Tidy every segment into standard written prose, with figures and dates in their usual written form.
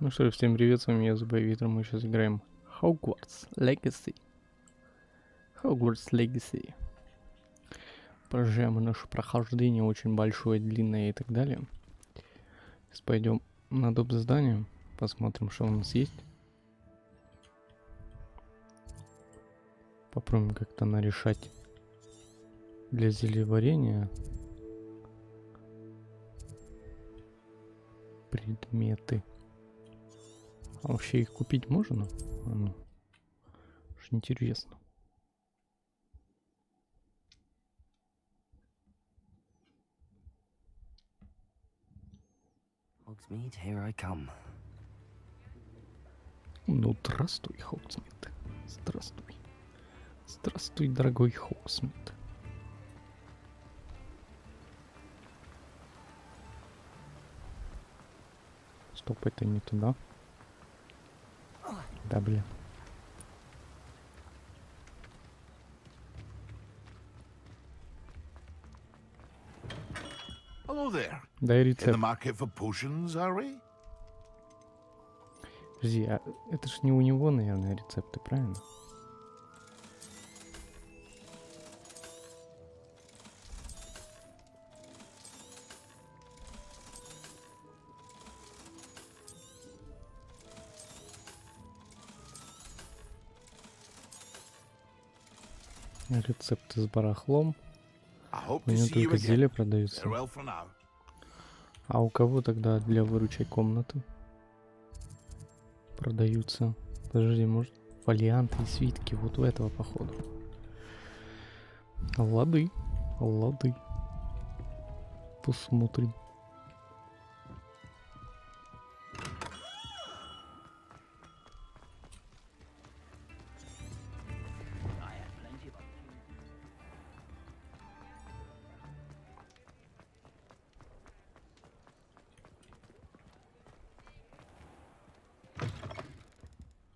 Ну что, всем привет, с вами я, ThebyVittor, мы сейчас играем Hogwarts Legacy. Hogwarts Legacy. Продолжаем наше прохождение, очень большое, длинное и так далее. Сейчас пойдем на доп. Задание, посмотрим, что у нас есть. Попробуем как-то нарешать для зельеварения предметы. А вообще их купить можно? Ну, уж интересно. Hogsmeade, here I come. Ну, здравствуй, Хогсмит. Здравствуй. Здравствуй, дорогой Хогсмит. Стоп, это не туда. Да, блин. Hello there. Дай In the рецепт. market for potions, are we? Подожди, а это ж не у него, наверное, рецепты, правильно? Рецепты с барахлом. I hope У to него see you только again. зелья продаются. Farewell for now. А у кого тогда для выручай комнаты продаются? Подожди, может, фолианты и свитки вот у этого походу. Лады, лады. Посмотрим.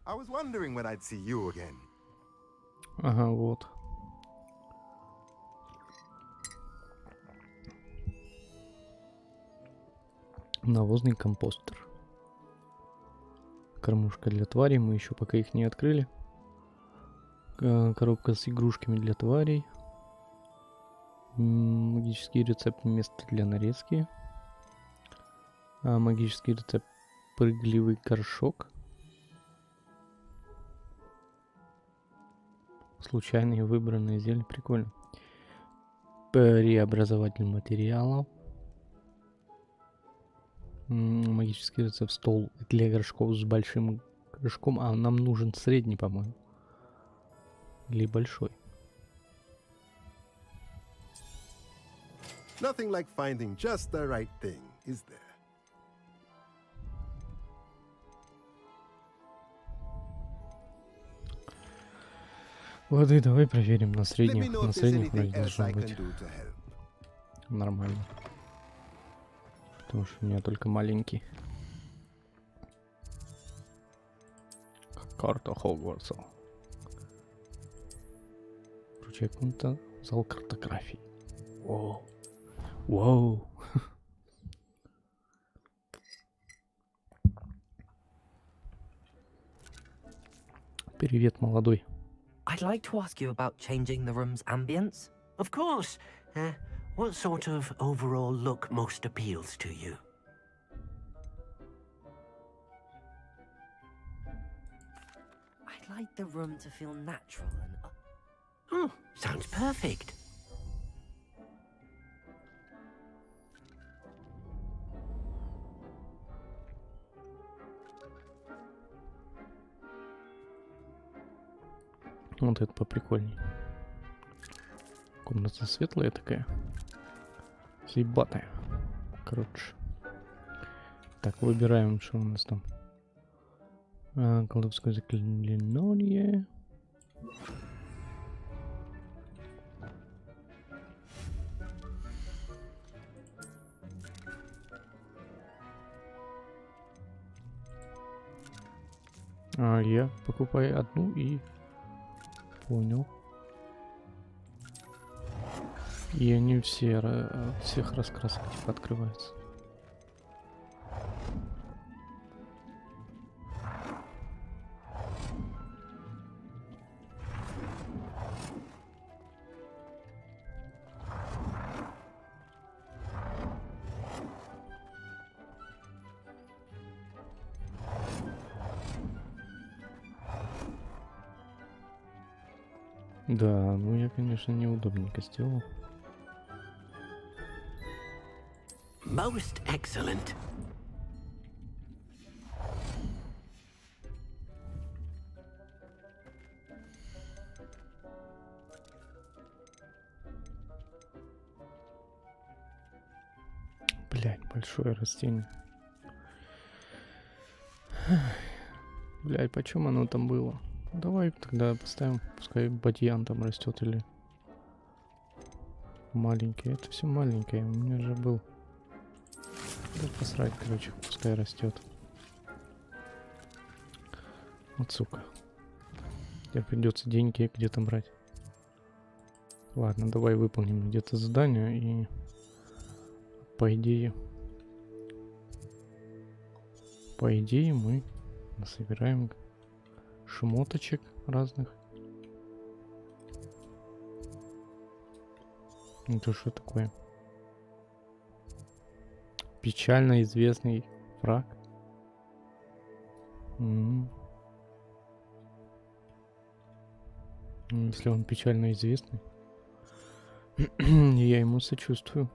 I was wondering when I'd see you again. Ага, вот. Навозный компостер. Кормушка для тварей. Мы еще пока их не открыли. Коробка с игрушками для тварей. Магический рецепт место для нарезки. Магический рецепт прыгливый горшок. Случайные выбранные зелья. Прикольно. Преобразователь материалов. Магический рецепт стол для горшков с большим горшком. А нам нужен средний, по-моему. Или большой. Nothing like finding just the right thing, is there? Воды давай проверим на Let me средних. know На if there's средних anything вроде else должно I быть can do to help. нормально. Потому что у меня только маленький. Карта Хогвартса. Ручей комната. Зал картографии. Воу. Воу. Привет, молодой. I'd like to ask you about changing the room's ambience. Of course. What sort of overall look most appeals to you? I'd like the room to feel natural and... Oh, sounds perfect. Вот это поприкольней. Комната светлая такая. Съебатая. Короче. Так, выбираем, что у нас там. Колдовское заклинание. Я покупаю одну и... Понял. И они все, всех раскрасок типа открываются. Да, ну я, конечно, неудобненько сделал. Most excellent. Блядь, большое растение. Блядь, почем оно там было? Давай тогда поставим, пускай бадьян там растет или маленький. Это все маленькое, у меня же был. Да посрать, короче, пускай растет. Вот сука. Тебе придется деньги где-то брать. Ладно, давай выполним где-то задание и по идее мы собираем шмоточек разных. Это что такое? Печально известный фраг. Если он печально известный, я ему сочувствую.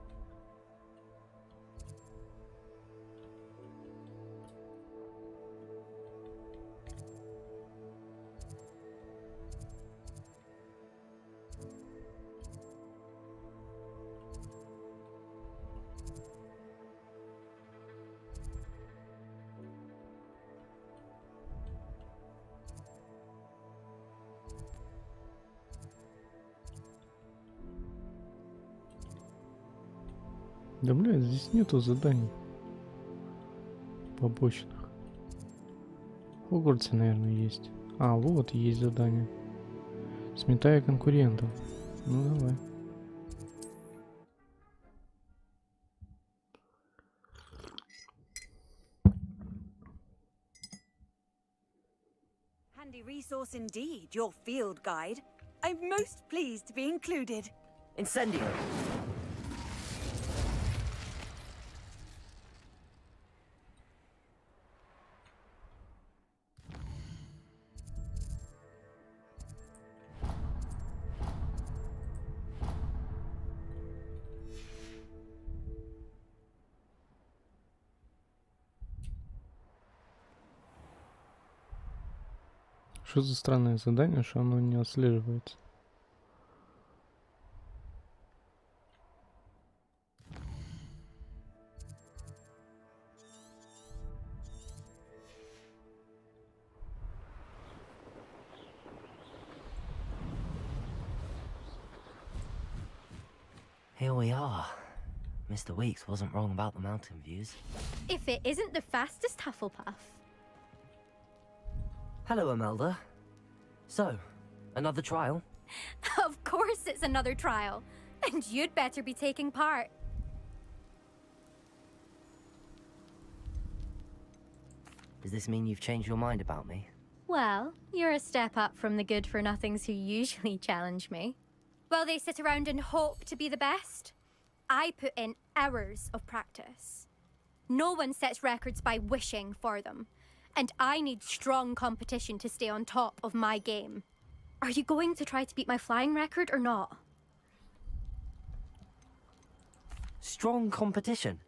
Да, блядь, здесь нету заданий побочных. В Хогвартсе, наверное, есть. А, вот есть задание. Сметая конкурентов. Ну, давай. Handy resource indeed, your field guide. I'm most pleased to be included. Incendio. Что за странное задание, что оно не отслеживается? Here we are. Mr. Weeks wasn't wrong about the mountain views. If it isn't the fastest Hufflepuff. Hello, Imelda. So, another trial? Of course it's another trial. And you'd better be taking part. Does this mean you've changed your mind about me? Well, you're a step up from the good-for-nothings who usually challenge me. While they sit around and hope to be the best, I put in hours of practice. No one sets records by wishing for them. And I need strong competition to stay on top of my game. Are you going to try to beat my flying record or not? Strong competition?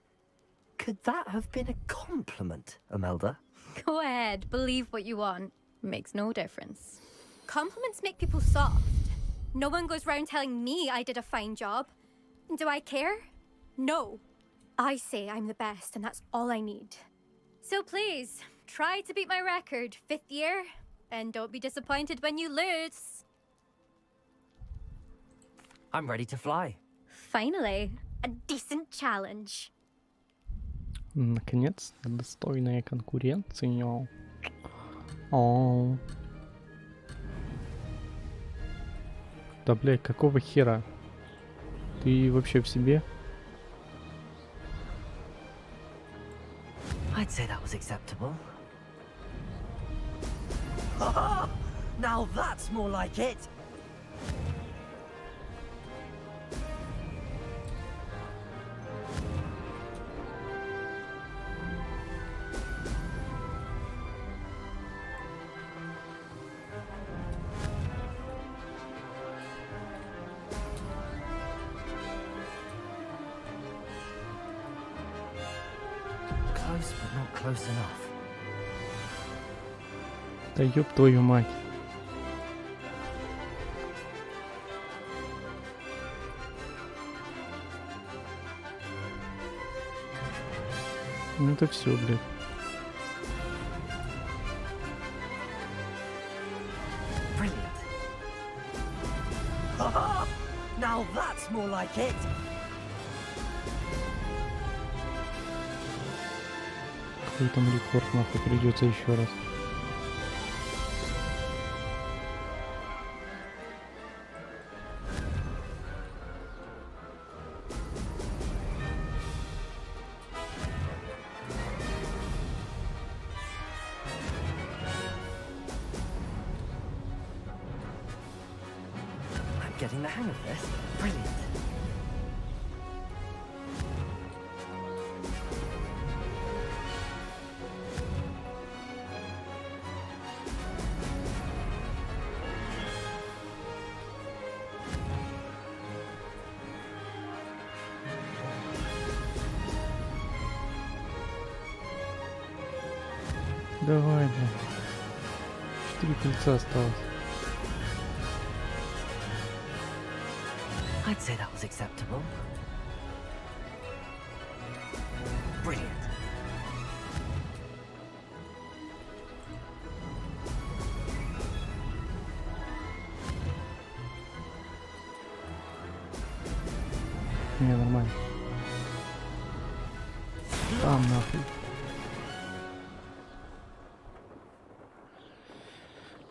Could that have been a compliment, Imelda? Go ahead, believe what you want. Makes no difference. Compliments make people soft. No one goes round telling me I did a fine job. Do I care? No. I say I'm the best and that's all I need. So please, try to beat my record, 5th year, and don't be disappointed when you lose. I'm ready to fly. Finally, a decent challenge. Наконец-то достойная конкуренция. О. Да, блядь, какого хера? Ты вообще в себе? I'd say that was acceptable. Now that's more like it! close, but not close enough. Да ёб твою мать. Ну это все, блядь. Brilliant. Now that's more like it. Какой там рекорд, нахуй, придется еще раз. I'm getting the hang of this. Brilliant. Давай, блядь. 4 кольца осталось. I'd say that was acceptable. Brilliant. Не, нормально. Там нахуй.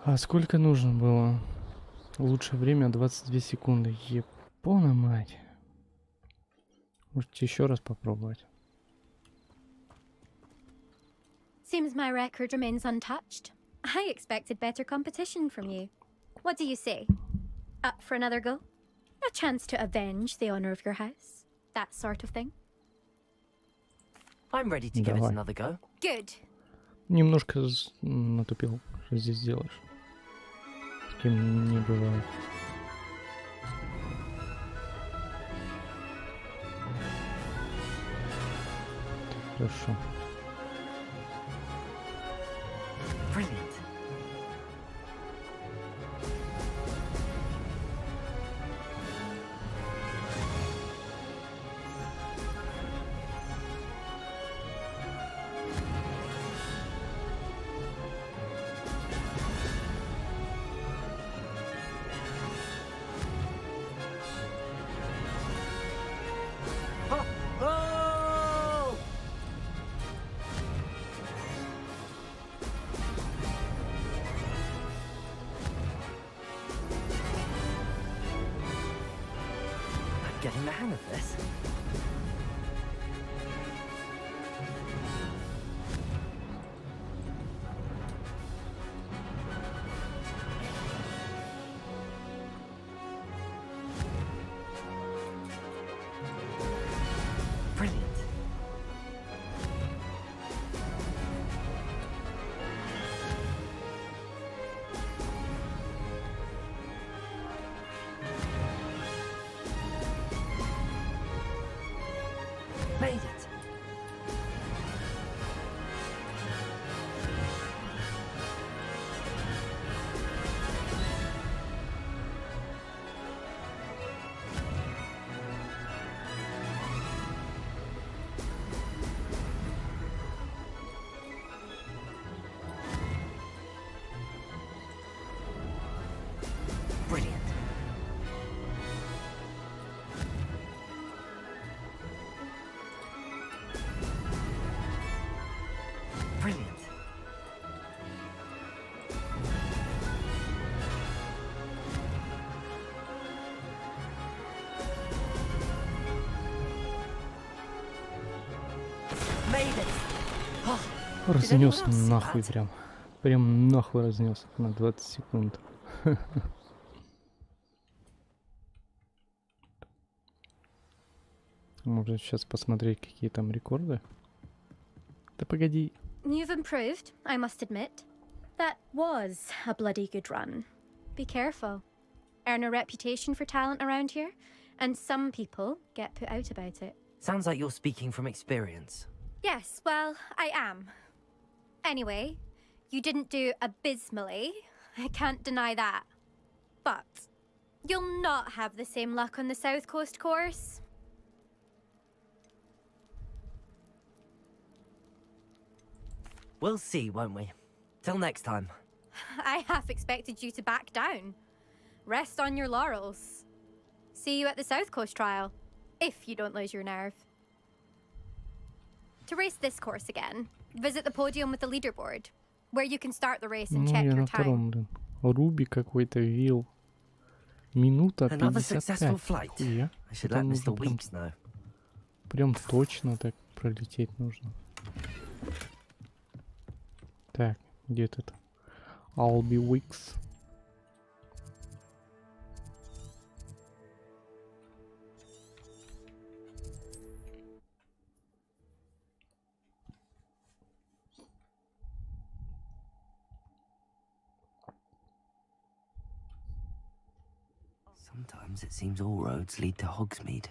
А сколько нужно было? Лучшее время 22 секунды. Епона мать. Можете еще раз попробовать. Seems my record remains untouched. I expected better competition from you. What do you say? Up for another go? A chance to avenge the honor of your house? That sort of thing? I'm ready to give it Давай. another go. Good. Немножко натупил. Что здесь делаешь? С кем не бывает. Хорошо. Brilliant. Oh! Oh! I'm getting the hang of this. Brilliant. Made it. Brilliant. Brilliant. Made it. Oh, Разнес anyone else see нахуй that? прям. Прям нахуй разнес на 20 секунд. Можно сейчас посмотреть, какие там рекорды. Да погоди. You've improved, I must admit. That was a bloody good run. Be careful. Earn a reputation for talent around here, and some people get put out about it. Sounds like you're speaking from experience. Yes, well, I am. Anyway, you didn't do abysmally. I can't deny that. But you'll not have the same luck on the South Coast course. We'll see, won't we? Till next time. I half expected you to back down. Rest on your laurels. See you at the South Coast trial, if you don't lose your nerve. To race this course again, visit the podium with the leaderboard, where you can start the race and Ну, check я your на time. втором, блин. Руби какой-то вил. Минута Another 55. successful flight. Хуя. I should Это let нужно Mr. прям, Weeks know. прям точно так пролететь нужно. Так, где тут? I'll be Weeks. Sometimes it seems all roads lead to Hogsmeade.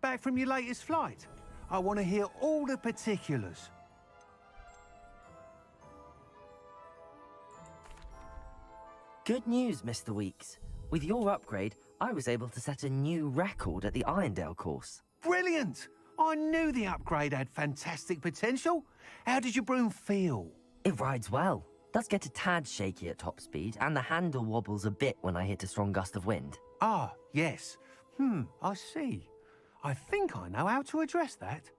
Back from your latest flight? I want to hear all the particulars. Good news, Mr. Weeks. With your upgrade, I was able to set a new record at the Irondale course. Brilliant! I knew the upgrade had fantastic potential. How did your broom feel? It rides well. Does get a tad shaky at top speed, and the handle wobbles a bit when I hit a strong gust of wind. Ah, yes. I see. I think I know how to address that.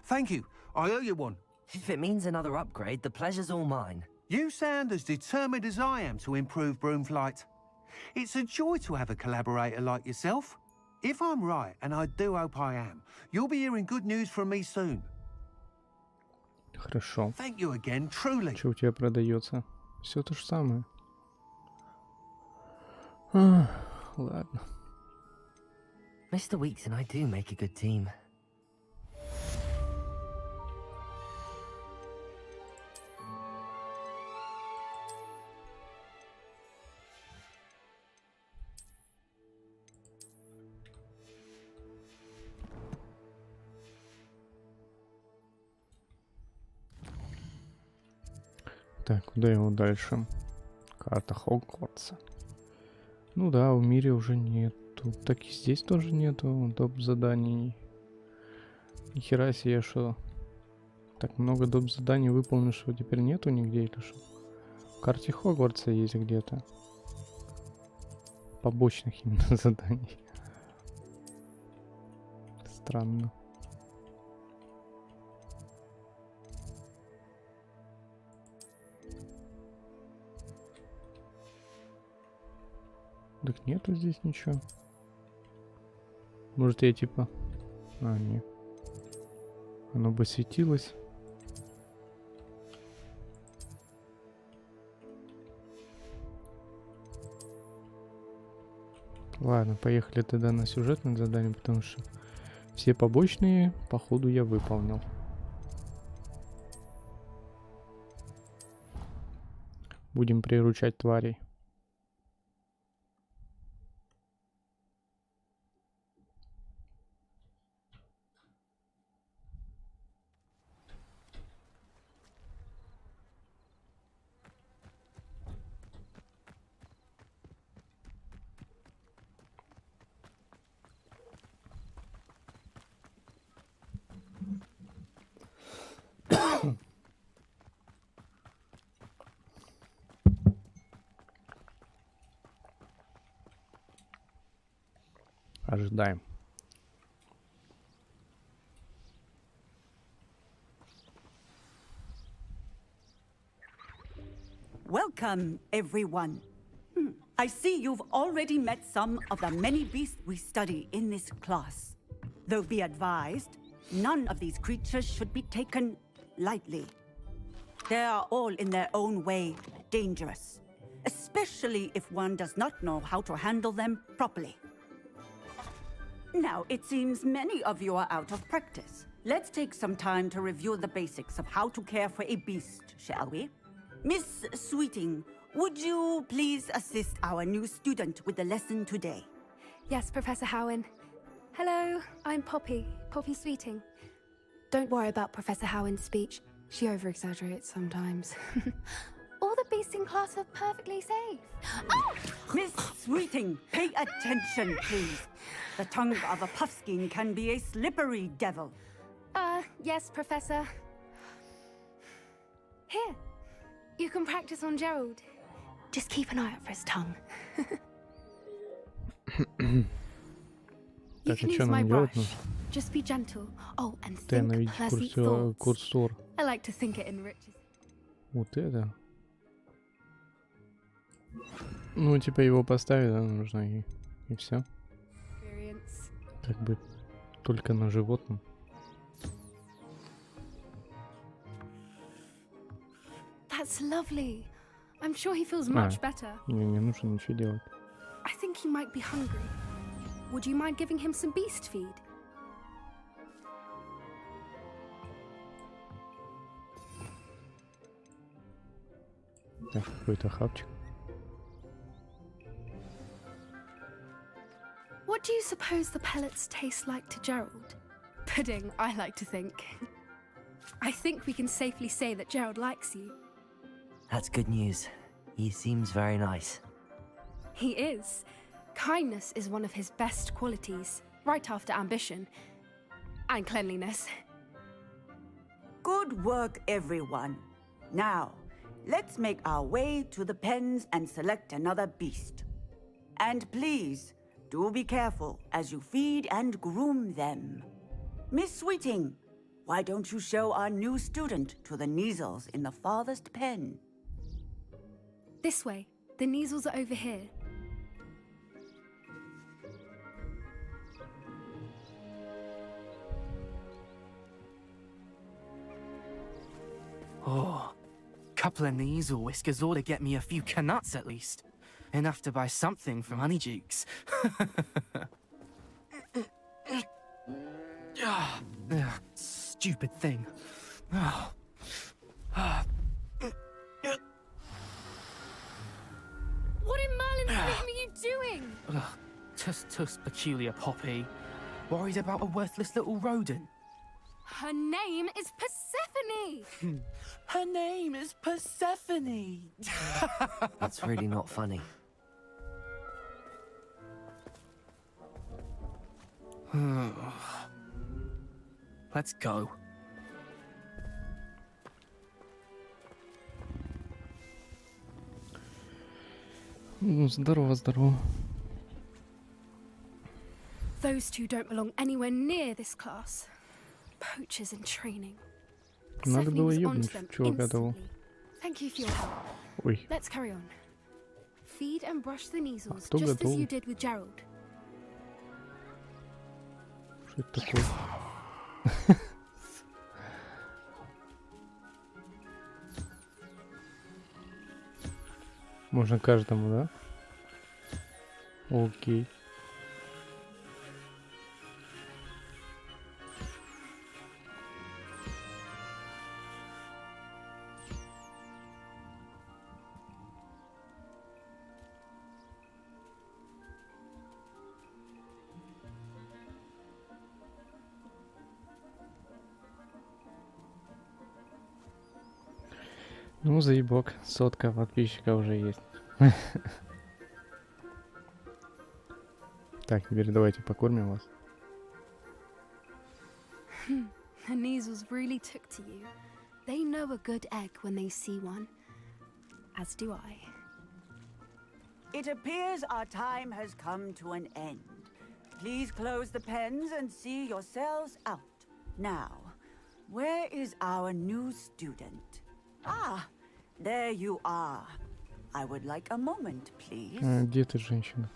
Thank you. I owe you one. If it means another upgrade, the pleasure's all mine. You sound as determined as I am to improve broom flight. It's a joy to have a collaborator like yourself. If I'm right, and I do hope I am, you'll be hearing good news from me soon. Хорошо. Thank you again, truly. Что у тебя продается? Все то же самое. Ладно. Mr. Weeks and I do make a good team. Так, куда его дальше? Карта Хогвартса. Ну да, в мире уже нету. Так и здесь тоже нету доп. Заданий. Нихера себе, что так много доп. Заданий выполнил, что теперь нету нигде или что? В карте Хогвартса есть где-то. Побочных именно заданий. Странно. Так нету здесь ничего. Может я типа... А, нет. Оно бы светилось. Ладно, поехали тогда на сюжетное задание, потому что все побочные, походу, я выполнил. Будем приручать тварей. Ожидаем. Welcome, everyone. I see you've already met some of the many beasts we study in this class. Though be advised, none of these creatures should be taken lightly. They are all in their own way dangerous, especially if one does not know how to handle them properly. Now, it seems many of you are out of practice. Let's take some time to review the basics of how to care for a beast, shall we? Miss Sweeting, would you please assist our new student with the lesson today? Yes, Professor Howen. Hello, I'm Poppy Sweeting. Don't worry about Professor Howen's speech. She over-exaggerates sometimes. All the beasts in class are perfectly safe. Oh! Miss Sweeting, pay attention, please. The tongue of a puffskein can be a slippery devil. Yes, Professor. Here, you can practice on Gerald. Just keep an eye out for his tongue. You can use my brush. Just be gentle. Oh, and think pleasant thoughts. Курсор. I like to think it enriches. Вот это. Ну, типа его поставить, да, нужно и все. Как бы только на животном. That's lovely. I'm sure he feels much better. Не нужно ничего делать. I think he might be hungry. Would you mind giving him some beast feed? Так, какой-то хавчик. What do you suppose the pellets taste like to Gerald? Pudding, I like to think. I think we can safely say that Gerald likes you. That's good news. He seems very nice. He is. Kindness is one of his best qualities, right after ambition. And cleanliness. Good work, everyone. Now, let's make our way to the pens and select another beast. And please, do be careful as you feed and groom them. Miss Sweeting, why don't you show our new student to the Neasels in the farthest pen? This way. The Neasels are over here. Oh, couple of Neasel whiskers ought to get me a few canuts at least. Enough to buy something from Honeydukes. Stupid thing. What in Merlin's name are you doing? Tuss peculiar Poppy. Worried about a worthless little rodent. Her name is Persephone! Her name is Persephone! That's really not funny. Let's go. Здорово, здорово. Those two don't belong anywhere near this class. Poachers in training. Надо Persephone было was onto ёбнуть them чувака того. instantly. Thank you for your help. Ой, Let's carry on. Feed and brush the Neasels, кто just as готов? you did with Gerald. Что это такое? Можно каждому, да? Окей. Ну, заебок, 100 подписчиков уже есть. Так, теперь давайте покормим вас. The Neasels really took to you. They know a good egg when they see one. As do I. It appears our time has come to an end. Please close the pens and see yourselves out. Now, where is our new student? Ah, there you are. I would like a moment, please. Где ты, женщина?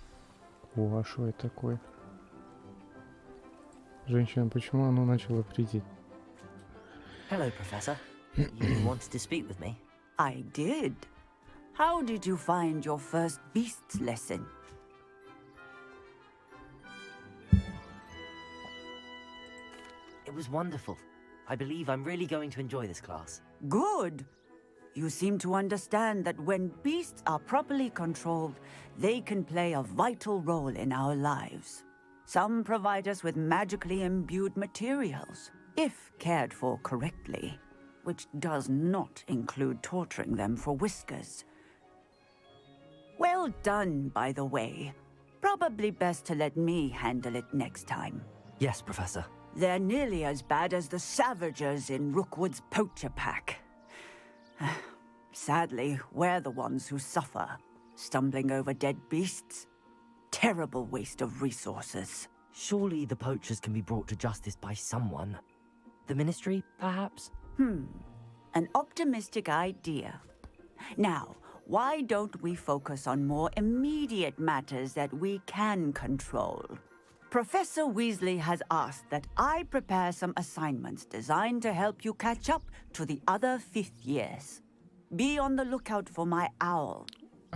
О, а что это такое? Женщина, почему оно начало прийти? Hello, Professor. You wanted to speak with me? I did. How did you find your first beasts lesson? It was wonderful. I believe I'm really going to enjoy this class. Good. You seem to understand that when beasts are properly controlled, they can play a vital role in our lives. Some provide us with magically imbued materials, if cared for correctly, which does not include torturing them for whiskers. Well done, by the way. Probably best to let me handle it next time. Yes, Professor. They're nearly as bad as the Savagers in Rookwood's poacher pack. Sadly, we're the ones who suffer, stumbling over dead beasts. Terrible waste of resources. Surely the poachers can be brought to justice by someone. The Ministry, perhaps? An optimistic idea. Now, why don't we focus on more immediate matters that we can control? Professor Weasley has asked that I prepare some assignments designed to help you catch up to the other 5th years. Be on the lookout for my owl.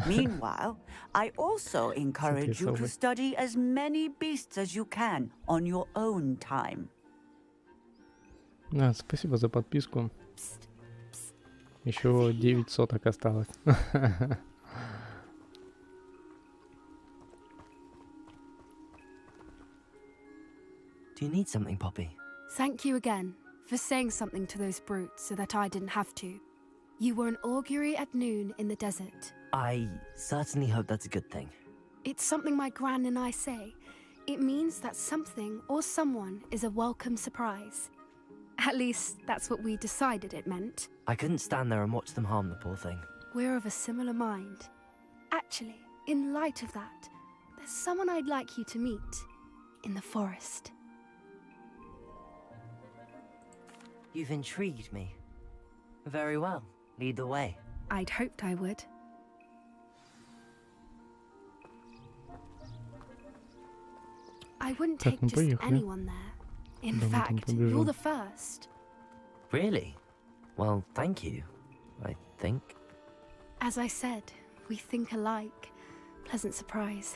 Meanwhile, I also encourage you to study as many beasts as you can on your own time. Спасибо за подписку. Еще 9 соток осталось. Do you need something, Poppy? Thank you again for saying something to those brutes so that I didn't have to. You were an augury at noon in the desert. I certainly hope that's a good thing. It's something my gran and I say. It means that something or someone is a welcome surprise. At least, that's what we decided it meant. I couldn't stand there and watch them harm the poor thing. We're of a similar mind. Actually, in light of that, there's someone I'd like you to meet in the forest. You've intrigued me. Very well. Lead the way. I'd hoped I would. I wouldn't take just anyone there. In fact, you're the first. Really? Well, thank you, I think. As I said, we think alike. Pleasant surprise.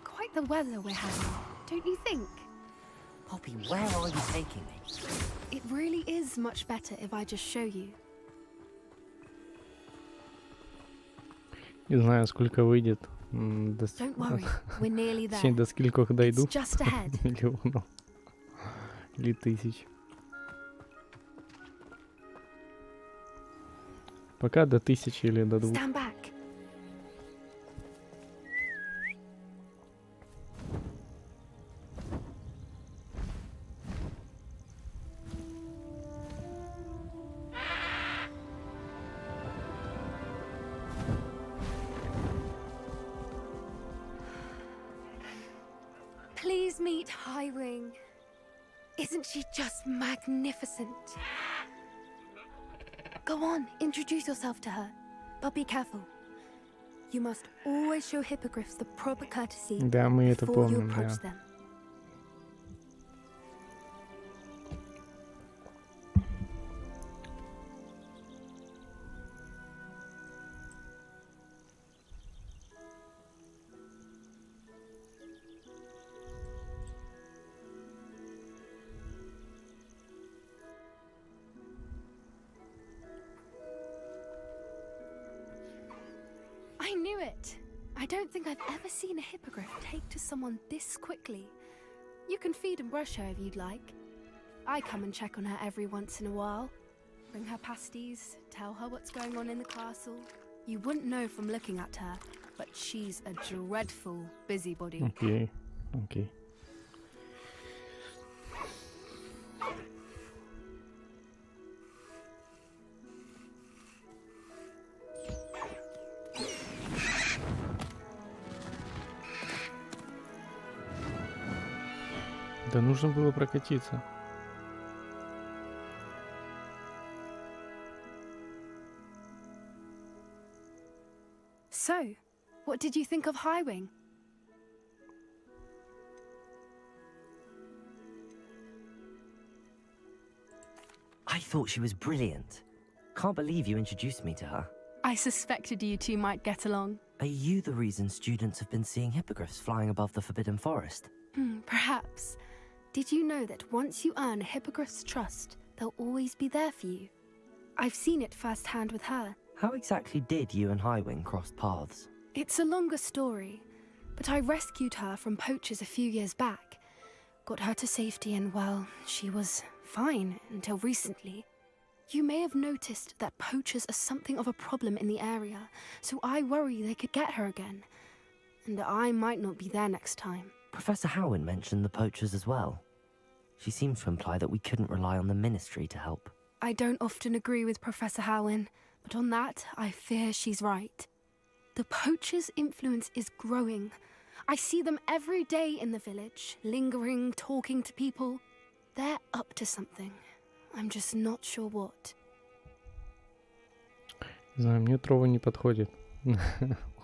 Quite the weather we're having, don't you think? Poppy, where are you taking me? It really is much better if I just show you. Не знаю, сколько выйдет. Don't worry, we're nearly there. До скольких дойду? It's just ahead. Миллионов. Или тысяч. Пока до 1000 или до 2. Stand back. Please meet Highwing. Isn't she just magnificent? Go on, introduce yourself to her. But be careful. You must always show hippogriffs the proper courtesy Да, мы это before you помним, approach да. them. I knew it! I don't think I've ever seen a hippogriff take to someone this quickly. You can feed and brush her if you'd like. I come and check on her every once in a while. Bring her pasties, tell her what's going on in the castle. You wouldn't know from looking at her, but she's a dreadful busybody. Окей, окей. Да нужно было прокатиться. So, what did you think of Highwing? I thought she was brilliant. Can't believe you introduced me to her. I suspected you two might get along. Are you the reason students have been seeing hippogriffs flying above the Forbidden Forest? Perhaps. Did you know that once you earn a Hippogriff's trust, they'll always be there for you? I've seen it firsthand with her. How exactly did you and Highwing cross paths? It's a longer story, but I rescued her from poachers a few years back. Got her to safety and, well, she was fine until recently. You may have noticed that poachers are something of a problem in the area, so I worry they could get her again. And I might not be there next time. Professor Howin mentioned the poachers as well. She seemed to imply that we couldn't rely on the Ministry to help. I don't often agree with Professor Howin, but on that, I fear she's right. The poachers' influence is growing. I see them every day in the village, lingering, talking to people. They're up to something. I'm just not sure what. Не знаю, мне трова не подходит.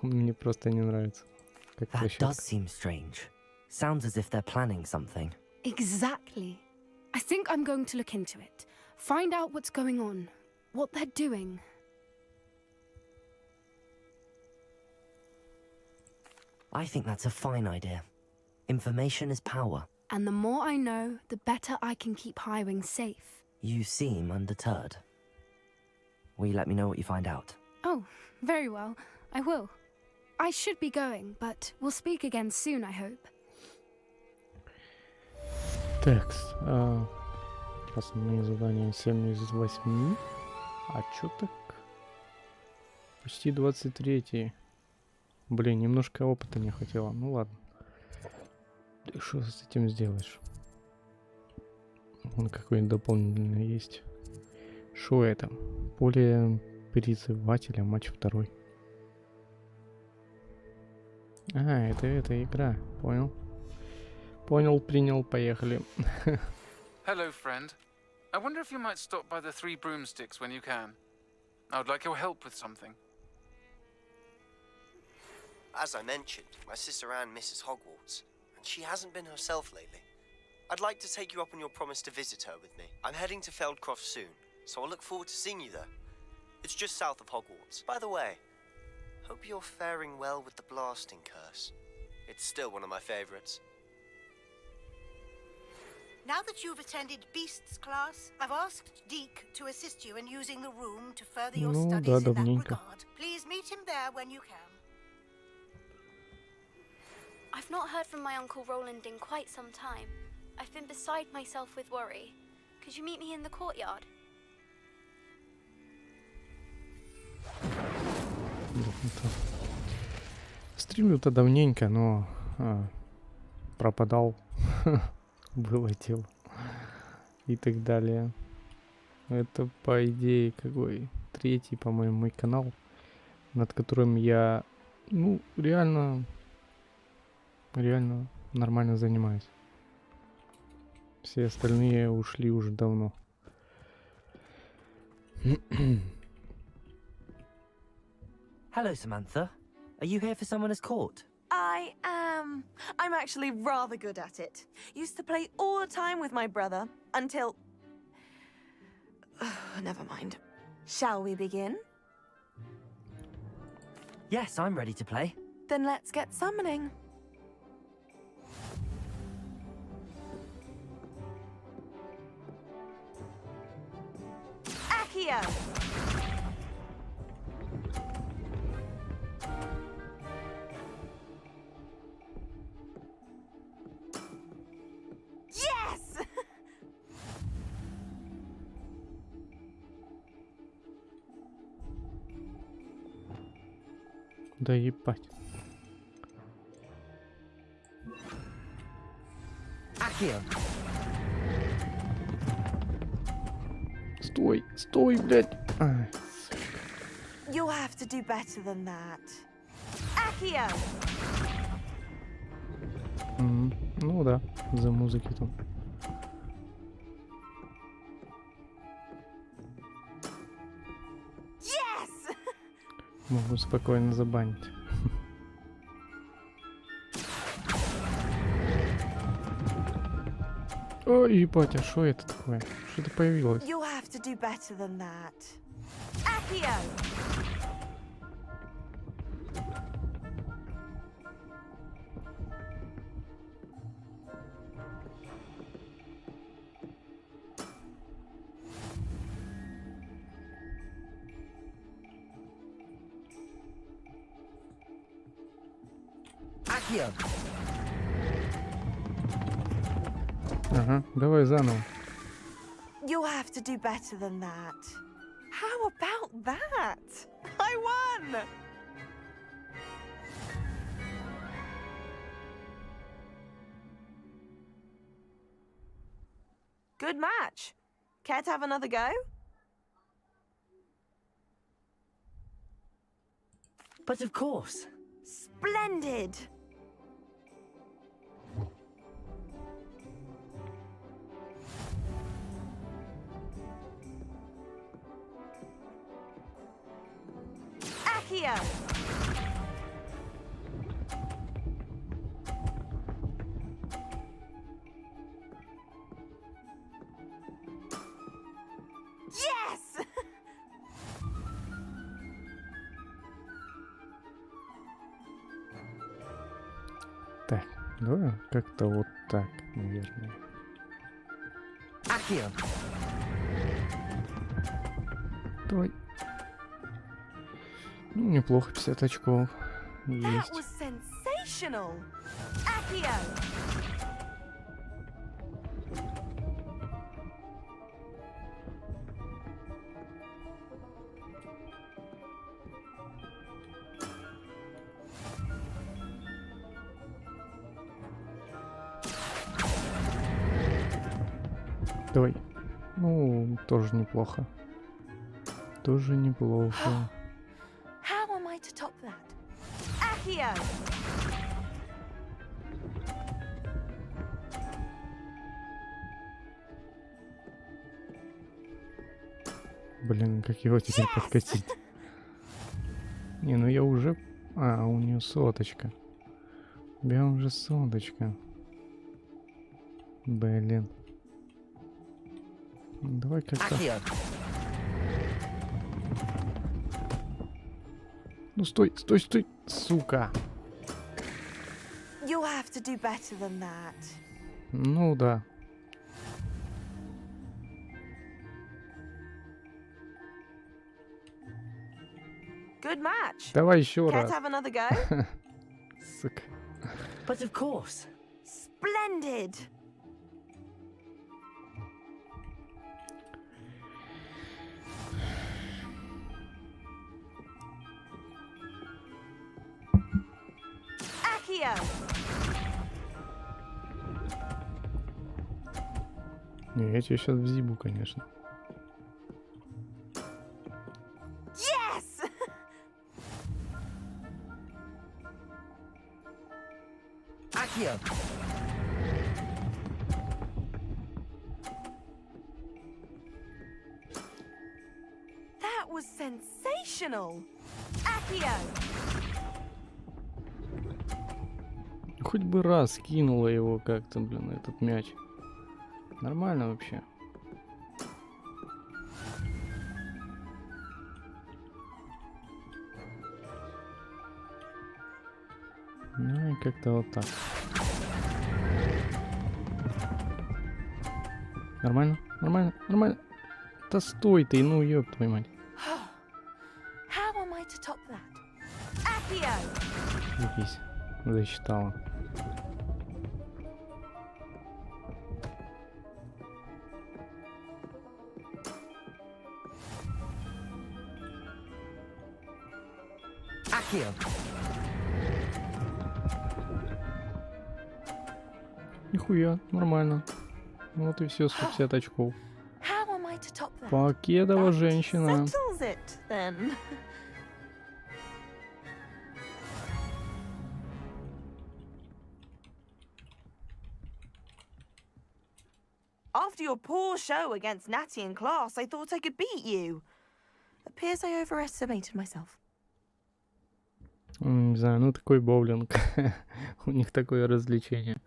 Он мне просто не нравится. Как That площадка. does seem strange. Sounds as if they're planning something. Exactly. I think I'm going to look into it. Find out what's going on, what they're doing. I think that's a fine idea. Information is power. And the more I know, the better I can keep Highwing safe. You seem undeterred. Will you let me know what you find out? Oh, very well. I will. I should be going, but we'll speak again soon, I hope. Так, основные задания 7 из 8. А чё так? Почти 23. Блин, немножко опыта не хватило. Ну ладно. Ты что с этим сделаешь? Вон какой-нибудь дополнительный есть. Что это? Поле призывателя, матч 2. А, это игра. Понял. Понял, принял, поехали. Hello, friend. I wonder if you might stop by the Three Broomsticks when you can. I would like your help with something. As I mentioned, my sister Anne misses Hogwarts, and she hasn't been herself lately. I'd like to take you up on your promise to visit her with me. I'm heading to Feldcroft soon, so I'll look forward to seeing you there. It's just south of Hogwarts. By the way, hope you're faring well with the blasting curse. It's still one of my favorites. Now that you've attended Beasts class, I've asked Deke to assist you in using the room to further your Ну, studies да, in that давненько. regard. Please meet him there when you can. I've not heard from my Uncle Roland in quite some time. I've been beside myself with worry. Could you meet me in the courtyard? Стримлю-то давненько, но пропадал, вылетел и так далее. Это, по идее, какой? 3-й, по-моему, мой канал, над которым я, ну, реально нормально занимаюсь. Все остальные ушли уже давно. Hello, Samantha. Are you here for Summoner's Court? I am. I'm actually rather good at it. Used to play all the time with my brother until... Never mind. Shall we begin? Yes, I'm ready to play. Then let's get summoning. Accio! Yes! Да ебать. Accio! Стой, стой, блядь. Ай, You'll have to do better than that. Accio! ну да, за музыки там. Yes! Могу спокойно забанить. Ой, ебать, а что это такое? Что это появилось? You'll have to do better than that. Accio! Ага, давай заново. You'll have to do better than that. How about that? I won! Good match. Care to have another go? But of course. Splendid! Accio! Yes! Так, давай как-то вот так, наверное. Accio. Давай. Ну, неплохо, 50 очков. That Есть. was sensational! Accio! Давай. Ну, тоже неплохо. Тоже неплохо. How am I to top that? Accio! Блин, как его теперь подкатить? Не, ну я уже... А, у нее соточка. У меня уже соточка. Блин. Давай как-то... Ну стой, стой, стой, сука. You'll have to do better than that. Ну да. Good match. Давай еще Care раз. to have another go? Сука. But of course. Splendid. Accio. Не, я тебе сейчас в зибу, конечно. Yes. Accio. That was sensational. Accio. Хоть бы раз кинула его как-то, блин, этот мяч. Нормально вообще. Ну и как-то вот так. Нормально, нормально, нормально. Да стой ты, ну ёб твою мать. How am I to top that? Accio. Запись. Засчитала. Accio. Нихуя, нормально. Вот и все, 150 очков. How am I to top that? Покедова женщина. Settles it then. After your poor show against Natty in class, I thought I could beat you. Appears I overestimated myself. Не знаю, ну такой боулинг. У них такое развлечение.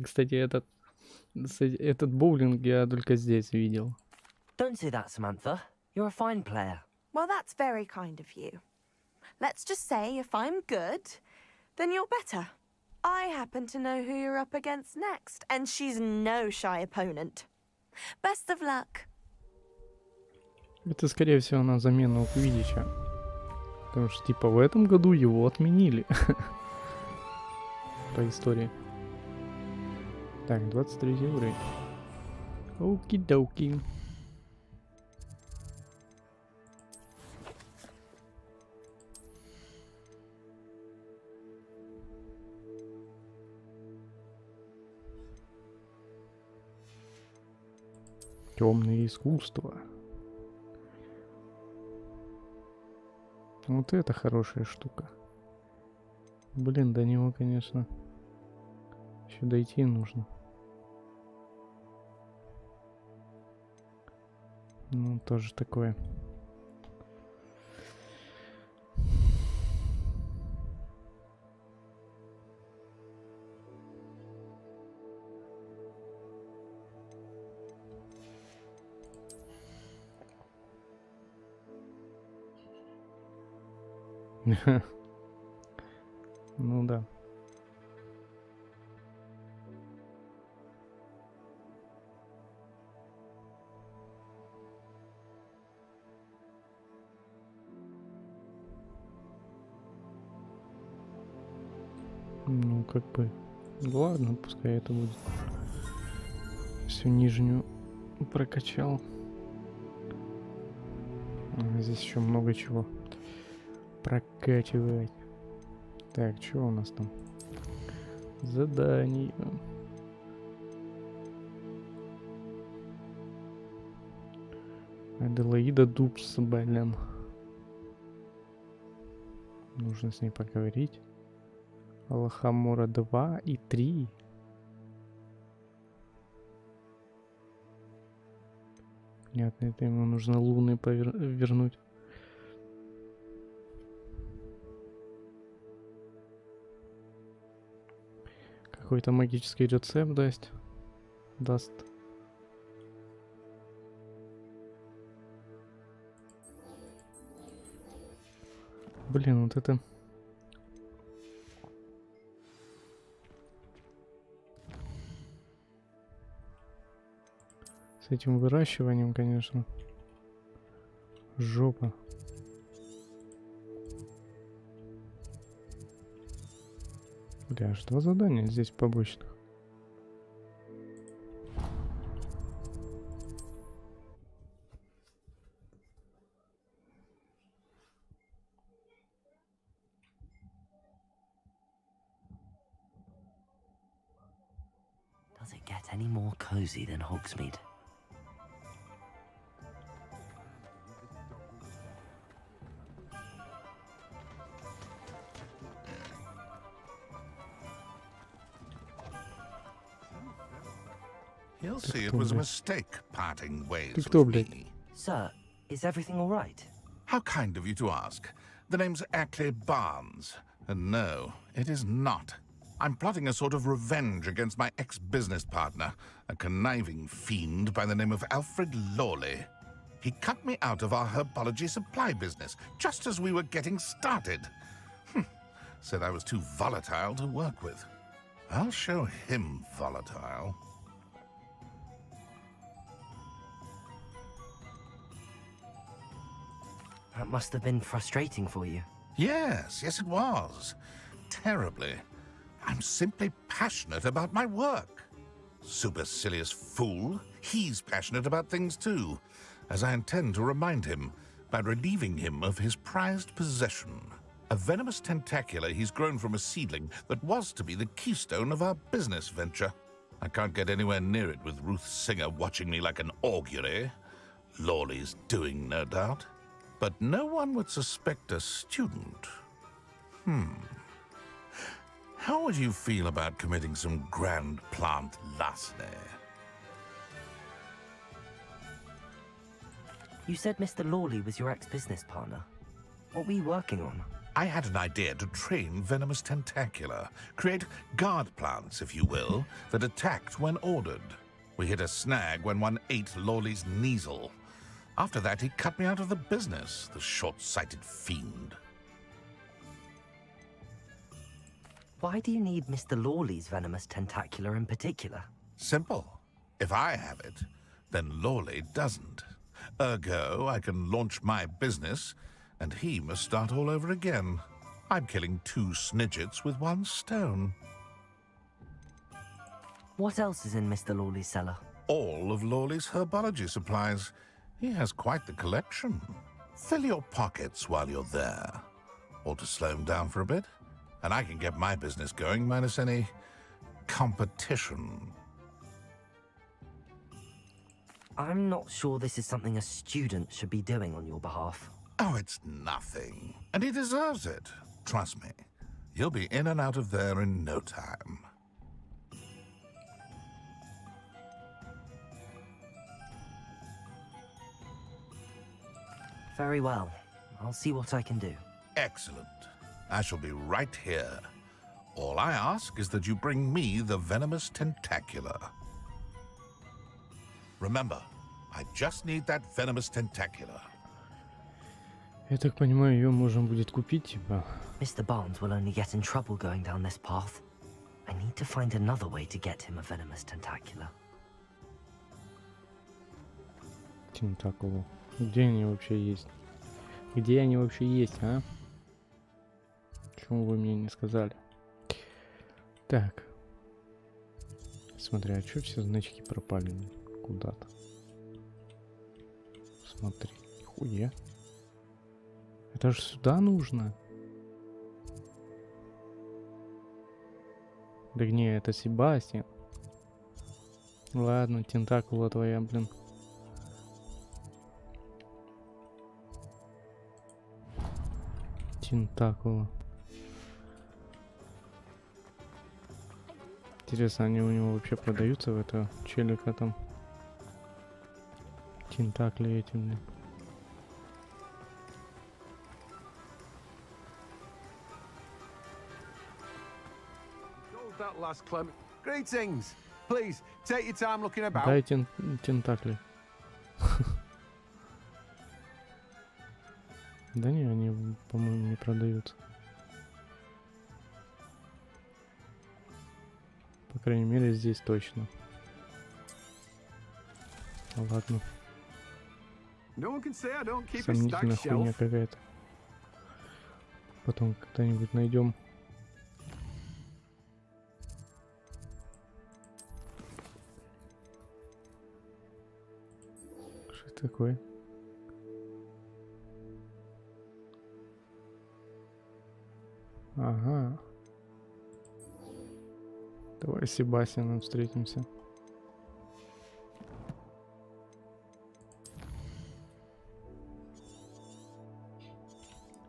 Кстати, этот боулинг я только здесь видел. Don't say that, Samantha. You're a fine player. Well, that's very kind of you. Let's just say if I'm good, then you're better. I happen to know who you're up against next, and she's no shy opponent. Best of luck. Это, скорее всего, на замену Квиддича. Потому что, типа, в этом году его отменили. по истории. Так, 23 уровень. Оки-доки. Темное искусство. Вот это хорошая штука. Блин, до него, конечно, еще дойти нужно. Ну, тоже такое. Ну да. Ну, как бы... Ладно, пускай это будет. Всю нижнюю прокачал. А здесь еще много чего прокачивать. Так, что у нас там? Задание. Аделаида Дубс, блин. Нужно с ней поговорить. Алхамора 2 и 3. Понятно, это ему нужно луны вернуть. Какой-то магический рецепт даст. Блин, вот это... С этим выращиванием, конечно, жопа. Бля, аж 2 задания здесь побочных. Does it get any more cozy than Hogsmeade? He'll see it was a mistake parting ways with me. Sir, is everything all right? How kind of you to ask. The name's Ackley Barnes. And no, it is not. I'm plotting a sort of revenge against my ex-business partner, a conniving fiend by the name of Alfred Lawley. He cut me out of our herbology supply business just as we were getting started. Said I was too volatile to work with. I'll show him volatile. That must have been frustrating for you. Yes, it was. Terribly. I'm simply passionate about my work. Supercilious fool. He's passionate about things too, as I intend to remind him by relieving him of his prized possession. A venomous tentacula he's grown from a seedling that was to be the keystone of our business venture. I can't get anywhere near it with Ruth Singer watching me like an augury. Lawley's doing, no doubt. But no one would suspect a student. How would you feel about committing some grand plant larceny? You said Mr. Lawley was your ex-business partner. What were you working on? I had an idea to train venomous tentacula, create guard plants, if you will, that attacked when ordered. We hit a snag when one ate Lawley's Kneasel. After that, he cut me out of the business, the short-sighted fiend. Why do you need Mr. Lawley's venomous tentacula in particular? Simple. If I have it, then Lawley doesn't. Ergo, I can launch my business, and he must start all over again. I'm killing 2 snidgets with 1 stone. What else is in Mr. Lawley's cellar? All of Lawley's herbology supplies. He has quite the collection. Fill your pockets while you're there. Or to slow him down for a bit. And I can get my business going minus any competition. I'm not sure this is something a student should be doing on your behalf. Oh, it's nothing. And he deserves it. Trust me. You'll be in and out of there in no time. Very well. I'll see what I can do. Excellent. I shall be right here. All I ask is that you bring me the venomous tentacular. Remember, I just need that venomous tentacular. Я так понимаю, ее можно будет купить, типа. Mr. Barnes will only get in trouble going down this path. I need to find another way to get him a venomous tentacular. Тентакулу. Где они вообще есть? Где они вообще есть, а? Почему вы мне не сказали? Так. Смотри, а что все значки пропали куда-то? Смотри, нихуя. Это же сюда нужно. Да не, это Себастьян. Ладно, тентакула твоя, блин. Тентакула. Интересно, они у него вообще продаются в этого челика там? Тентакли эти, блин. That last clump. Greetings. Please take your time looking about. Дай тентакли. Да не, они, по-моему, не продаются. По крайней мере, здесь точно. Ладно. Сомнительная хуйня какая-то. Потом когда-нибудь найдем. Что это такое? Ага. Давай с Себастьяном встретимся.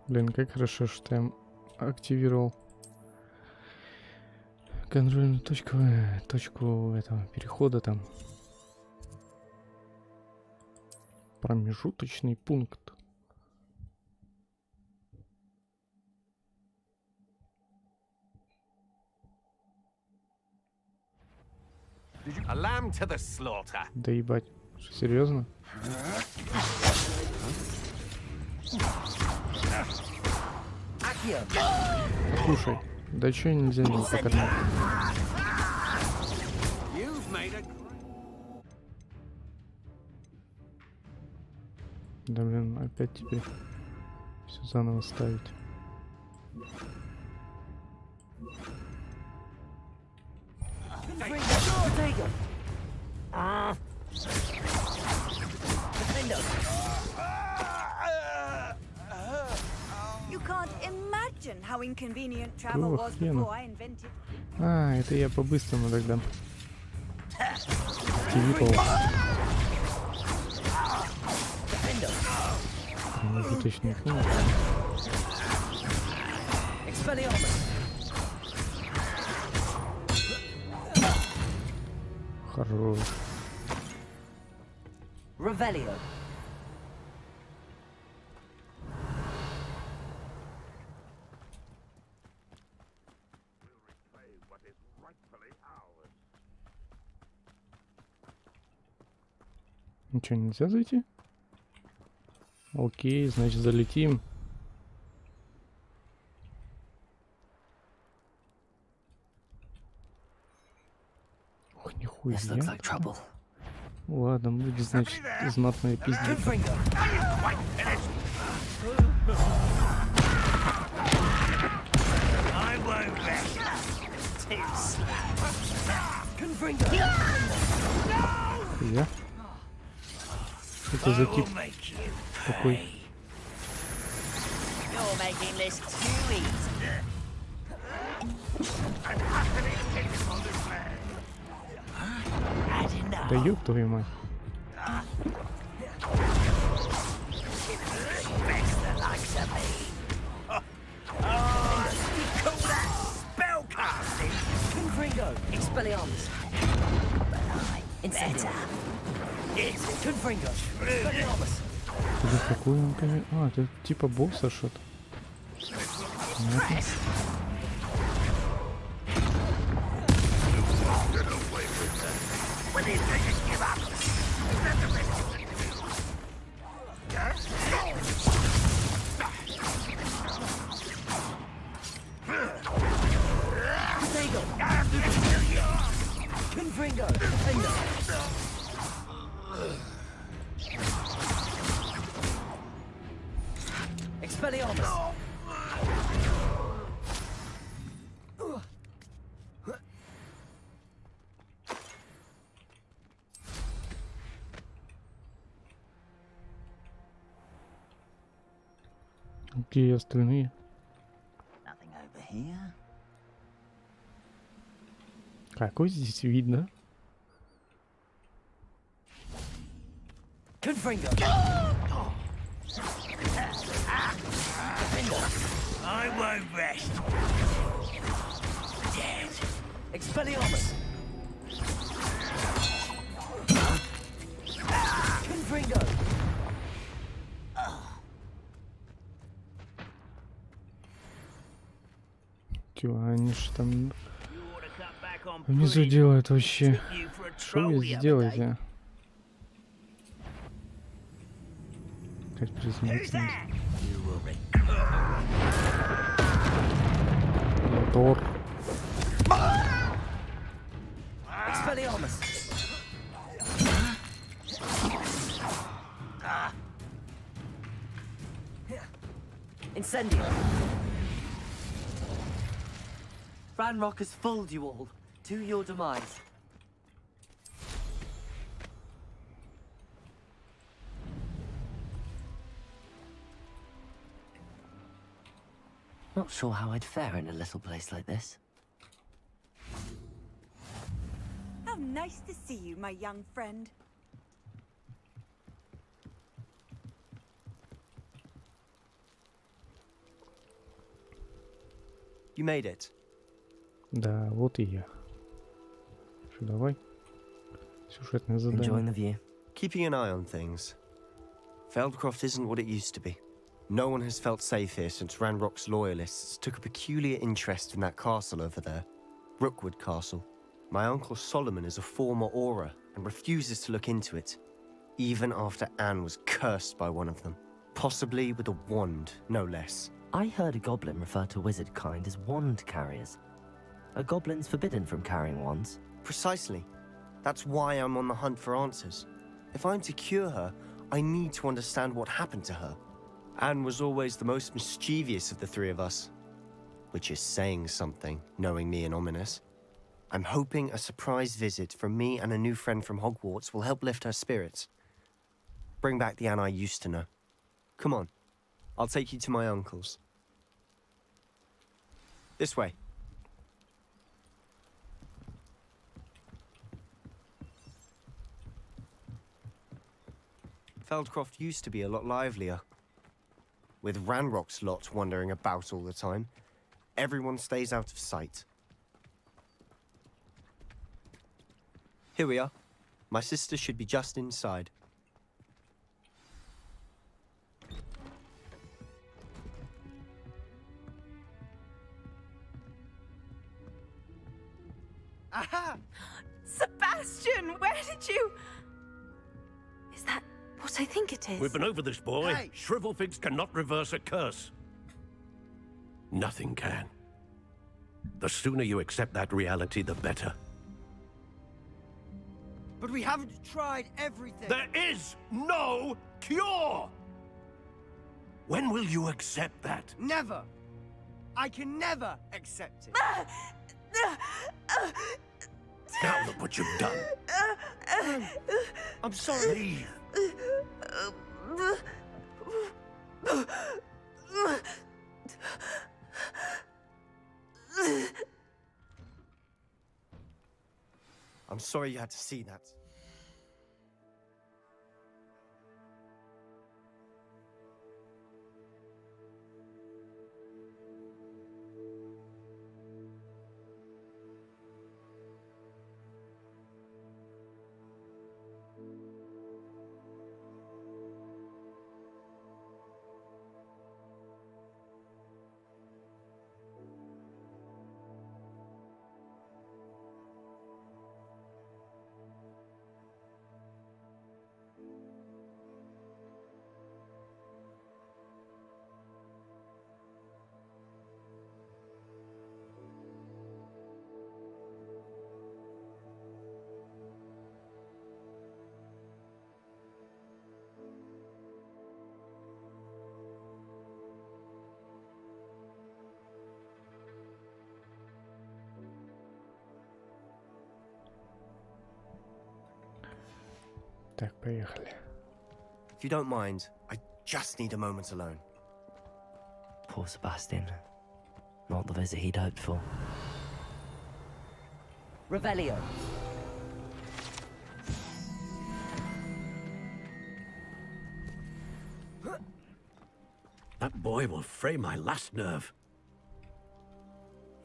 Блин, как хорошо, что я активировал контрольную точку этого перехода там. Промежуточный пункт. A lamb to the slaughter. Да ебать, что, серьезно? Слушай, да чё нельзя его покормить? Да блин, опять теперь все заново ставить. You can't imagine how inconvenient travel was before I invented. А, это я по-быстрому тогда. Активировал. Промежуточный пункт. Хорош. Revelio. Ничего, нельзя зайти? Окей, значит залетим. Ох, нихуя. Ладно, будет, значит, знатная пиздец. Я? Что это за тип такой? You're making this too easy. Да ёб твою мать. Confringo, Expelliarmus. Incendio. Confringo, Expelliarmus. Да какой он, конечно... А, это типа босса что-то. Понятно. Confringo, Defender. Expelliarmus. Какие остальные? Nothing over here. Какой здесь видно? Confringo. I won't rest. Dead. Expelliarmus. Confringo. Чё, они ж там внизу делают вообще. Что вы сделаете? Опять приземлиться. Мотор. Expelliarmus. Incendio. Ranrock has fooled you all. To your demise. Not sure how I'd fare in a little place like this. How nice to see you, my young friend. You made it. Да, вот и я. Что, давай. Сюжетное задание. Enjoying the view. Keeping an eye on things. Feldcroft isn't what it used to be. No one has felt safe here since Ranrock's loyalists took a peculiar interest in that castle over there. Rookwood Castle. My uncle Solomon is a former Auror and refuses to look into it, even after Anne was cursed by one of them. Possibly with a wand, no less. I heard a goblin refer to wizard kind as wand carriers. Are goblins forbidden from carrying wands? Precisely. That's why I'm on the hunt for answers. If I'm to cure her, I need to understand what happened to her. Anne was always the most mischievous of the three of us. Which is saying something, knowing me and Ominous. I'm hoping a surprise visit from me and a new friend from Hogwarts will help lift her spirits. Bring back the Anne I used to know. Come on. I'll take you to my uncle's. This way. Feldcroft used to be a lot livelier. With Ranrock's lot wandering about all the time, everyone stays out of sight. Here we are. My sister should be just inside. Aha! Sebastian, where did you... Is that what I think it is? We've been over this, boy. Hey. Shrivelfigs cannot reverse a curse. Nothing can. The sooner you accept that reality, the better. But we haven't tried everything. There is no cure! When will you accept that? Never. I can never accept it. Now look what you've done. I'm sorry. I'm sorry you had to see that. Так, поехали. If you don't mind, I just need a moment alone. Poor Sebastian. Not the visit he'd hoped for. Revelio. That boy will fray my last nerve.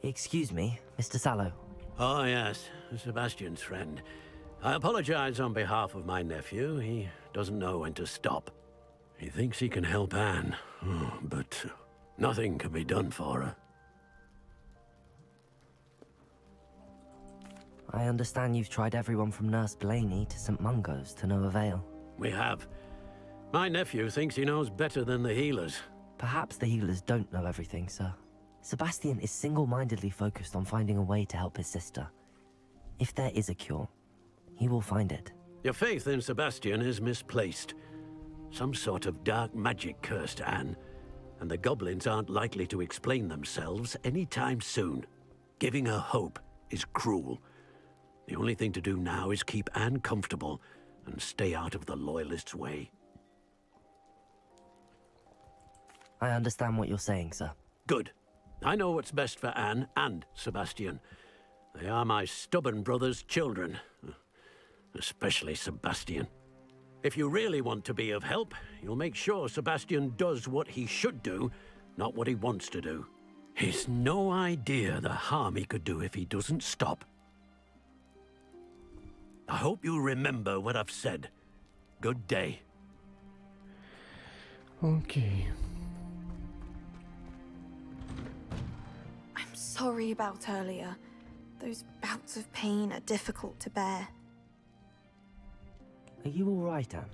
Excuse me, Mr. Sallow. Oh, yes, Sebastian's friend. I apologize on behalf of my nephew. He doesn't know when to stop. He thinks he can help Anne, but nothing can be done for her. I understand you've tried everyone from Nurse Blaney to St. Mungo's to no avail. We have. My nephew thinks he knows better than the healers. Perhaps the healers don't know everything, sir. Sebastian is single-mindedly focused on finding a way to help his sister. If there is a cure, he will find it. Your faith in Sebastian is misplaced. Some sort of dark magic cursed Anne, and the goblins aren't likely to explain themselves anytime soon. Giving her hope is cruel. The only thing to do now is keep Anne comfortable and stay out of the Loyalists' way. I understand what you're saying, sir. Good. I know what's best for Anne and Sebastian. They are my stubborn brother's children. Especially Sebastian. If you really want to be of help, you'll make sure Sebastian does what he should do, not what he wants to do. He's no idea the harm he could do if he doesn't stop. I hope you remember what I've said. Good day. Окей. I'm sorry about earlier. Those bouts of pain are difficult to bear. Are you all right, Anne?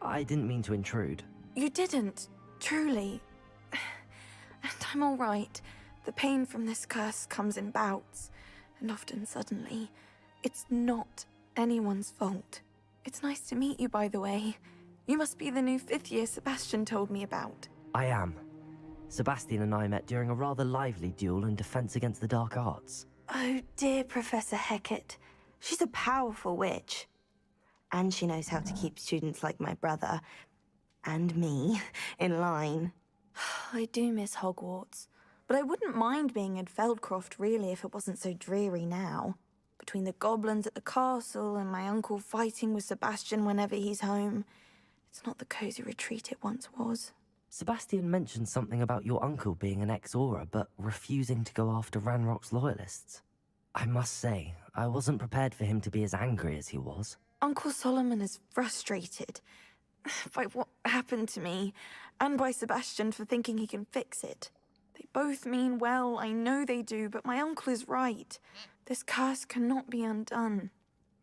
I didn't mean to intrude. You didn't, truly. And I'm all right. The pain from this curse comes in bouts, and often suddenly. It's not anyone's fault. It's nice to meet you, by the way. You must be the new 5th year Sebastian told me about. I am. Sebastian and I met during a rather lively duel in defense against the dark arts. Oh, dear Professor Hecat. She's a powerful witch. And she knows how to keep students like my brother, and me, in line. I do miss Hogwarts, but I wouldn't mind being in Feldcroft, really, if it wasn't so dreary now. Between the goblins at the castle and my uncle fighting with Sebastian whenever he's home, it's not the cozy retreat it once was. Sebastian mentioned something about your uncle being an ex-Auror, but refusing to go after Ranrock's loyalists. I must say, I wasn't prepared for him to be as angry as he was. Uncle Solomon is frustrated by what happened to me, and by Sebastian for thinking he can fix it. They both mean well, I know they do, but my uncle is right. This curse cannot be undone.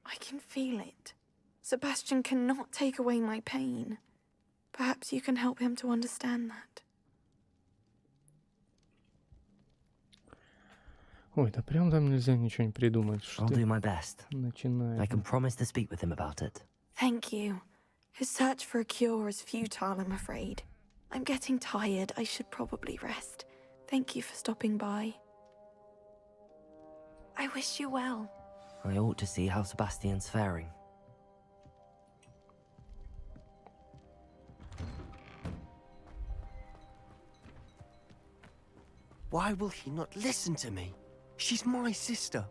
I can feel it. Sebastian cannot take away my pain. Perhaps you can help him to understand that. Ой, да прям там нельзя ничего не придумать. Что I'll do my best. начинает. I can promise to speak with him about it. Thank you. His search for a cure is futile, I'm afraid. I'm getting tired. I should probably rest. Thank you for stopping by. I wish you well. I ought to see how Sebastian's faring. Why will he not listen to me? She's my sister.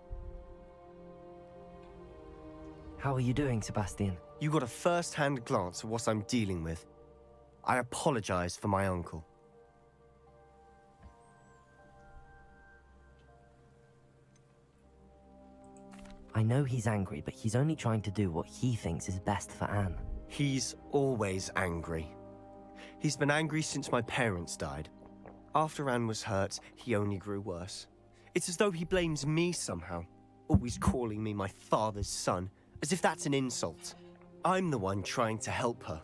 How are you doing, Sebastian? You got a first-hand glance at what I'm dealing with. I apologize for my uncle. I know he's angry, but he's only trying to do what he thinks is best for Anne. He's always angry. He's been angry since my parents died. After Anne was hurt, he only grew worse. It's as though he blames me somehow, always calling me my father's son, as if that's an insult. I'm the one trying to help her.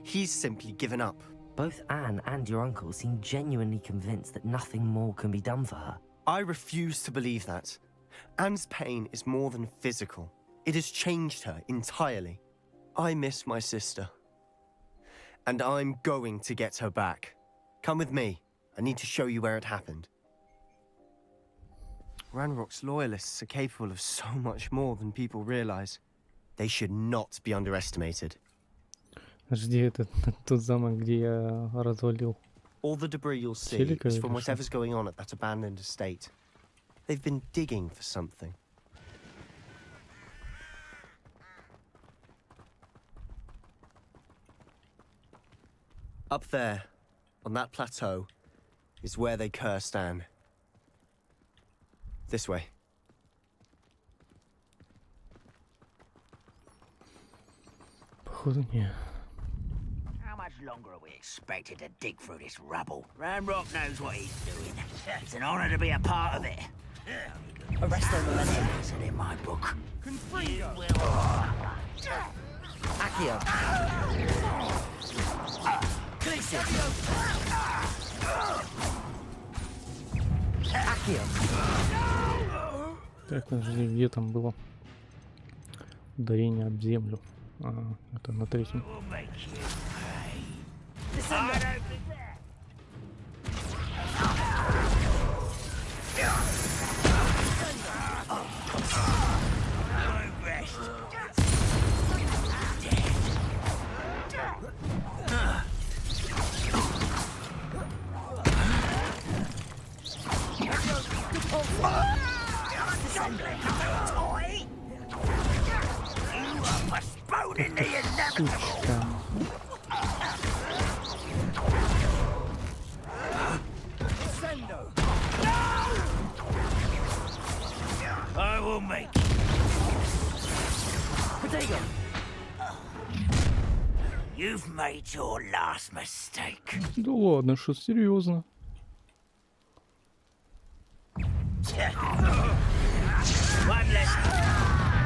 He's simply given up. Both Anne and your uncle seem genuinely convinced that nothing more can be done for her. I refuse to believe that. Anne's pain is more than physical. It has changed her entirely. I miss my sister. And I'm going to get her back. Come with me. I need to show you where it happened. Ranrock's loyalists are capable of so much more than people realize. They should not be underestimated. Жди, это тот замок, где я развалил. All the debris you'll see is from whatever's going on at that abandoned estate. They've been digging for something. Up there, on that plateau, is where they cursed Anne. This way. Походу, не. How much longer are we expected to dig through this rubble? Ranrock knows what he's doing. It's an honor to be a part of it. Arrest them, that's it in my book. Confringo! Accio! Accio! Так, подожди, где там было ударение об землю? А, это на третьем. Сучка. I will make Potato. You've made your last mistake. Да ладно, что серьезно?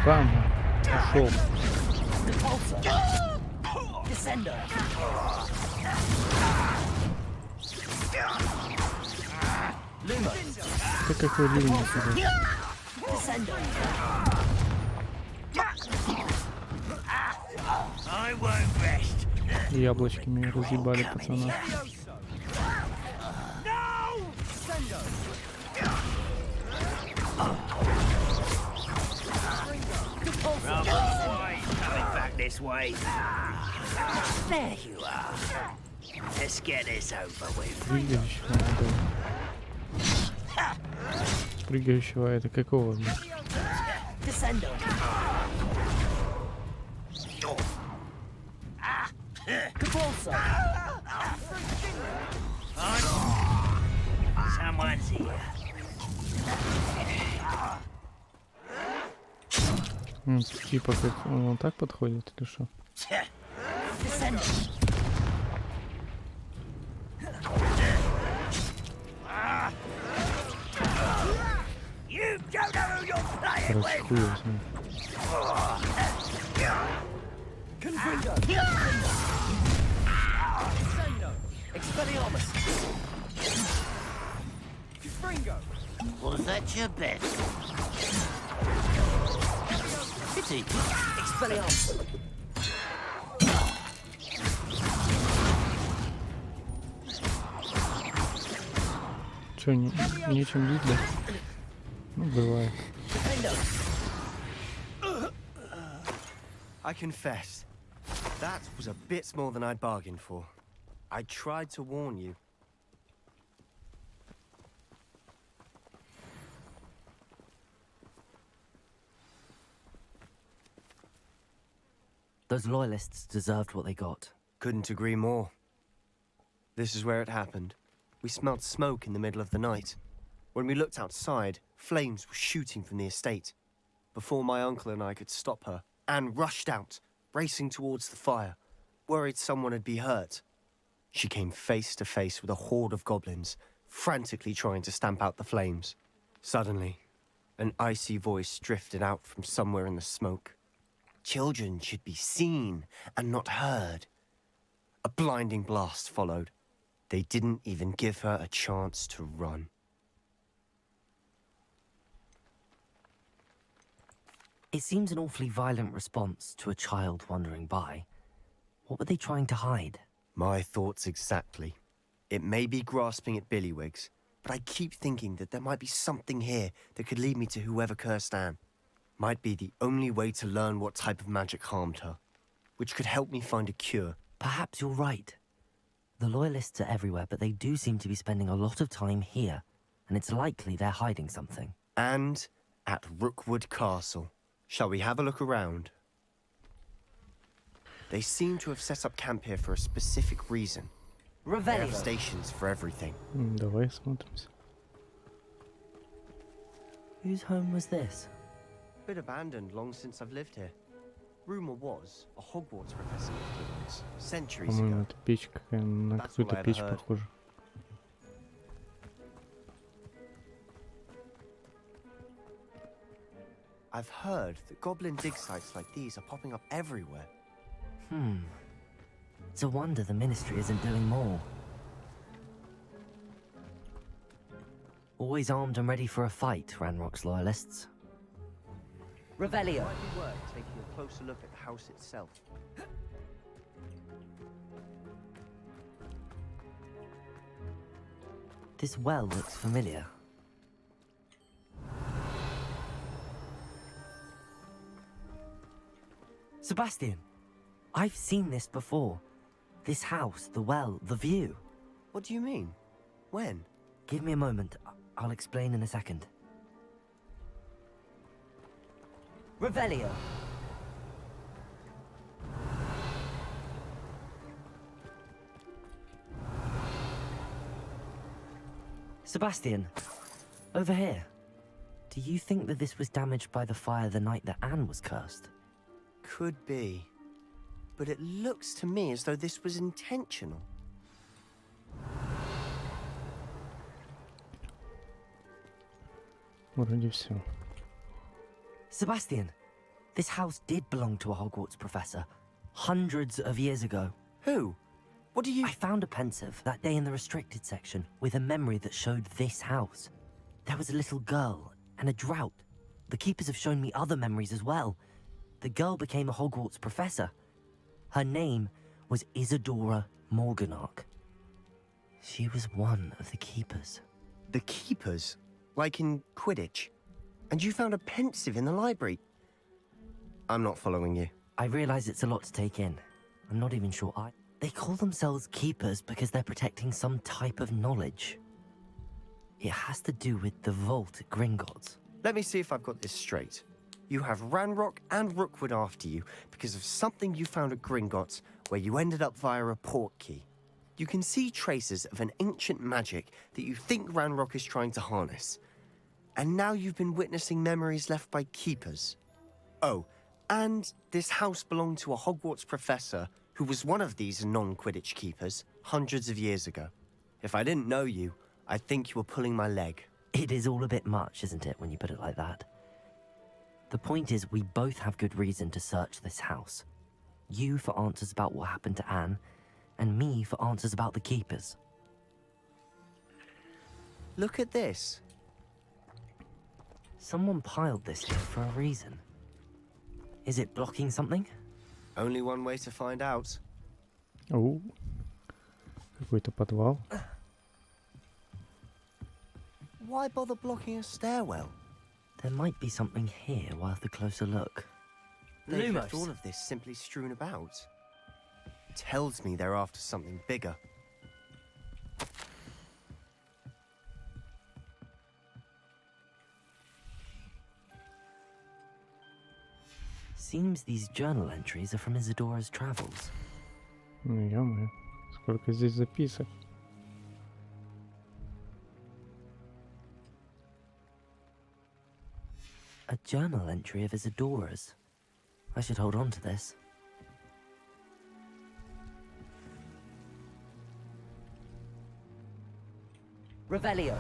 Бам! Пошел. Ты какой ливень сюда? Яблочки меня разъебали, пацаны. This way. There you are. Let's get this over with. Прыгающего это какого? Someone's here. Типа как он так подходит или что? Расхуёвся. Was that your best? Pity. Expelliarmus. Чё, нечем бить, да? Ну, бывает. I confess, that was a bit more than I'd bargained for. I tried to warn you. Those loyalists deserved what they got. Couldn't agree more. This is where it happened. We smelled smoke in the middle of the night. When we looked outside, flames were shooting from the estate. Before my uncle and I could stop her, Anne rushed out, racing towards the fire, worried someone had been hurt. She came face to face with a horde of goblins, frantically trying to stamp out the flames. Suddenly, an icy voice drifted out from somewhere in the smoke. Children should be seen and not heard. A blinding blast followed. They didn't even give her a chance to run. It seems an awfully violent response to a child wandering by. What were they trying to hide? My thoughts exactly. It may be grasping at Billywigs, but I keep thinking that there might be something here that could lead me to whoever cursed Anne. Might be the only way to learn what type of magic harmed her, which could help me find a cure. Perhaps you're right. The Loyalists are everywhere, but they do seem to be spending a lot of time here, and it's likely they're hiding something. And at Rookwood Castle. Shall we have a look around? They seem to have set up camp here for a specific reason. They have stations for everything. Давай смотримся. Whose home was this? Been abandoned long since I've lived here. Rumor was a Hogwarts professor lived here once, centuries По-моему, ago. это печь какая, на That's all какую-то I ever печь heard. похожа. I've heard that goblin dig sites like these are popping up everywhere. It's a wonder the Ministry isn't doing more. Always armed and ready for a fight, Ranrock's Loyalists. Revelio. Might be worth taking a closer look at the house itself. This well looks familiar. Sebastian, I've seen this before. This house, the well, the view. What do you mean? When? Give me a moment. I'll explain in a second. Revelio. Sebastian, over here. Do you think that this was damaged by the fire the night that Anne was cursed? Could be. But it looks to me as though this was intentional. Вроде все. Sebastian, this house did belong to a Hogwarts professor. Hundreds of years ago. Who? What do you... I found a pensive that day in the restricted section with a memory that showed this house. There was a little girl and a drought. The keepers have shown me other memories as well. The girl became a Hogwarts professor. Her name was Isadora Morganach. She was one of the keepers. The keepers? Like in Quidditch? And you found a pensive in the library? I'm not following you. I realize it's a lot to take in. I'm not even sure They call themselves keepers because they're protecting some type of knowledge. It has to do with the vault at Gringotts. Let me see if I've got this straight. You have Ranrock and Rookwood after you because of something you found at Gringotts where you ended up via a port key. You can see traces of an ancient magic that you think Ranrock is trying to harness. And now you've been witnessing memories left by keepers. Oh, and this house belonged to a Hogwarts professor who was one of these non-Quidditch keepers hundreds of years ago. If I didn't know you, I'd think you were pulling my leg. It is all a bit much, isn't it, when you put it like that? The point is, we both have good reason to search this house. You for answers about what happened to Anne, and me for answers about the keepers. Look at this. Someone piled this here for a reason. Is it blocking something? Only one way to find out. Оу. Какой-то подвал. Why bother blocking a stairwell? There might be something here worth a closer look. They've left Lumos. all of this simply strewn about. Tells me they're after something bigger. Seems these journal entries are from Isadora's travels. Ну, ё-моё, сколько здесь записок. A journal entry of Isadora's. I should hold on to this. Revelio.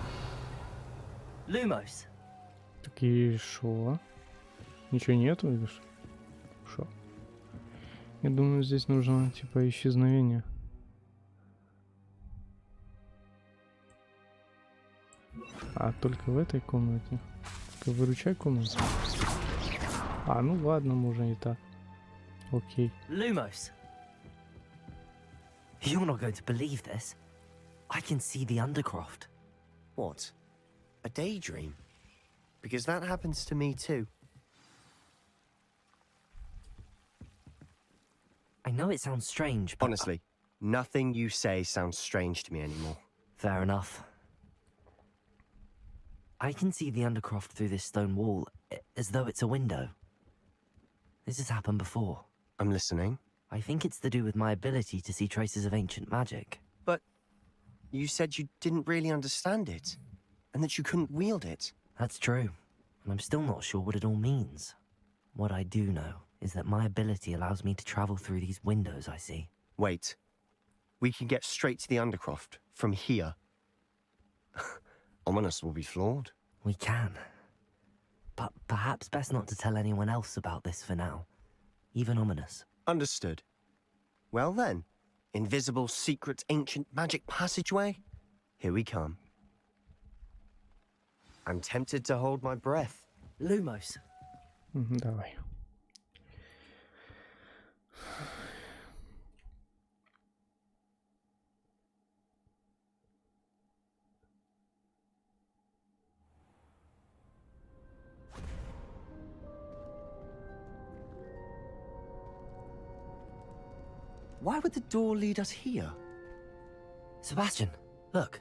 Lumos. Так и шо? Ничего нету, или что? Шо? Я думаю, здесь нужно, типа, исчезновение. А, только в этой комнате. Только выручай комнату. А, ну ладно, можно и так. Окей. Lumos. You're not going to believe this. I can see the Undercroft. What? A daydream? Because that happens to me too. I know it sounds strange, but... Honestly, nothing you say sounds strange to me anymore. Fair enough. I can see the Undercroft through this stone wall, as though it's a window. This has happened before. I'm listening. I think it's to do with my ability to see traces of ancient magic. But you said you didn't really understand it, and that you couldn't wield it. That's true, and I'm still not sure what it all means. What I do know is that my ability allows me to travel through these windows I see. Wait. We can get straight to the Undercroft from here. Ominous will be flawed. We can. But perhaps best not to tell anyone else about this for now. Even Ominous. Understood. Well then, invisible, secret, ancient magic passageway? Here we come. I'm tempted to hold my breath. Lumos. Давай. Why would the door lead us here? Sebastian, look.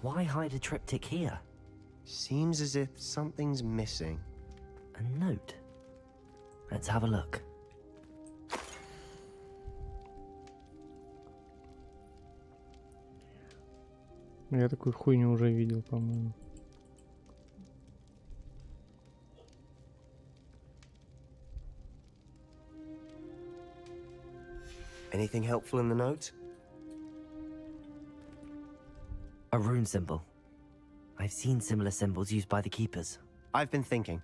Why hide a triptych here? Seems as if something's missing. A note. Let's have a look. Я такую хуйню уже видел, по-моему. Anything helpful in the note? A rune symbol. I've seen similar symbols used by the keepers. I've been thinking.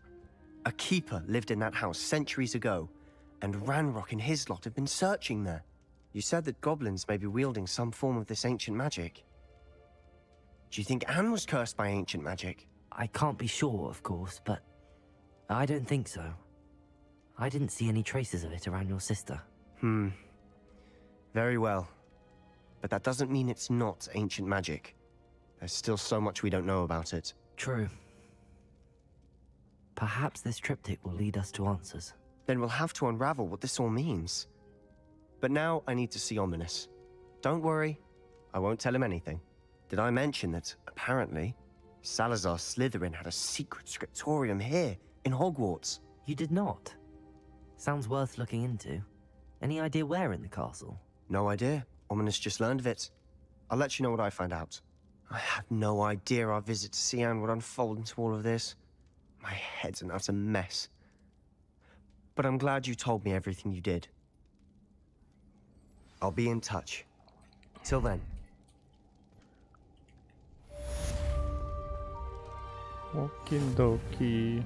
A keeper lived in that house centuries ago, and Ranrock and his lot have been searching there. You said that goblins may be wielding some form of this ancient magic. Do you think Anne was cursed by ancient magic? I can't be sure, of course, but I don't think so. I didn't see any traces of it around your sister. Very well. But that doesn't mean it's not ancient magic. There's still so much we don't know about it. True. Perhaps this triptych will lead us to answers. Then we'll have to unravel what this all means. But now I need to see Ominous. Don't worry, I won't tell him anything. Did I mention that, apparently, Salazar Slytherin had a secret scriptorium here, in Hogwarts? You did not? Sounds worth looking into. Any idea where in the castle? No idea. Ominous just learned of it. I'll let you know what I find out. I had no idea our visit to Cian would unfold into all of this. My head's an utter mess. But I'm glad you told me everything you did. I'll be in touch. Till then. Оки-доки.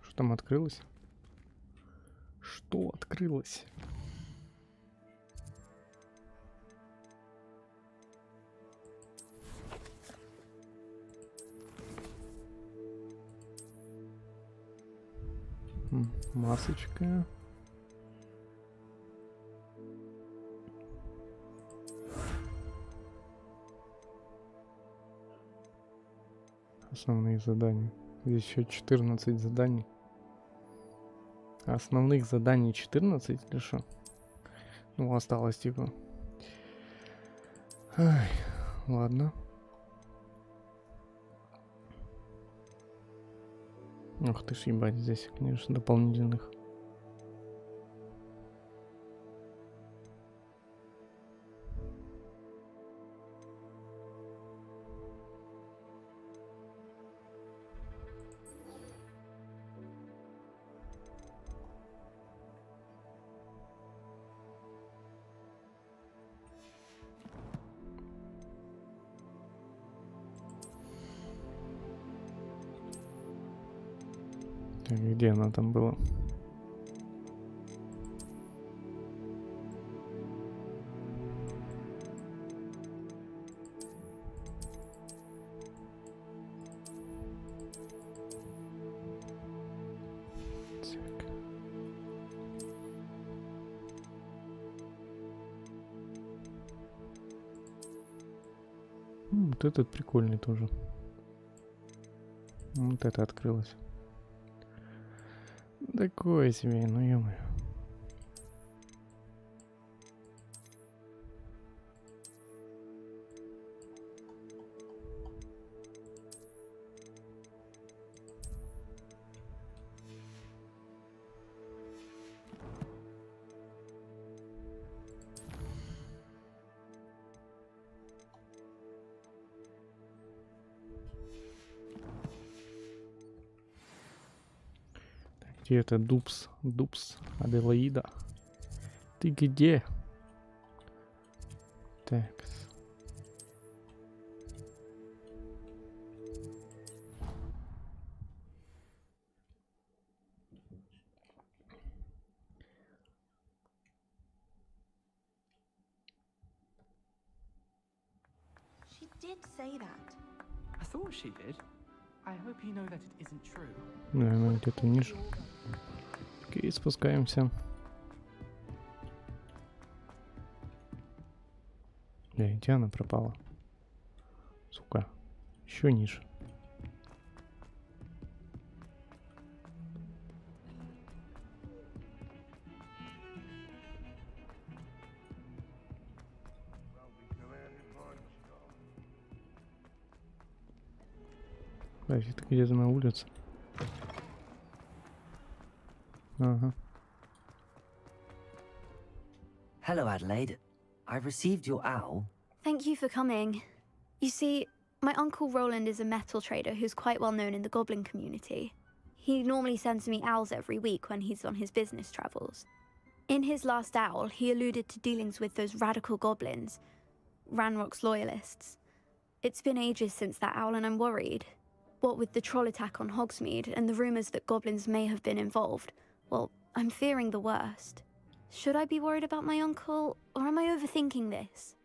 Что там открылось? Что открылось? Масочка. Основные задания. Здесь еще 14 заданий. Основных заданий 14 или что? Ну, осталось типа. Ай, ладно. Ох ты ж, ебать, здесь, конечно, дополнительных. Так, где она там была? Вот этот прикольный тоже. Вот это открылось. Такое себе, ну ё-моё. Где это Дупс? Дупс, Аделаида. Ты где? Так. She did say that. I thought she did. I hope you know that it isn't true. Наверное, где-то ниже. Окей, спускаемся. Где она пропала? Сука. Еще ниже. Подожди, ты где-то на улице. Ага. Hello, Adelaide. I received your owl. Thank you for coming. You see, my uncle Roland is a metal trader who's quite well known in the goblin community. He normally sends me owls every week when he's on his business travels. In his last owl, he alluded to dealings with those radical goblins, Ranrock's loyalists. It's been ages since that owl and I'm worried. What with the troll attack on Hogsmeade and the rumours that goblins may have been involved, well, I'm fearing the worst. Should I be worried about my uncle, or am I overthinking this?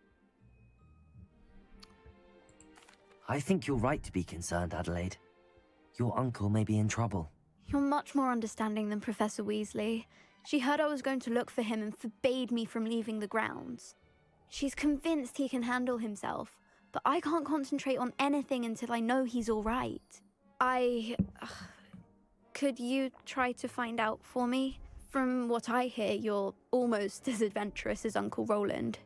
I think you're right to be concerned, Adelaide. Your uncle may be in trouble. You're much more understanding than Professor Weasley. She heard I was going to look for him and forbade me from leaving the grounds. She's convinced he can handle himself, but I can't concentrate on anything until I know he's all right. Could you try to find out for me? From what I hear, you're almost as adventurous as Uncle Roland.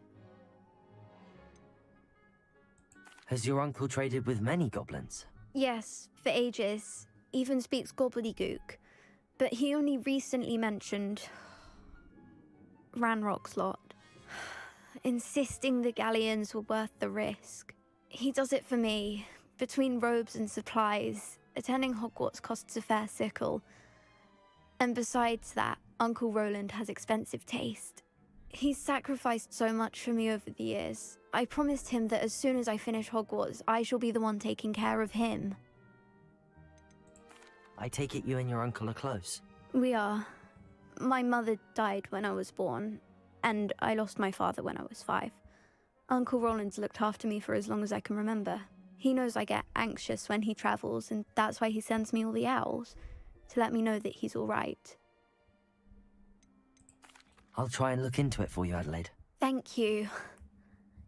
Has your uncle traded with many goblins? Yes, for ages. Even speaks gobbledygook. But he only recently mentioned Ranrock's lot, insisting the galleons were worth the risk. He does it for me. Between robes and supplies, attending Hogwarts costs a fair sickle. And besides that, Uncle Roland has expensive taste. He's sacrificed so much for me over the years. I promised him that as soon as I finish Hogwarts, I shall be the one taking care of him. I take it you and your uncle are close. We are. My mother died when I was born, and I lost my father when I was 5. Uncle Roland's looked after me for as long as I can remember. He knows I get anxious when he travels, and that's why he sends me all the owls, to let me know that he's all right. I'll try and look into it for you, Adelaide. Thank you.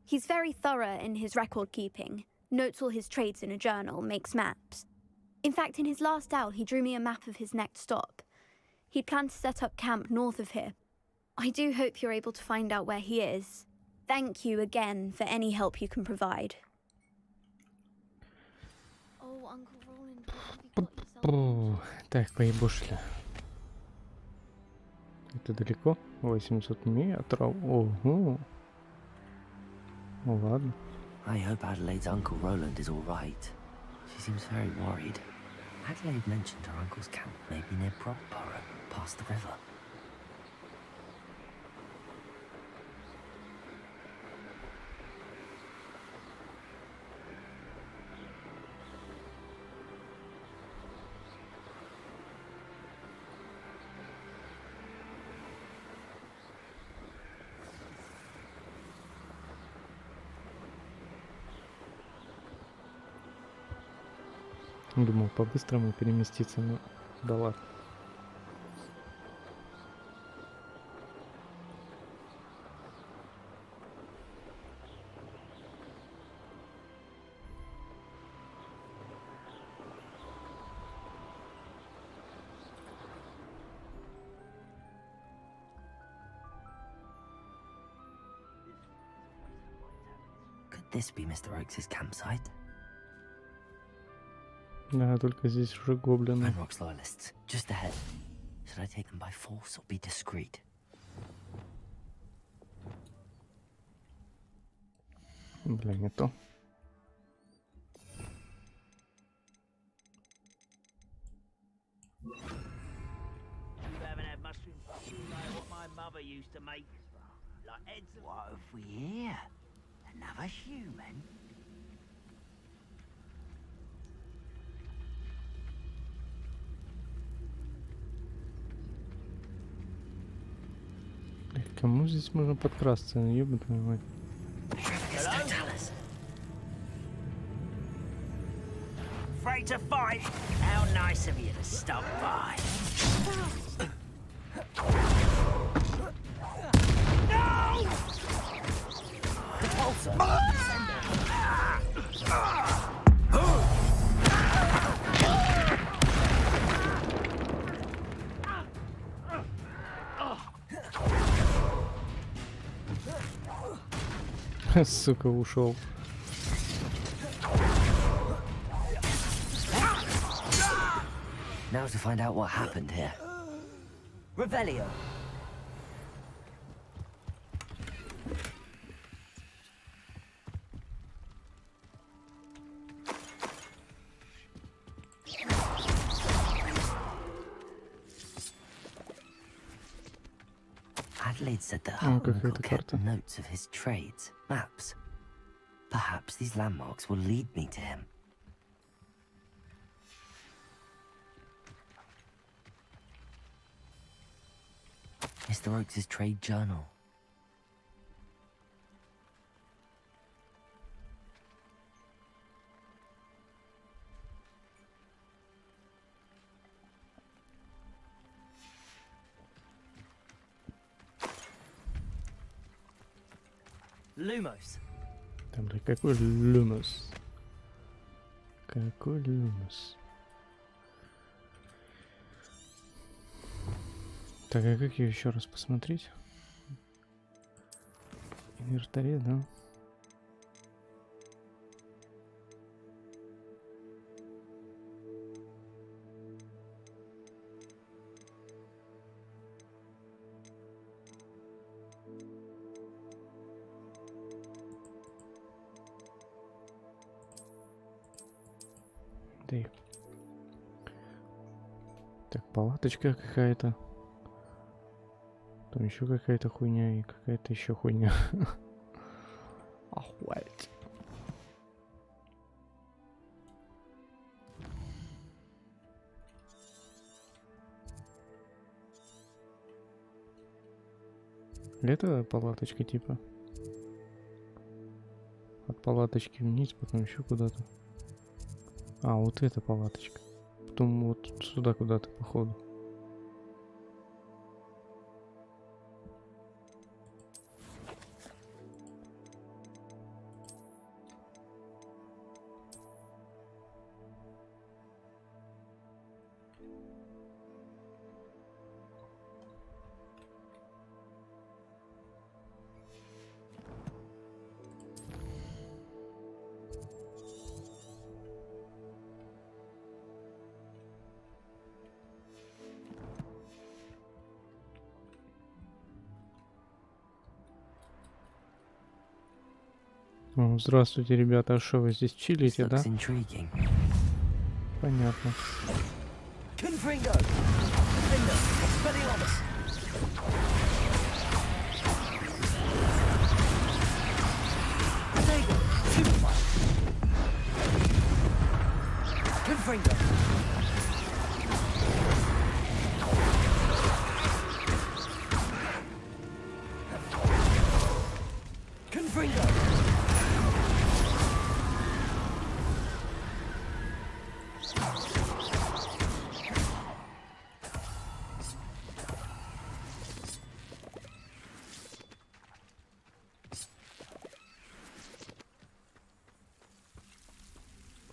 He's very thorough in his record keeping, notes all his trades in a journal, makes maps. In fact, in his last owl, he drew me a map of his next stop. He planned to set up camp north of here. I do hope you're able to find out where he is. Thank you again for any help you can provide. Oh, Uncle Roland, what have you got yourself? Так, поебушли. Это далеко? 800 метров. Ого. Ну ладно. I hope Adelaide's Uncle Roland is all right. She seems very worried. Adelaide mentioned her uncle's camp may be near Brockborough, past the river. Думал по-быстрому переместиться, но да ладно. Could this be Mr. Oakes' campsite? Да, только здесь уже гоблины. Ranrock's loyalists, just ahead. Should I take them by force or be discreet? Бля, не то. You haven't had mushroom stew like what my mother used to make. Like heads of... What have we here? Another human? Кому здесь можно подкрасться? Ёбаная мать. Afraid to fight? How nice of you to stop by. No! Сука, ушел. Now to find out what happened here. Revelio. Adelaide said that her uncle kept notes of his trades, maps. Perhaps these landmarks will lead me to him. Mr. Oakes' trade journal. Lumos. Там, блядь, какой люмус? Какой люмус? Так, а как ее еще раз посмотреть? Инвентаре, да? Так, палаточка какая-то. Там еще какая-то хуйня и какая-то еще хуйня. Охуеть. Это палаточка типа. От палаточки вниз, потом еще куда-то. А, вот эта палаточка. Потом вот сюда куда-то, походу. О, здравствуйте, ребята. А что вы здесь чилите, да? Понятно.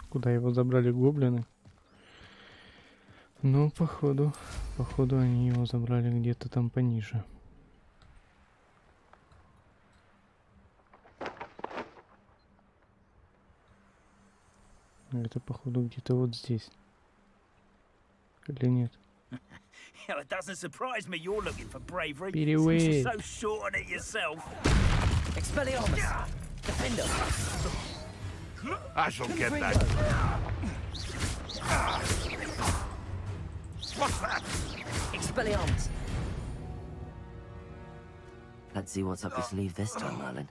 Куда его забрали гоблины? Ну, походу они его забрали где-то там пониже. Это, походу, где-то вот здесь. Или нет? It doesn't surprise me you're looking for bravery. Перевей. Since you're so short on it yourself. Expelliarmus! Defender! I shall get that. What's that? Expelliarmus! Let's see what's up your sleeve this time, Merlin.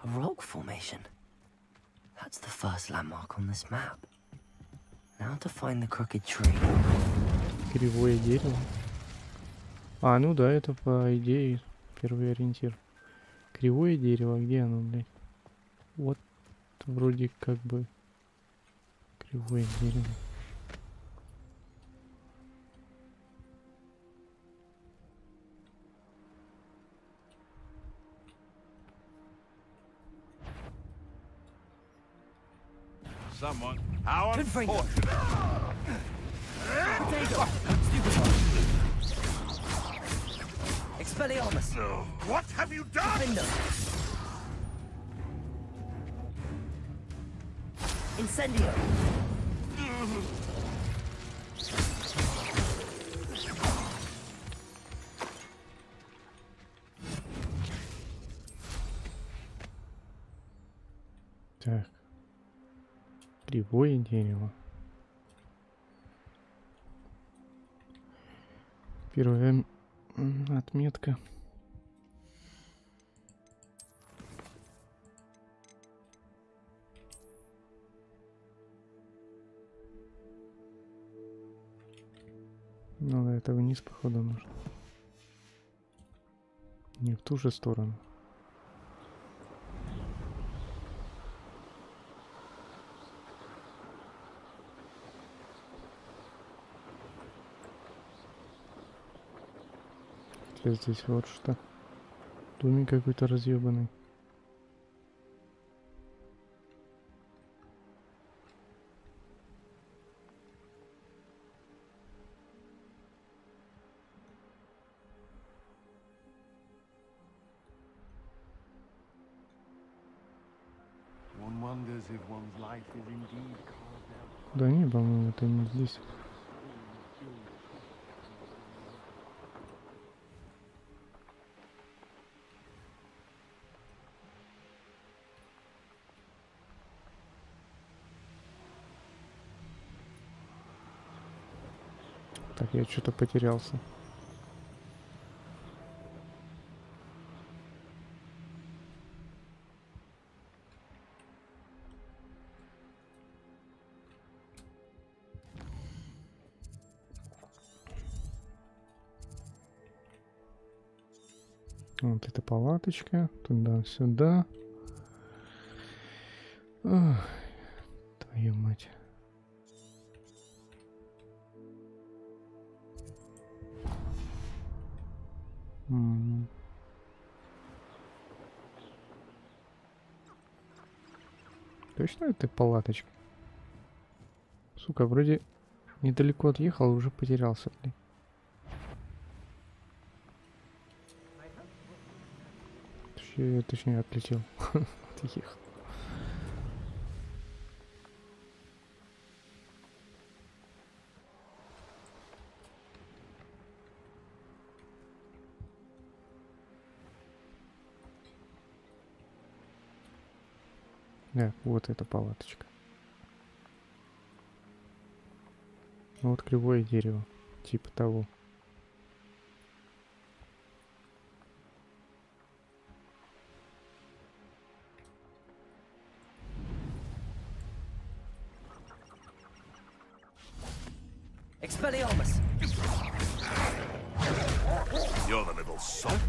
A rock formation. That's the first landmark on this map. Now to find the crooked tree. Кривое дерево. А, ну да, это по идее первый ориентир. Кривое дерево, где оно, блядь? Вот вроде как бы кривое дерево. Someone. How unfortunate. Expelliarmus! What have you done? Defender! Incendio! Так. Кривое дерево. Первая отметка. Ну да, это вниз, походу, нужно. Не в ту же сторону. Здесь вот что. Домик какой-то разъебанный. Да не, по-моему, это не здесь. Так, я что-то потерялся. Вот эта палаточка. Туда-сюда. Ох, твою мать. Точно это палаточка? Сука, вроде недалеко отъехал, уже потерялся, блин. Точнее отлетел. Отъехал. Да, вот эта палаточка. Ну вот кривое дерево. Типа того. Expelliarmus! You're the little sod.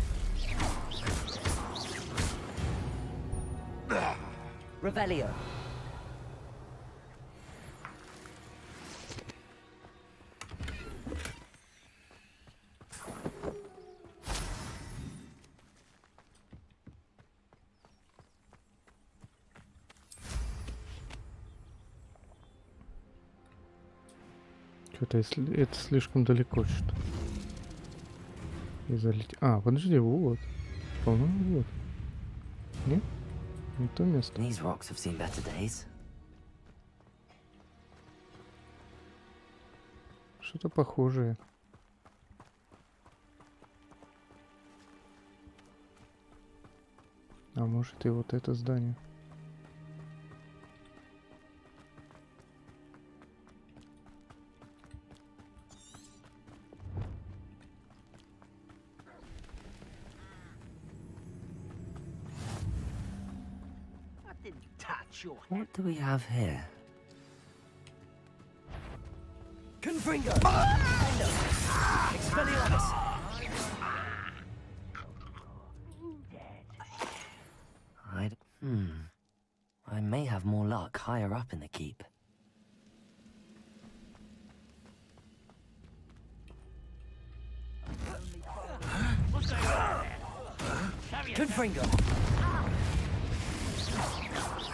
Revelio. Что-то это слишком далеко что-то. И залететь. А, подожди, вот. По-моему, вот. Нет? Не то место. These rocks have seen better days. Что-то похожее. А может и вот это здание. What do we have here? Confringo! Expelliarmus! I may have more luck higher up in the keep. Confringo!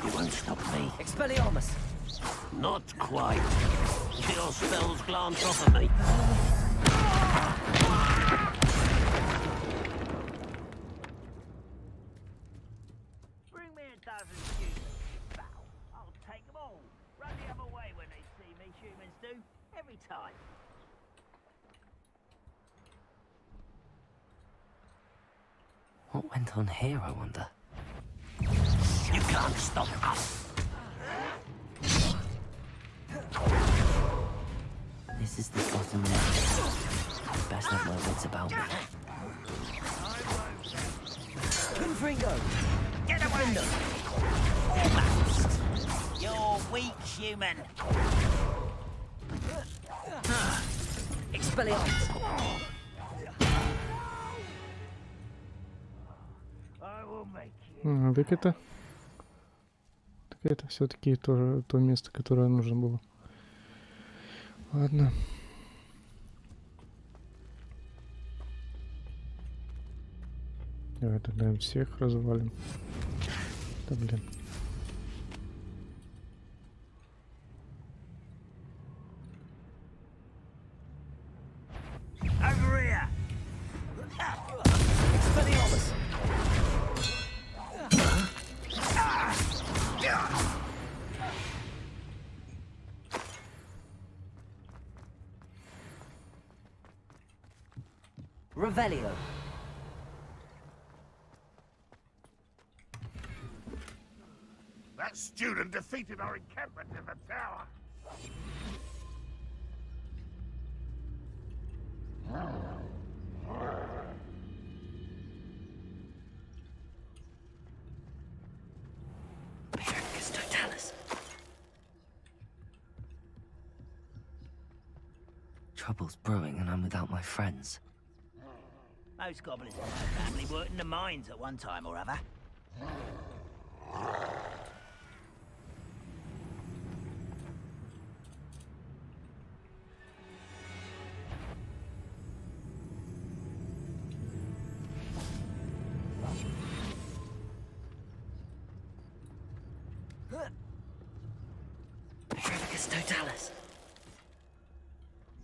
You won't stop me. Expelliarmus! Not quite. Your spells glance off of me. Bring me a dozen humans. I'll take them all. Run the other way when they see me, humans do. Every time. What went on here, I wonder? You can't stop us. This is the bottom left. Best have my wits about me. Confringo! Get away! Almost. You're weak, human. Expelliarmus! I will make you. А, так это все-таки тоже то место, которое нужно было. Ладно. Давай тогда всех развалим. Да блин. Over here. Expelliarmus! Revelio. That student defeated our encampment in the tower. Trouble's brewing and I'm without my friends. Most goblins in my family worked in the mines at one time or other.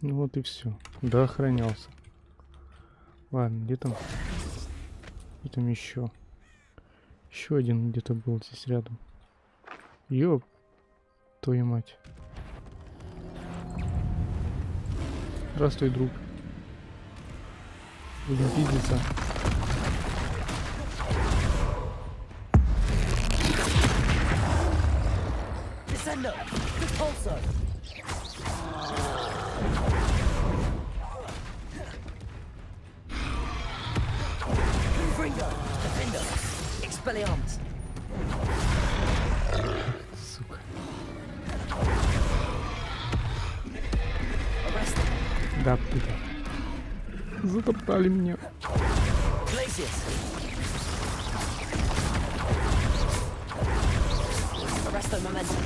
Ну вот и все. Да, охранялся. Ладно, где там? Где там еще? Еще один где-то был здесь рядом. Ёп, твою мать. Здравствуй, друг. Будем пиздиться. Descendo! Repulso! Confringo! Defendo! Expelliarmus! Сука. Arrest! Да, блядь. Затоптали меня. Glacius! Arresto momentum!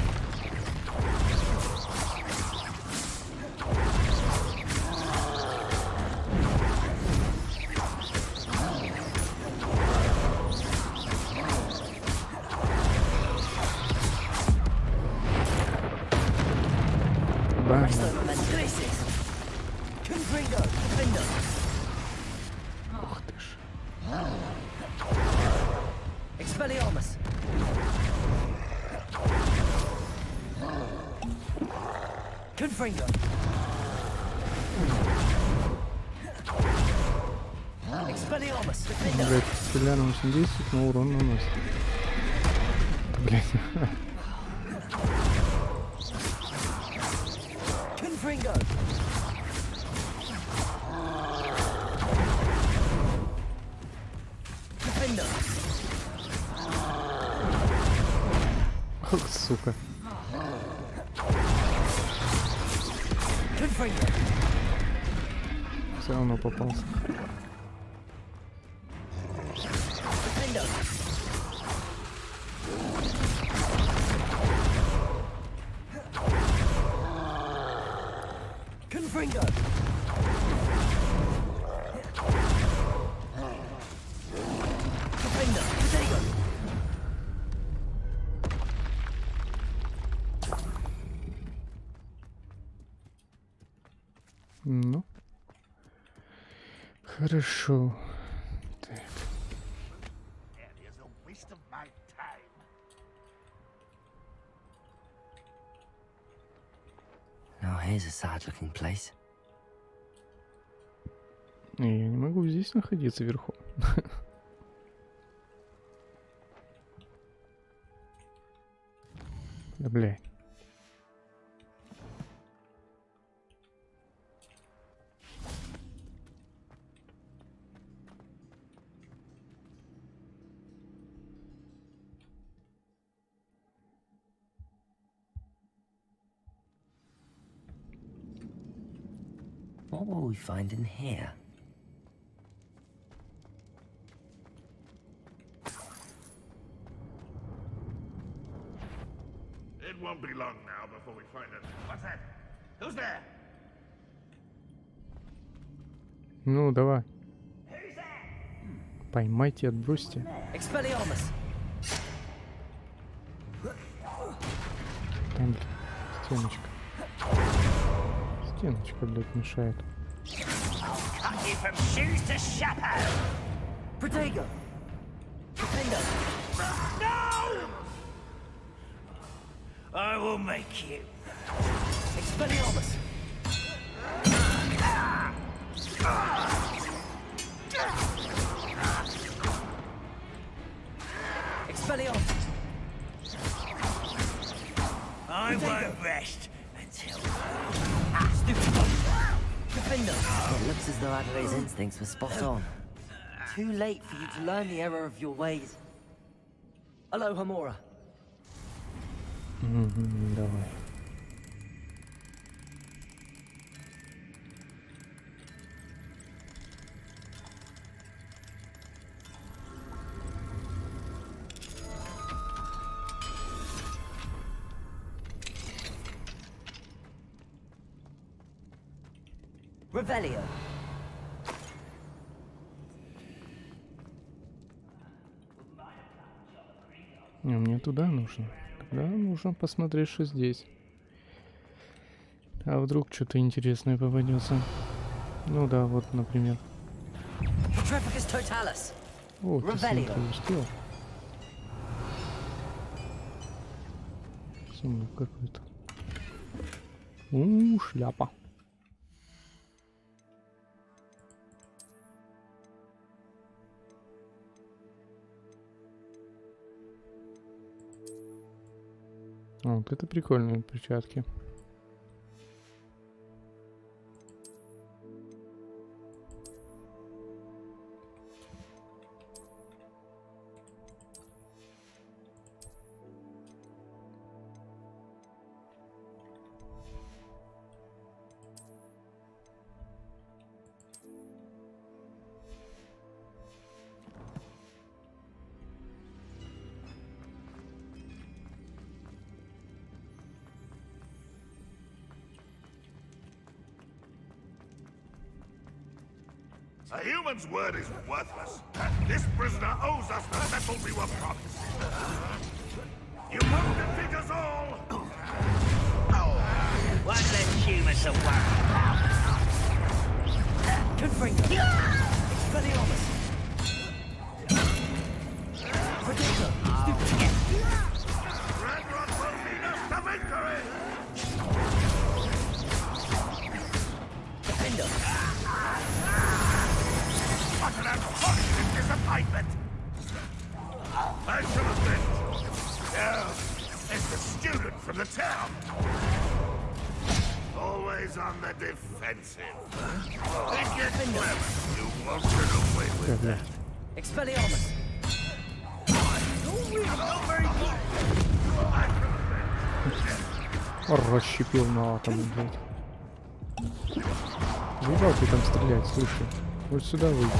Arresto momentum! Glacius! Confringo! Defendo! Ух ты ж. Expelliarmus! Confringo! Expelliarmus! Defendo! Блять, стреляем 80, но урон наносит. Блять. Confringo! Defendo! Ох, сука. Confringo! Все равно попался. Defendo! Confringo! Defendo! Potato! Ну. Хорошо. Так. Now here's a sad-looking place. Я не могу здесь находиться вверху. Да блядь. What will we find in here? It won't be long now before we find it. What's that? Who's there? Ну, давай. Поймайте, отбросьте. Expelliarmus! Там, блядь, стеночка. Стеночка, блядь, мешает. Cut you from shoes to chapeau! Protego! Defendo! No! I will make you. Expelliarmus! Expelliarmus! I won't rest until... Defender! It looks as though Adelaide's instincts were spot on. Too late for you to learn the error of your ways. Aloha Mora. Давай. Revelio. Мне туда нужно. Туда нужно посмотреть, что здесь. А вдруг что-то интересное попадется. Ну да, вот, например. О, ты смотри, успел. Сундук какой-то. Шляпа. Вот это прикольные перчатки. A human's word is worthless. This prisoner owes us the vessel we were promised. You won't defeat us all! One less human to worry about. Confringo. Expelliarmus. Predictor. Red Rock will lead us to victory! Defender. What an unfortunate disappointment! I should have been. Oh, it's the student from the town. Always on the defensive. Think you're clever. You won't get away with that. Expelliarmus. Расщепил на атом, блядь. Заебал ты там стрелять, слушай. Вот сюда выйди.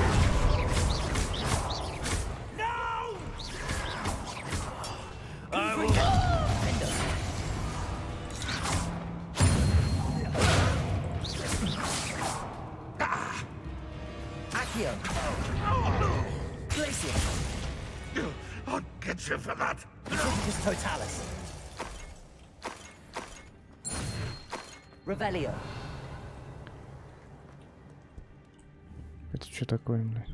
I'll get you for that. Totalis. Revelio. Это что такое, блядь?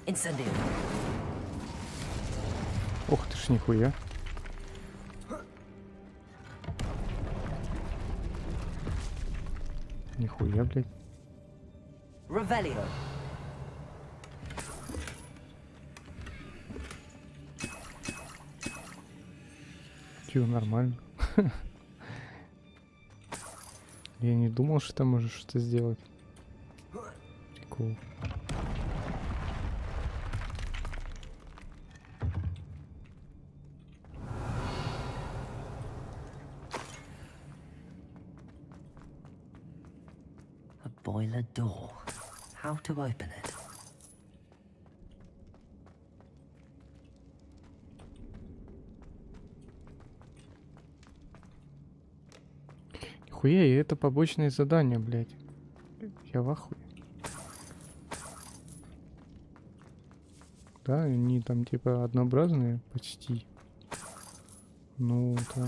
Incendio. Ох ты ж нихуя. Нихуя, блядь. Revelio. Чё, нормально. Я не думал, что ты можешь что-то сделать. Прикол. A boiler door. How to open it? Нихуя, и это побочные задания, блядь. Я в ахуе. Да, они там типа однообразные почти. Ну, да.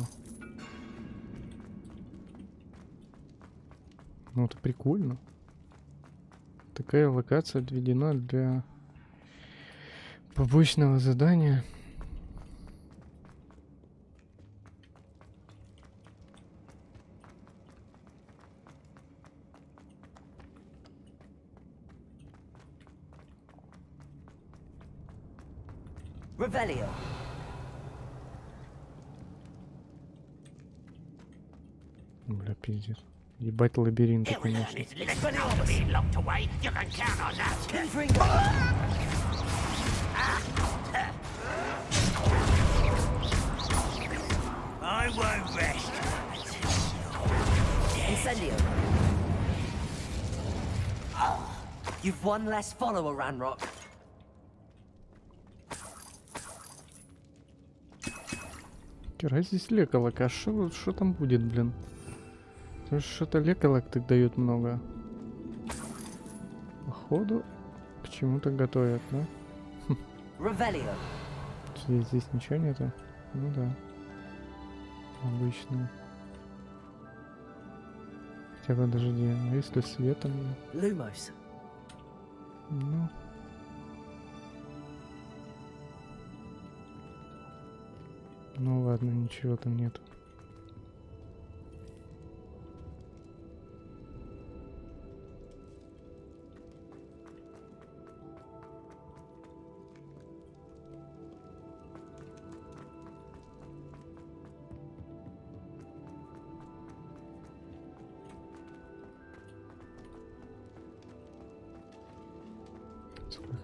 Ну, это прикольно. Такая локация отведена для побочного задания. Revelio. Бля, пиздец. Ебать лабиринты, конечно. Being locked away, you can count on that. I won't rest. Incendio. You've one less follower, Ranrock. Хера здесь лекалок, а что там будет, блин? Потому что что-то лекалок так дают много. Походу, к чему-то готовят, да? Здесь ничего нету? Ну да. Обычно. Хотя подожди, а если светом? Lumos. Ну. Ну ладно, ничего там нету.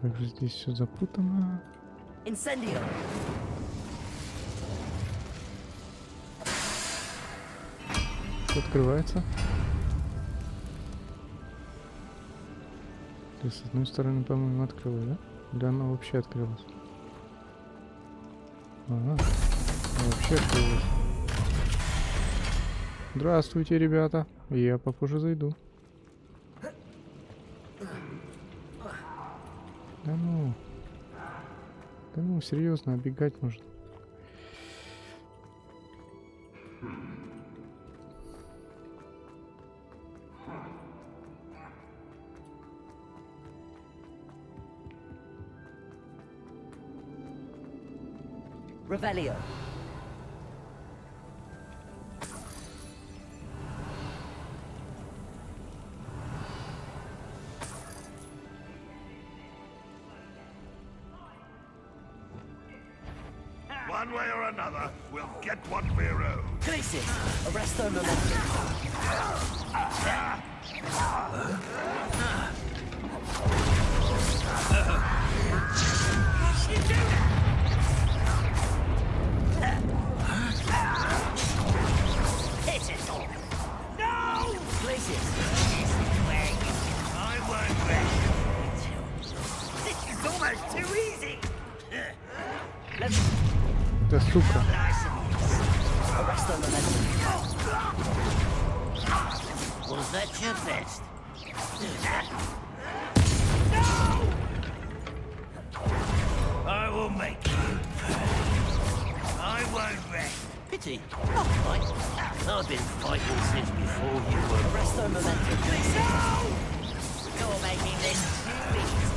Как же здесь все запутано. Incendio. Что открывается? То есть, с одной стороны, по-моему, открылось, да? Да, она вообще открылась. Ага. Вообще открылась. Здравствуйте, ребята. Я попозже зайду. Да ну, серьезно, оббегать можно. Revelio. One way or another, we'll get what we're owed. Crisis. Arresto momentum. Hit it! No! Glacius. This is where you I won't rest. This is almost too easy! Да сука. Arresto momentum. Was that your best? I will make you pay. I won't rest. Pity. Not quite. I've been fighting since before you were. Arresto momentum. No! You're making this too easy.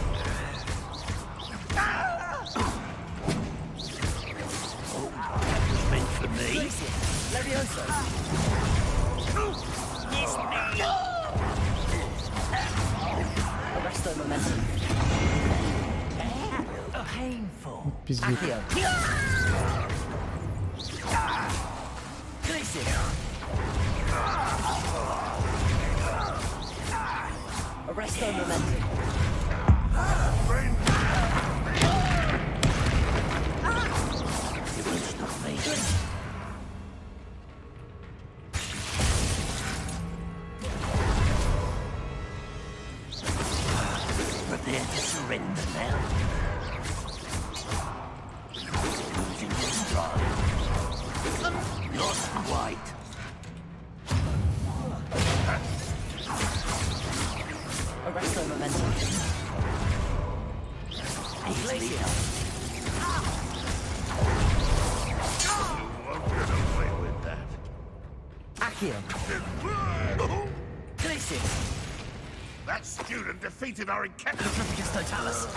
Meant for me. Levioso. Yes, me. Arresto momentum. Painful. Пиздец. Accio. Glacius. Arresto momentum. It won't stop me. Prepare to surrender now. Losing your stride. Not quite. Arresto momentum. Easily up. Won't get away with that. Accio. Glacius. That student defeated our encampment. Petrificus totalis.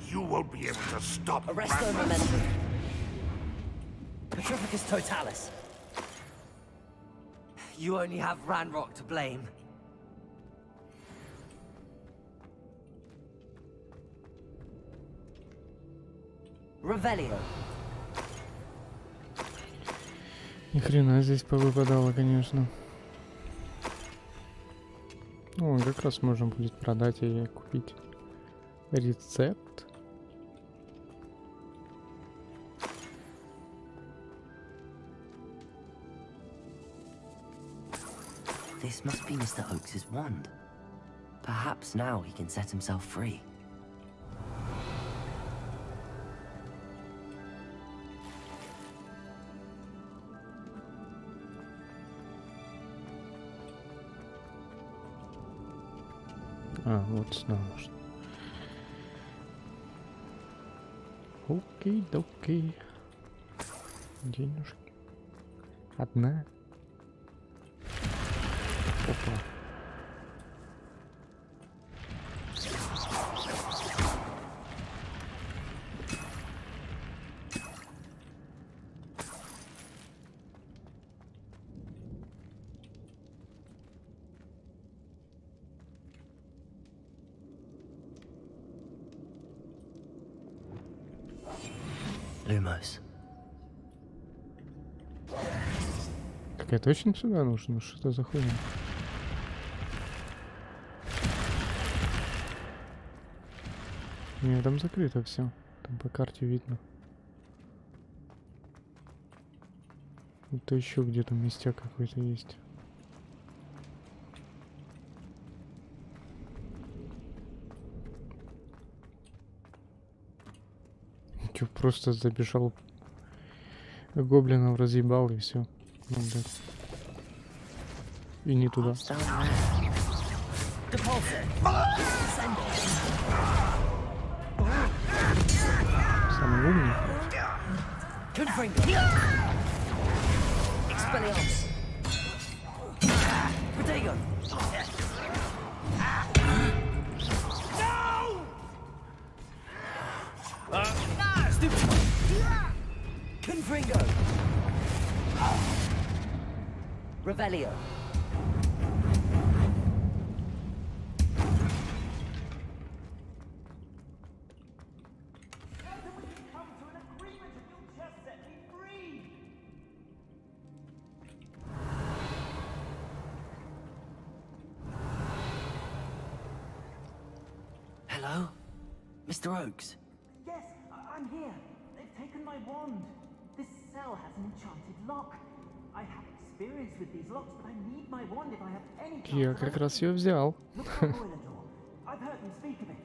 You won't be able to stop Arresto Rambo. momentum. Petrificus totalis. You only have Ranrock to blame. Revelio. Ни хрена здесь повыпадало, конечно. Ну, как раз можем будет продать и купить рецепт. This must be Mr. Oakes's wand. Perhaps now he can set himself free. А, вот сюда можно. Окей. Денежки. Одна. Опа. Lumos. Так я точно сюда нужно? Что это за хуйня? Не, там закрыто все. Там по карте видно. Это еще где-то местяк какой-то есть. Чё, просто забежал, гоблинов разъебал и все. Ну, блядь. И не туда. Самый умный. Confringo. Revelio. Hello? Mr. Oakes? Yes, I'm here. They've taken my wand. This cell has an enchanted lock. I have experience with these locks, but I need my wand if I have any chance. Я как раз ее взял. I've heard them speak of it.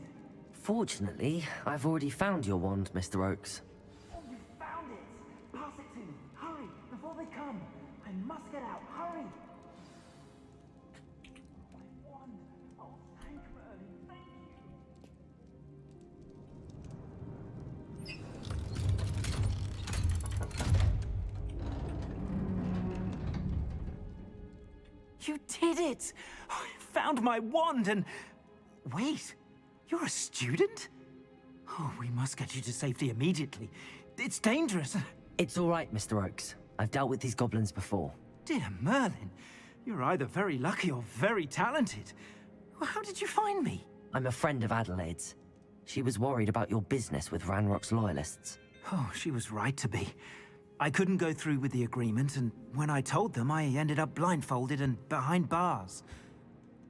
Fortunately, I've already found your wand, Mr. Oakes. Oh, you found it! Pass it to me. Hurry, before they come. I must get out. Hurry! My wand. Oh, thank Merlin. Thank you. You did it! I found my wand and... Wait, you're a student? Oh, we must get you to safety immediately. It's dangerous. It's all right, Mr. Oakes. I've dealt with these goblins before. Dear Merlin, you're either very lucky or very talented. How did you find me? I'm a friend of Adelaide's. She was worried about your business with Ranrock's loyalists. Oh, she was right to be. I couldn't go through with the agreement, and when I told them, I ended up blindfolded and behind bars.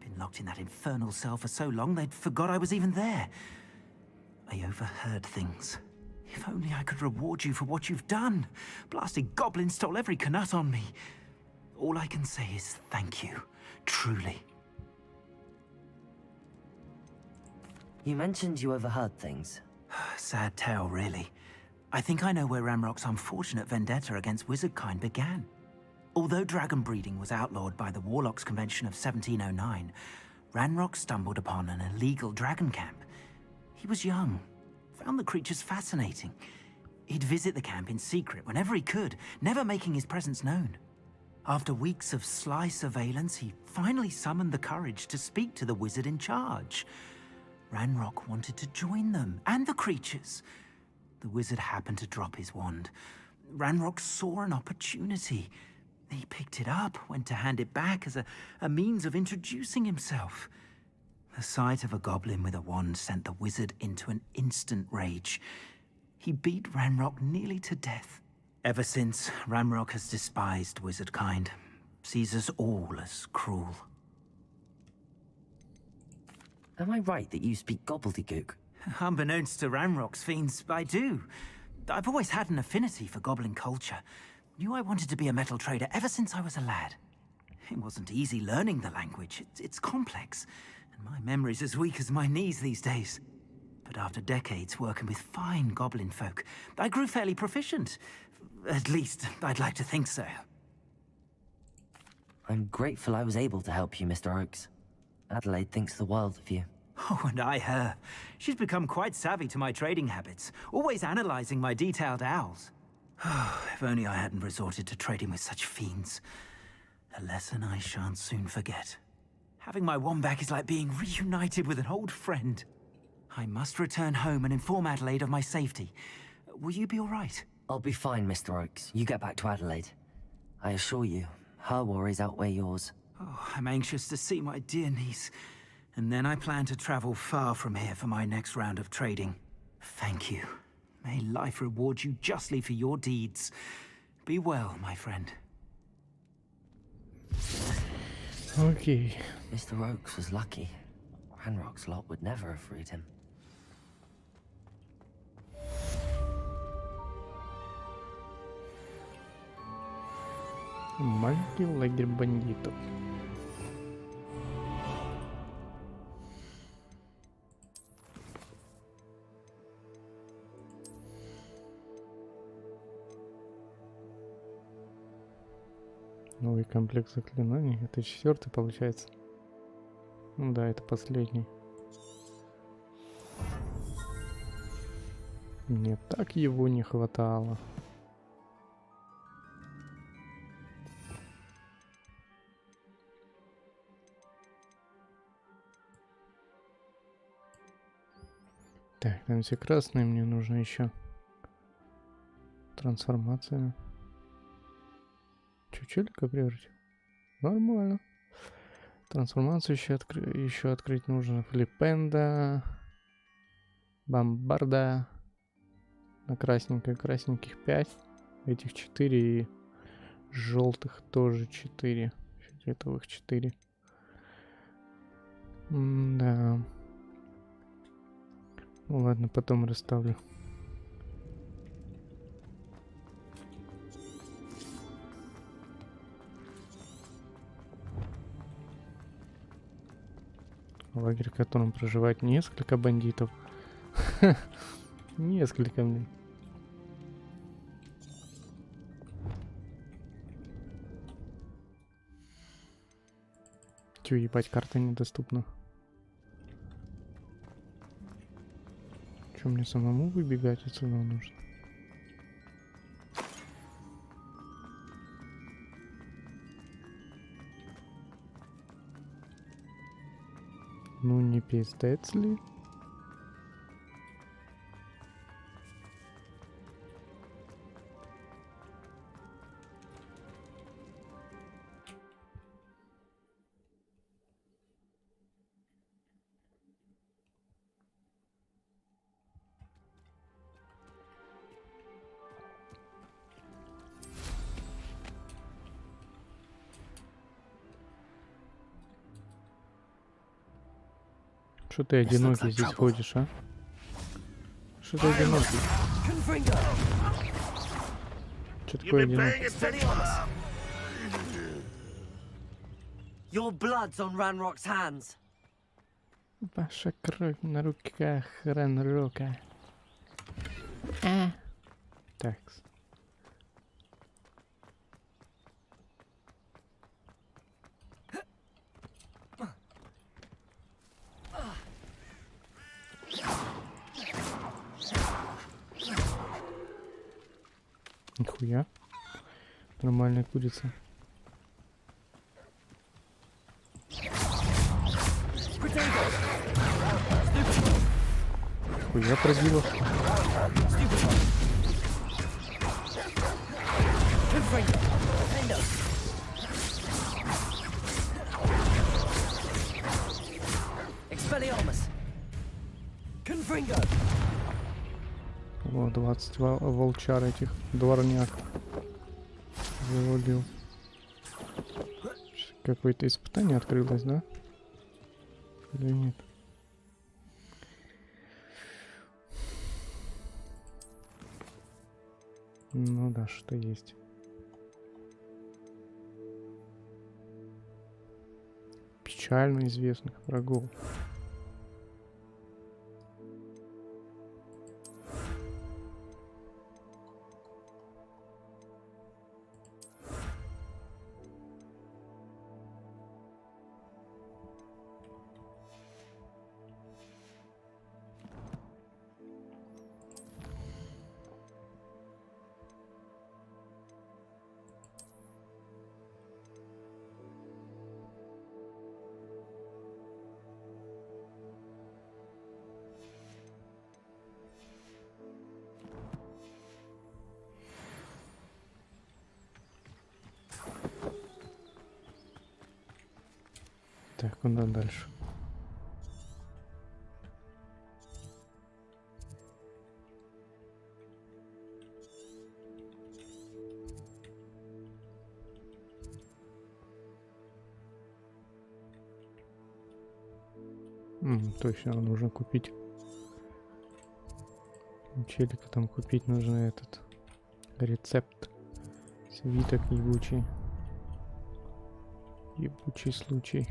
Been locked in that infernal cell for so long, they'd forgot I was even there. I overheard things. If only I could reward you for what you've done. Blasted goblin stole every Knut on me. All I can say is thank you. Truly. You mentioned you overheard things. Sad tale, really. I think I know where Ranrock's unfortunate vendetta against wizardkind began. Although dragon breeding was outlawed by the Warlocks Convention of 1709, Ranrock stumbled upon an illegal dragon camp. He was young, found the creatures fascinating. He'd visit the camp in secret whenever he could, never making his presence known. After weeks of sly surveillance, he finally summoned the courage to speak to the wizard in charge. Ranrock wanted to join them, and the creatures. The wizard happened to drop his wand. Ranrock saw an opportunity. He picked it up, went to hand it back as a means of introducing himself. The sight of a goblin with a wand sent the wizard into an instant rage. He beat Ranrock nearly to death. Ever since, Ranrock has despised wizardkind, sees us all as cruel. Am I right that you speak gobbledygook? Unbeknownst to Ranrock's fiends, I do. I've always had an affinity for goblin culture. Knew I wanted to be a metal trader ever since I was a lad. It wasn't easy learning the language. It's complex, and my memory's as weak as my knees these days. But after decades working with fine goblin folk, I grew fairly proficient. At least, I'd like to think so. I'm grateful I was able to help you, Mr. Oakes. Adelaide thinks the world of you. Oh, and I her. She's become quite savvy to my trading habits, always analyzing my detailed owls. If only I hadn't resorted to trading with such fiends. A lesson I shan't soon forget. Having my wand back is like being reunited with an old friend. I must return home and inform Adelaide of my safety. Will you be all right? I'll be fine, Mr. Oakes. You get back to Adelaide. I assure you, her worries outweigh yours. Oh, I'm anxious to see my dear niece. And then I plan to travel far from here for my next round of trading. Thank you. May life reward you justly for your deeds. Be well, my friend. Окей. Mr. Oakes was lucky. Ranrock's lot would never have freed him. Маленький лагерь бандитов. Новый комплект заклинаний. Это 4-й получается. Ну да, это последний. Мне так его не хватало. Так, там все красные, мне нужно еще. Трансформация. Чуть-чуть превратить. Нормально. Трансформацию еще открыть нужно. Флипенда. Бомбарда. На красненьких 5. Этих 4 и желтых тоже 4. Фиолетовых 4. Да. Ну ладно, потом расставлю. Лагерь, в котором проживает несколько бандитов. Несколько, блин. Чё, ебать, карта недоступна. Чё, мне самому выбегать отсюда нужно? Ну не пиздец ли? Что ты одинокий здесь ходишь, а? Что ты одинокий? Что такое одинокий? Your blood's on Ranrock's hands. Ваша кровь на руках Ранрока. Так. Нихуя. Нормальная курица. Нихуя пробила. О, 22 волчар этих дворняк завалил. Какое-то испытание открылось, да? Или нет? Ну да, что есть. Печально известных врагов. Так, куда дальше? Точно, нужно купить. У челика там купить нужно этот рецепт. Свиток ебучий. Ебучий случай.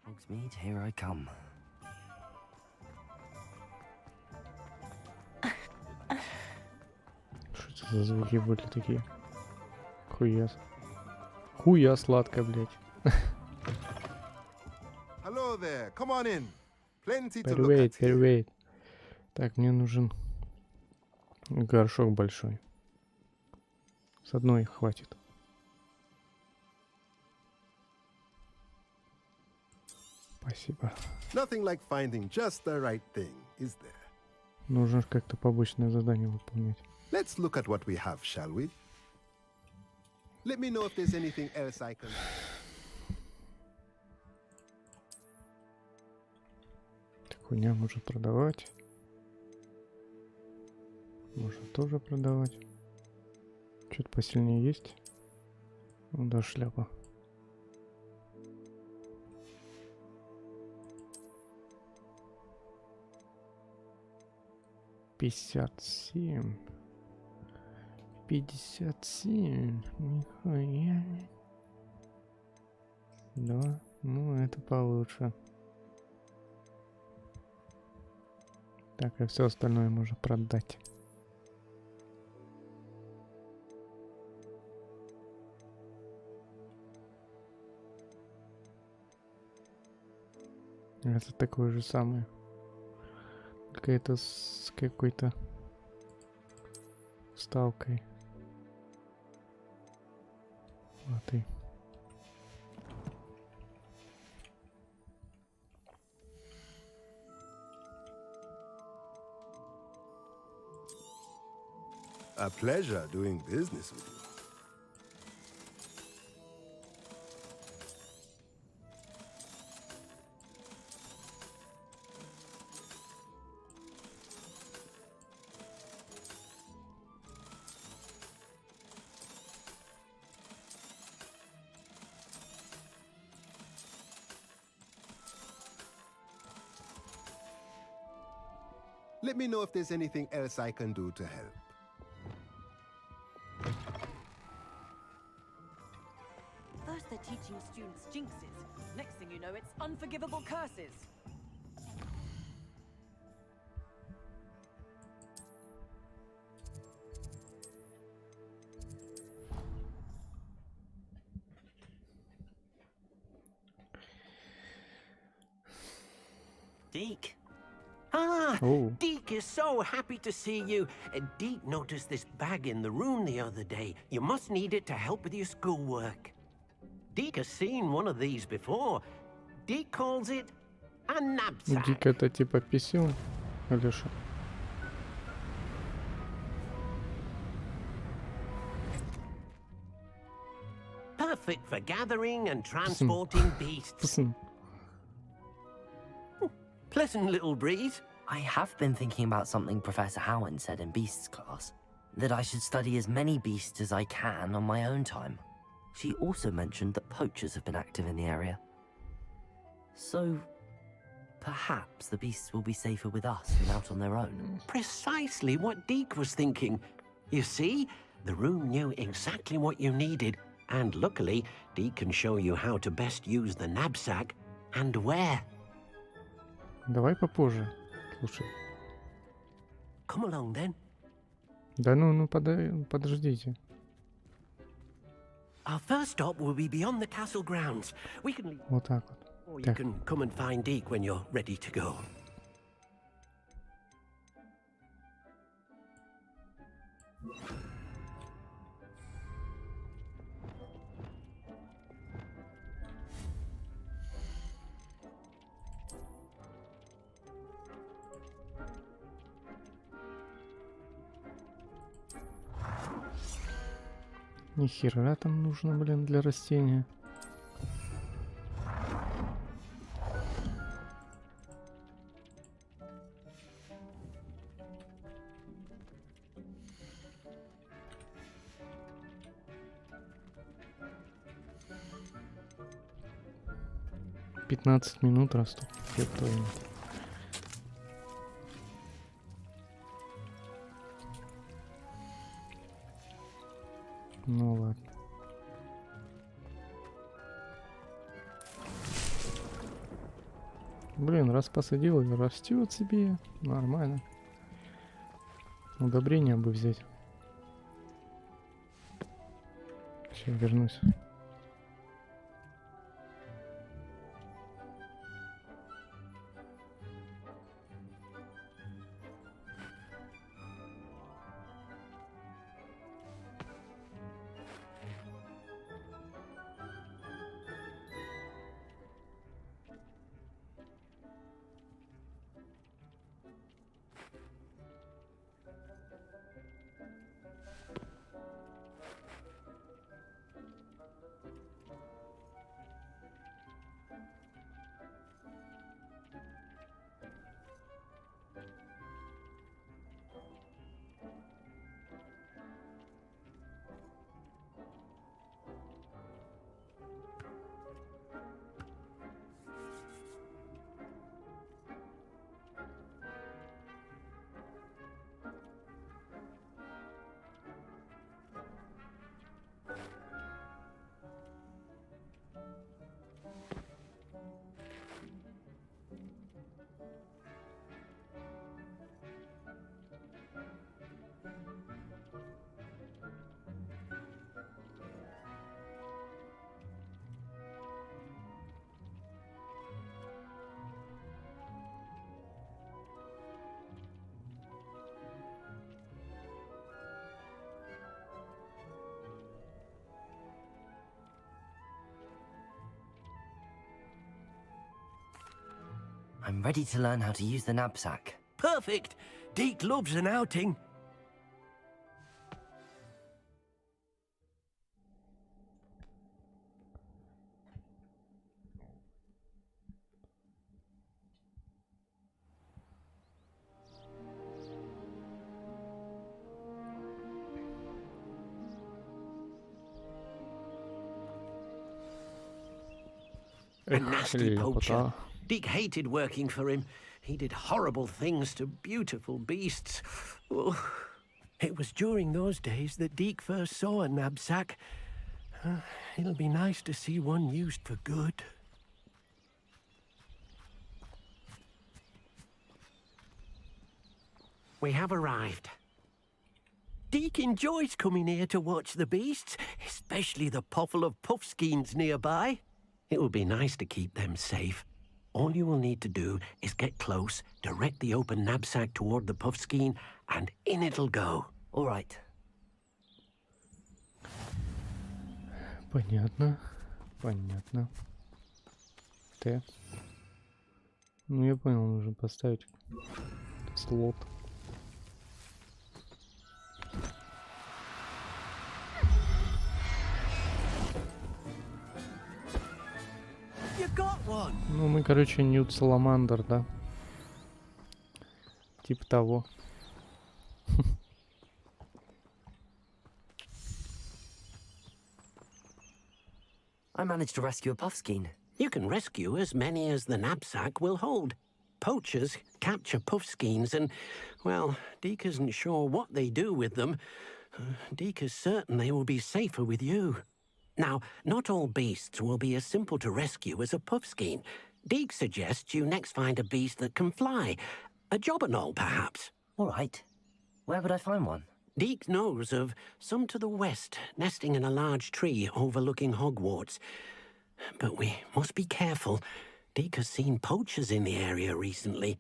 Hogsmeade, here I come. Что это за звуки были такие? Хуяс. Хуя сладко, блядь. Hello there. Come on in. Plenty to look Привет, at. привет. Так, мне нужен горшок большой. С одной хватит. Спасибо. Nothing like finding just the right thing, is there? Нужно как-то побочное задание выполнять. Let's look at what we have, shall we? Let me know if there's anything else I can... Так, хуйня можно продавать. Можно тоже продавать. Что-то посильнее есть? Ну да, шляпа. Пятьдесят 57. Нихуя. Да, ну это получше. Так, и все остальное можно продать. Это такое же самое. Только это с какой-то вставкой. Вот и. A pleasure doing business with you. Let me know if there's anything else I can do to help. First they're teaching students jinxes. Next thing you know, it's unforgivable curses. Deke. Ah, Oh. Deke is so happy to see you. Deke noticed this bag in the room the other day. You must need it to help with your schoolwork. Deke has seen one of these before. Deke calls it a knapsack. Дик это типа писюн, или что? Perfect for gathering and transporting beasts. Pleasant little breeze. I have been thinking about something Professor Howard said in Beasts class. That I should study as many beasts as I can on my own time. She also mentioned that poachers have been active in the area. So, perhaps the beasts will be safer with us than out on their own. Precisely what Deke was thinking. You see, the room knew exactly what you needed, and luckily, Deke can show you how to best use the knapsack and where. Давай попозже. Слушай. Come along then. Да ну подождите. Our first stop will be beyond the castle grounds. We can leave. Вот так вот. Or you Так. can come and find Deke when you're ready to go. Ни хера там нужно, блин, для растения. «15 минут растут». Ну ладно. Блин, раз посадил, и растет себе. Нормально. Удобрения бы взять. Сейчас вернусь. I'm ready to learn how to use the knapsack. Perfect. Deke loves an outing. A nasty poacher. Deke hated working for him. He did horrible things to beautiful beasts. Oh, it was during those days that Deke first saw a knapsack. It'll be nice to see one used for good. We have arrived. Deke enjoys coming here to watch the beasts, especially the potful of puffskeins nearby. It will be nice to keep them safe. All you will need to do is get close, direct the open knapsack toward the puffskein, and in it'll go. All right. Понятно. Понятно. Т. Ну, я понял, нужно поставить слот. Ну, мы, короче, Ньют Саламандр, да? Типа того. I managed to rescue a puffskein. You can rescue as many as the knapsack will hold. Poachers capture puffskeins and, well, Deke isn't sure what they do with them. Deke is certain they will be safer with you. Now, not all beasts will be as simple to rescue as a puffskein. Deke suggests you next find a beast that can fly. A jobberknoll, perhaps. All right. Where would I find one? Deke knows of some to the west, nesting in a large tree overlooking Hogwarts. But we must be careful. Deke has seen poachers in the area recently.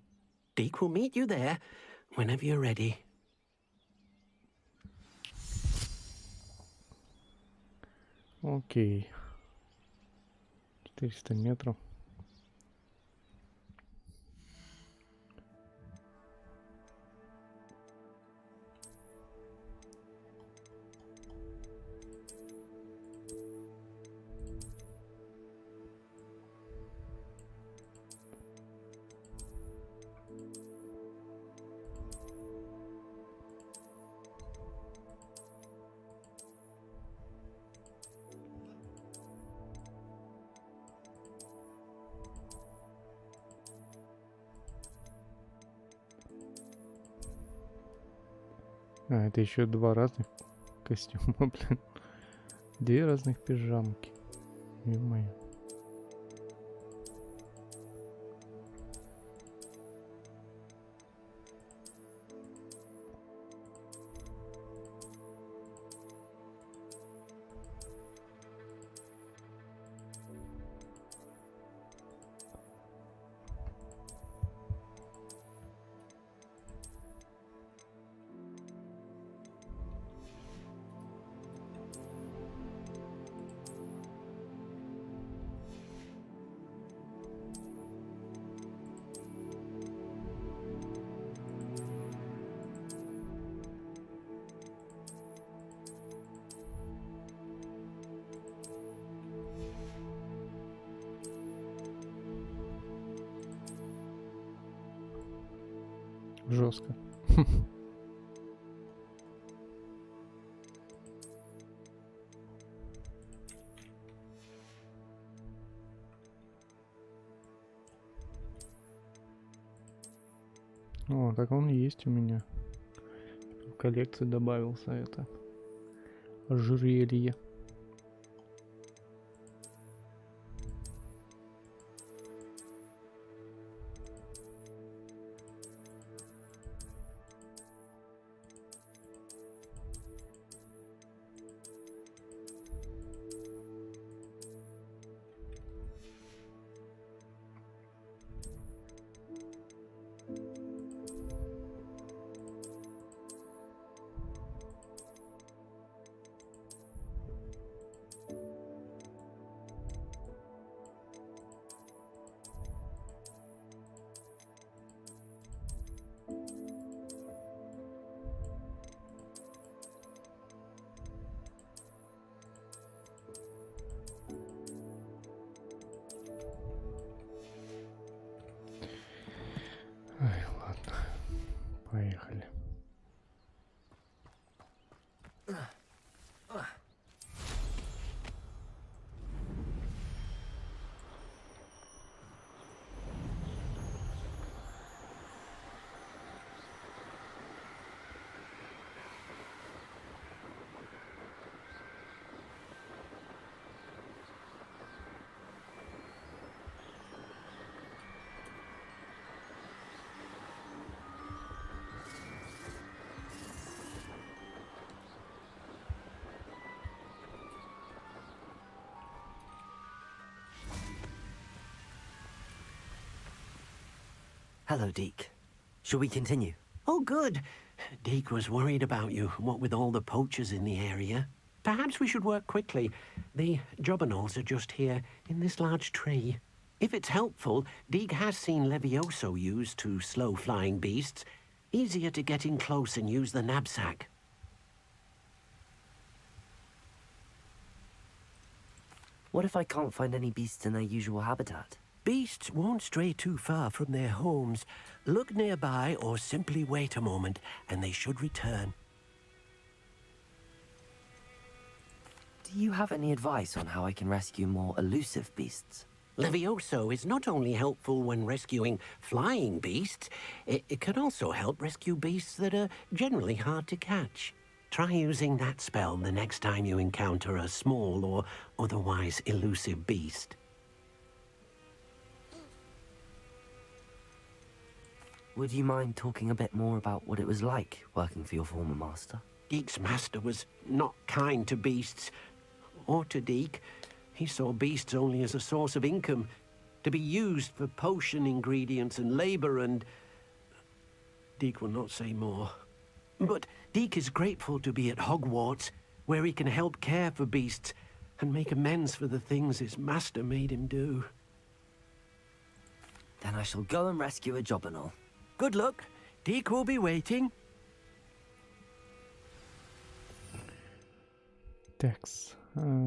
Deke will meet you there whenever you're ready. Окей. 400 метров. А, это еще два разных костюма, блин. Две разных пижамки. Ё-моё. Жестко. О, так он есть у меня. В коллекции добавился это ожерелье. Ай, ладно. Поехали. Hello, Deke. Shall we continue? Oh, good. Deke was worried about you, what with all the poachers in the area. Perhaps we should work quickly. The jobberknolls are just here, in this large tree. If it's helpful, Deke has seen Levioso used to slow flying beasts. Easier to get in close and use the knapsack. What if I can't find any beasts in their usual habitat? Beasts won't stray too far from their homes. Look nearby or simply wait a moment, and they should return. Do you have any advice on how I can rescue more elusive beasts? Levioso is not only helpful when rescuing flying beasts, it can also help rescue beasts that are generally hard to catch. Try using that spell the next time you encounter a small or otherwise elusive beast. Would you mind talking a bit more about what it was like working for your former master? Deke's master was not kind to beasts, or to Deke. He saw beasts only as a source of income, to be used for potion ingredients and labor and... Deke will not say more. But Deke is grateful to be at Hogwarts, where he can help care for beasts and make amends for the things his master made him do. Then I shall go and rescue a jobberknoll. Good luck. Deke will be waiting. Такс,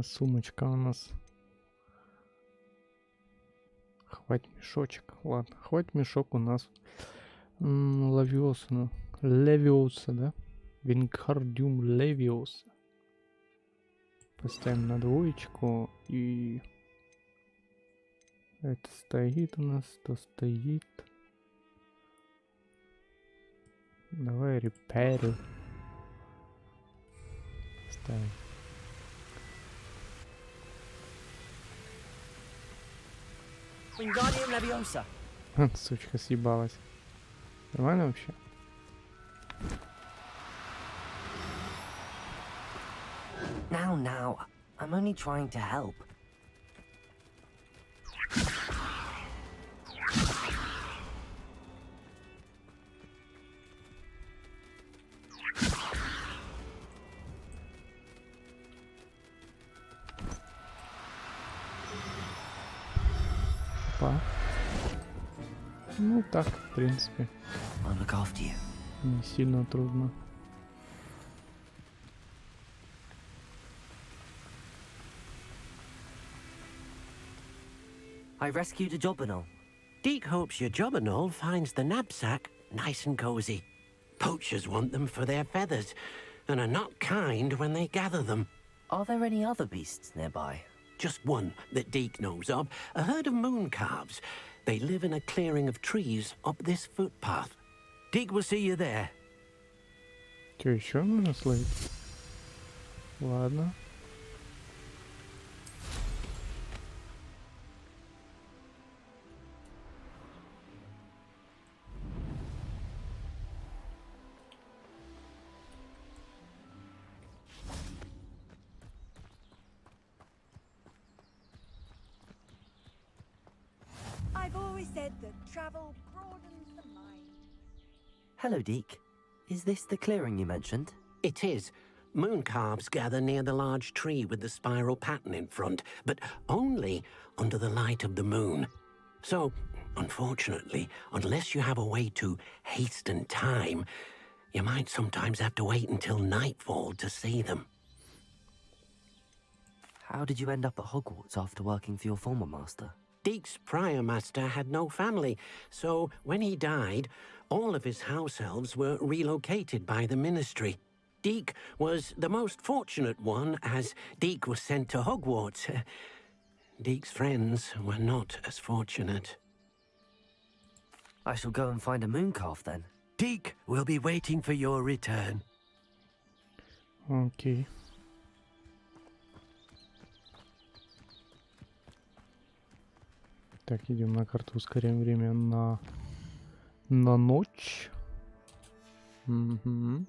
сумочка у нас. Хватит мешочек. Ладно, хватит мешок у нас. Левиоса, Левиоса, да? Вингардиум Левиоса. Поставим на двоечку и... Это стоит у нас, то стоит. Давай репарю. Так. Wingardium Leviosa. Сучка съебалась. Нормально вообще? Now, I'm only trying to help. Опа. Ну так, в принципе. I'll look after you. Не сильно трудно. I rescued a Jobberknoll. Deke hopes your Jobberknoll finds the knapsack nice and cozy. Poachers want them for their feathers, and are not kind when they gather them. Are there any other beasts nearby? Just one that Deke knows of, a herd of moon calves. They live in a clearing of trees up this footpath. Deke will see you there. Что, еще нужно словить? Ладно. I've always said that travel broadens the mind. Hello, Deke. Is this the clearing you mentioned? It is. Moon calves gather near the large tree with the spiral pattern in front, but only under the light of the moon. So, unfortunately, unless you have a way to hasten time, you might sometimes have to wait until nightfall to see them. How did you end up at Hogwarts after working for your former master? Deke's prior master had no family, so when he died, all of his house elves were relocated by the ministry. Deke was the most fortunate one, as Deke was sent to Hogwarts. Deke's friends were not as fortunate. I shall go and find a mooncalf then. Deke will be waiting for your return. Окей. Так, идем на карту, ускоряем время на ночь. Угу.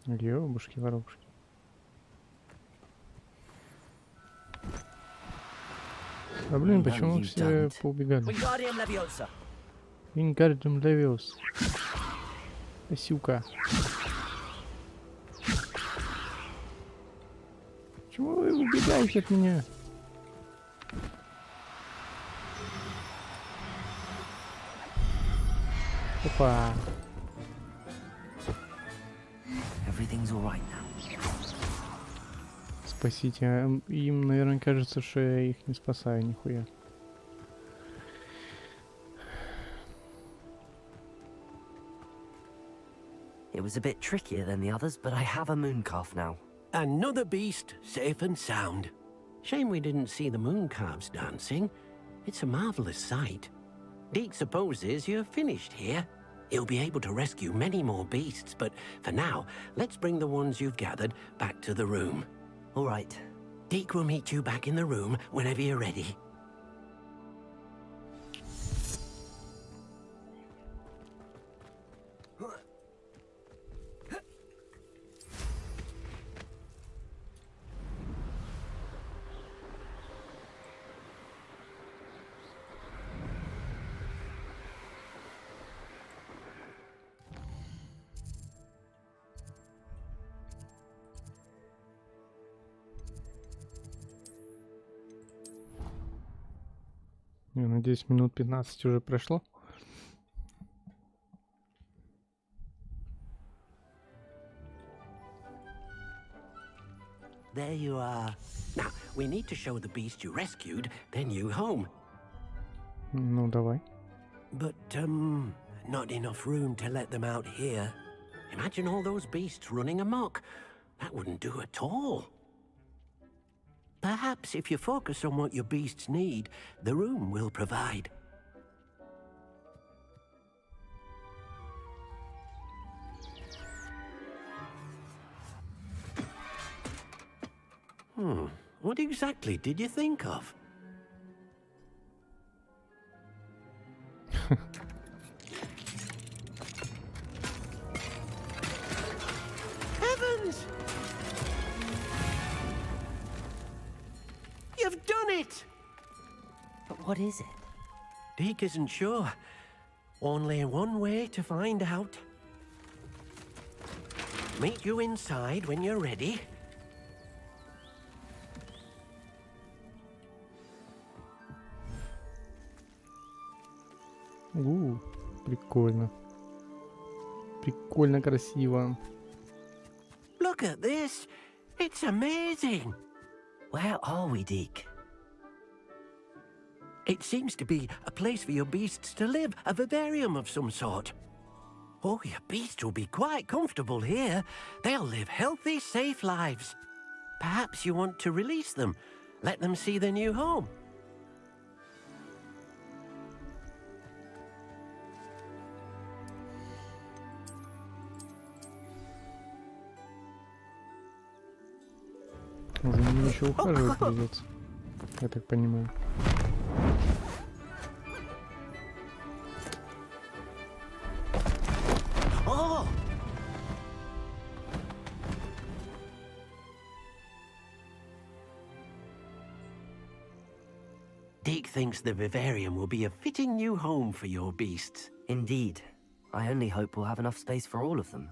Ёбушки-воробушки. А блин, почему все поубегали? Wingardium Leviosa. Wingardium Leviosa. Сюка. Почему вы убегаете от меня? Опа. Everything's all right now. Спасите. Им, наверное, кажется, что я их не спасаю нихуя. It was a bit trickier than the others, but I have a mooncalf now. Another beast, safe and sound. Shame we didn't see the moon calves dancing. It's a marvelous sight. Deke supposes you're finished here. He'll be able to rescue many more beasts, but for now, let's bring the ones you've gathered back to the room. All right. Deke will meet you back in the room whenever you're ready. Я надеюсь, минут 15 уже прошло. There you are. Now, we need to show the beast you rescued their new home. Ну, давай. But, not enough room to let them out here. Imagine all those beasts running amok. That wouldn't do at all. Perhaps if you focus on what your beasts need, the room will provide. What exactly did you think of? Heavens! You've done it! But what is it? Deke isn't sure. Only one way to find out. Meet you inside when you're ready. Прикольно. Прикольно красиво. Look at this. It's amazing. Where are we, Deke? It seems to be a place for your beasts to live, a vivarium of some sort. Oh, your beasts will be quite comfortable here. They'll live healthy, safe lives. Perhaps you want to release them, let them see their new home. За ними еще ухаживать придется, я так понимаю. Oh! Deke thinks the vivarium will be a fitting new home for your beasts. Indeed. I only hope we'll have enough space for all of them.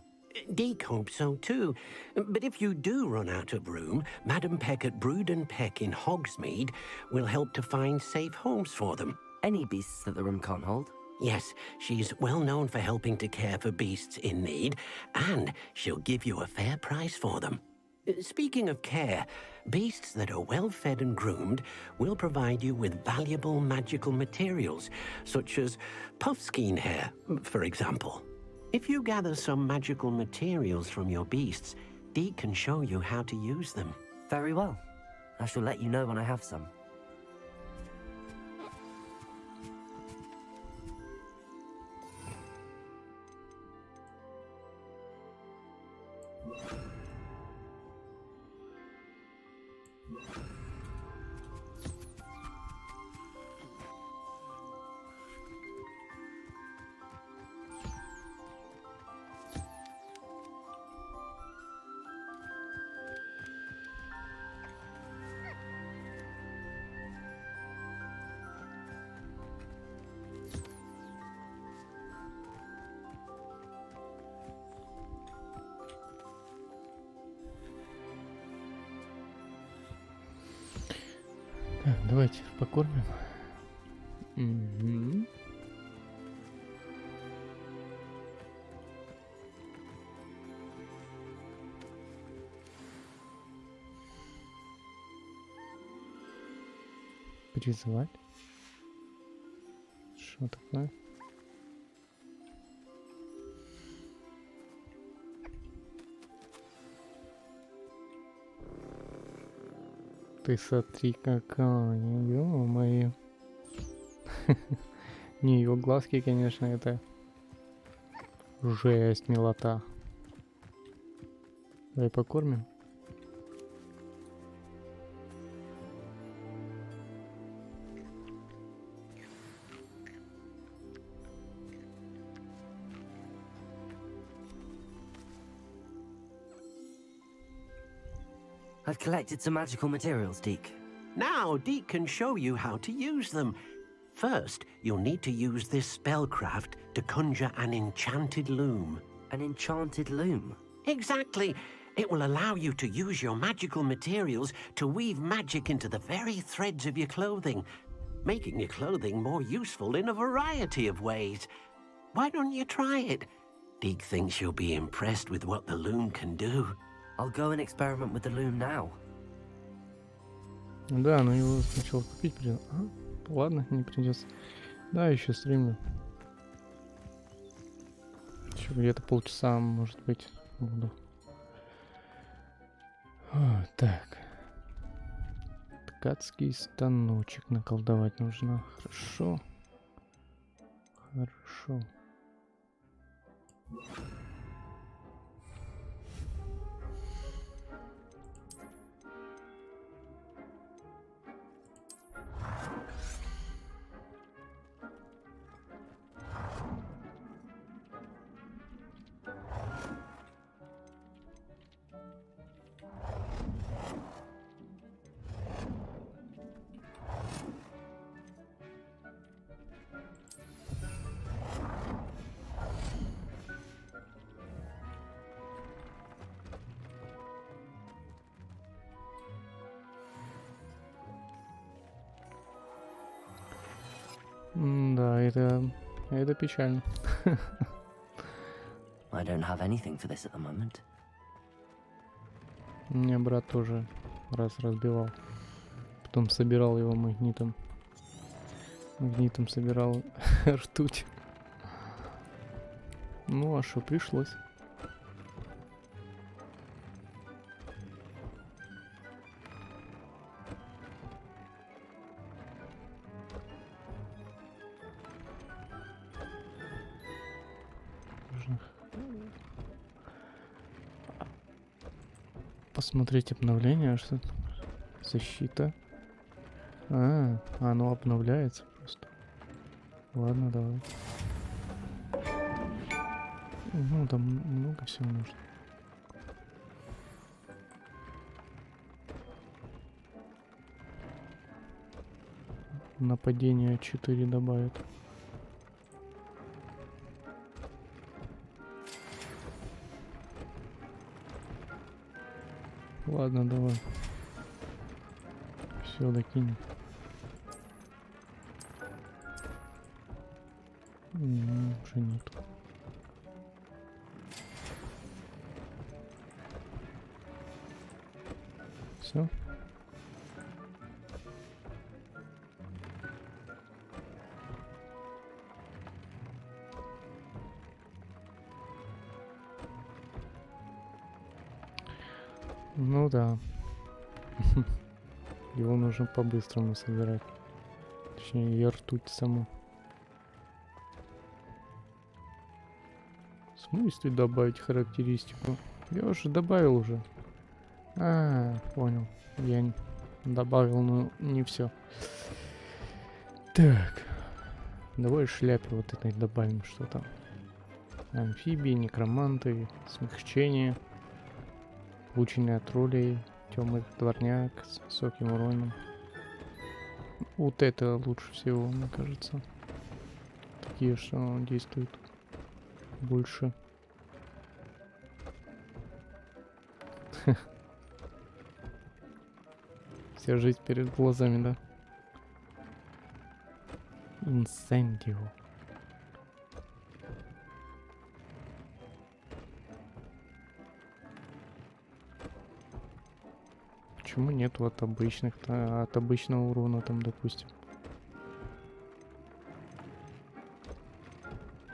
Deke hopes so too. But if you do run out of room, Madam Peck at Brood and Peck in Hogsmeade will help to find safe homes for them. Any beasts that the room can't hold? Yes, she's well known for helping to care for beasts in need, and she'll give you a fair price for them. Speaking of care, beasts that are well fed and groomed will provide you with valuable magical materials, such as puffskein hair, for example. If you gather some magical materials from your beasts, Deke can show you how to use them. Very well. I shall let you know when I have some. Так, давайте покормим. Угу. Призвать. Что такое? Ты смотри, какая, ё-моё. Не, его глазки, конечно, это жесть, милота. Давай покормим. I've collected some magical materials, Deke. Now, Deke can show you how to use them. First, you'll need to use this spellcraft to conjure an enchanted loom. An enchanted loom? Exactly. It will allow you to use your magical materials to weave magic into the very threads of your clothing, making your clothing more useful in a variety of ways. Why don't you try it? Deke thinks you'll be impressed with what the loom can do. I'll go and experiment with the loom now. Да, но его сначала купить придется. Ладно, не придется. Да, еще стримлю. Еще где-то полчаса, может быть, буду. Так. Ткацкий станочек наколдовать нужно. Хорошо. Хорошо. Да, это печально. I don't have anything for this at the moment. Мне брат тоже раз разбивал. Потом собирал его магнитом. Магнитом собирал ртуть. Ну а что, пришлось. Посмотреть обновление, что это? Защита. Оно обновляется просто. Ладно, давай. Ну, там много всего нужно. Нападение 4 добавит. Ладно, давай. Все, докинем. Уже нет. Все. Ну да. Его нужно по-быстрому собирать. Точнее, ее ртуть саму. В смысле добавить характеристику? Я уже добавил уже. Понял. Я добавил, но не все. Так. Давай шляпе вот этой добавим, что там. Амфибии, некроманты, смягчение. Учение от троллей, темный дворняк с высоким уроном. Вот это лучше всего, мне кажется. Такие, что действуют больше. Вся жизнь перед глазами, да? Инсендио. Почему нету от обычного урона там, допустим?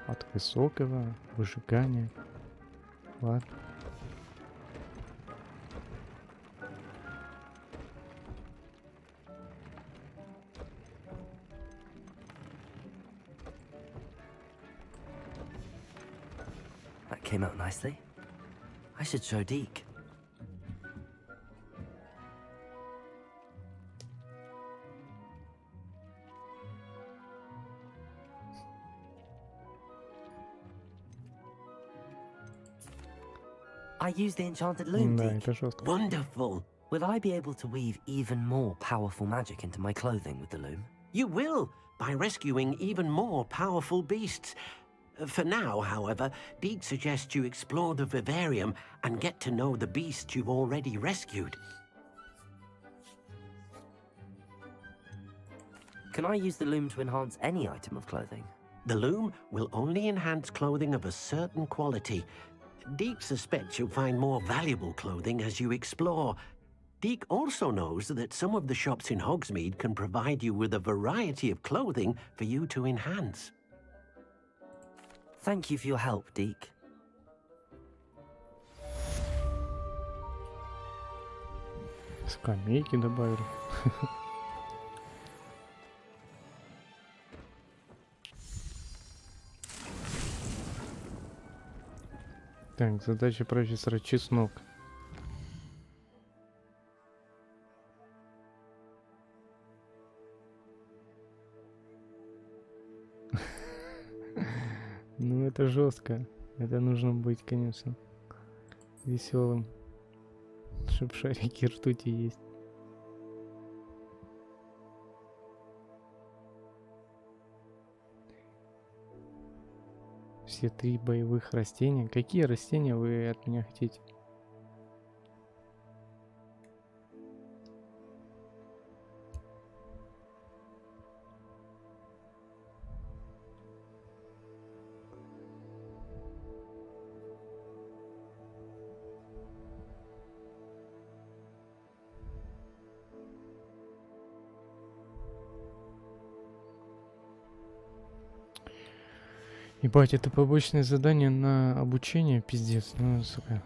От высокого выжигания. Ладно. That came out nicely. I should show Deke. I use the enchanted loom, Deke. Wonderful. Will I be able to weave even more powerful magic into my clothing with the loom? You will, by rescuing even more powerful beasts. For now, however, Deke suggests you explore the vivarium and get to know the beasts you've already rescued. Can I use the loom to enhance any item of clothing? The loom will only enhance clothing of a certain quality. Deke suspects you'll find more valuable clothing as you explore. Deke also knows that some of the shops in Hogsmeade can provide you with a variety of clothing for you to enhance. Thank you for your help, Deke. Скамейки добавили. Так, задача профессора Чеснок. Ну это жестко. Это нужно быть, конечно, веселым. Чтоб шарики ртути есть. Все 3 боевых растения. Какие растения вы от меня хотите? Ебать, это побочное задание на обучение, пиздец, ну, сука.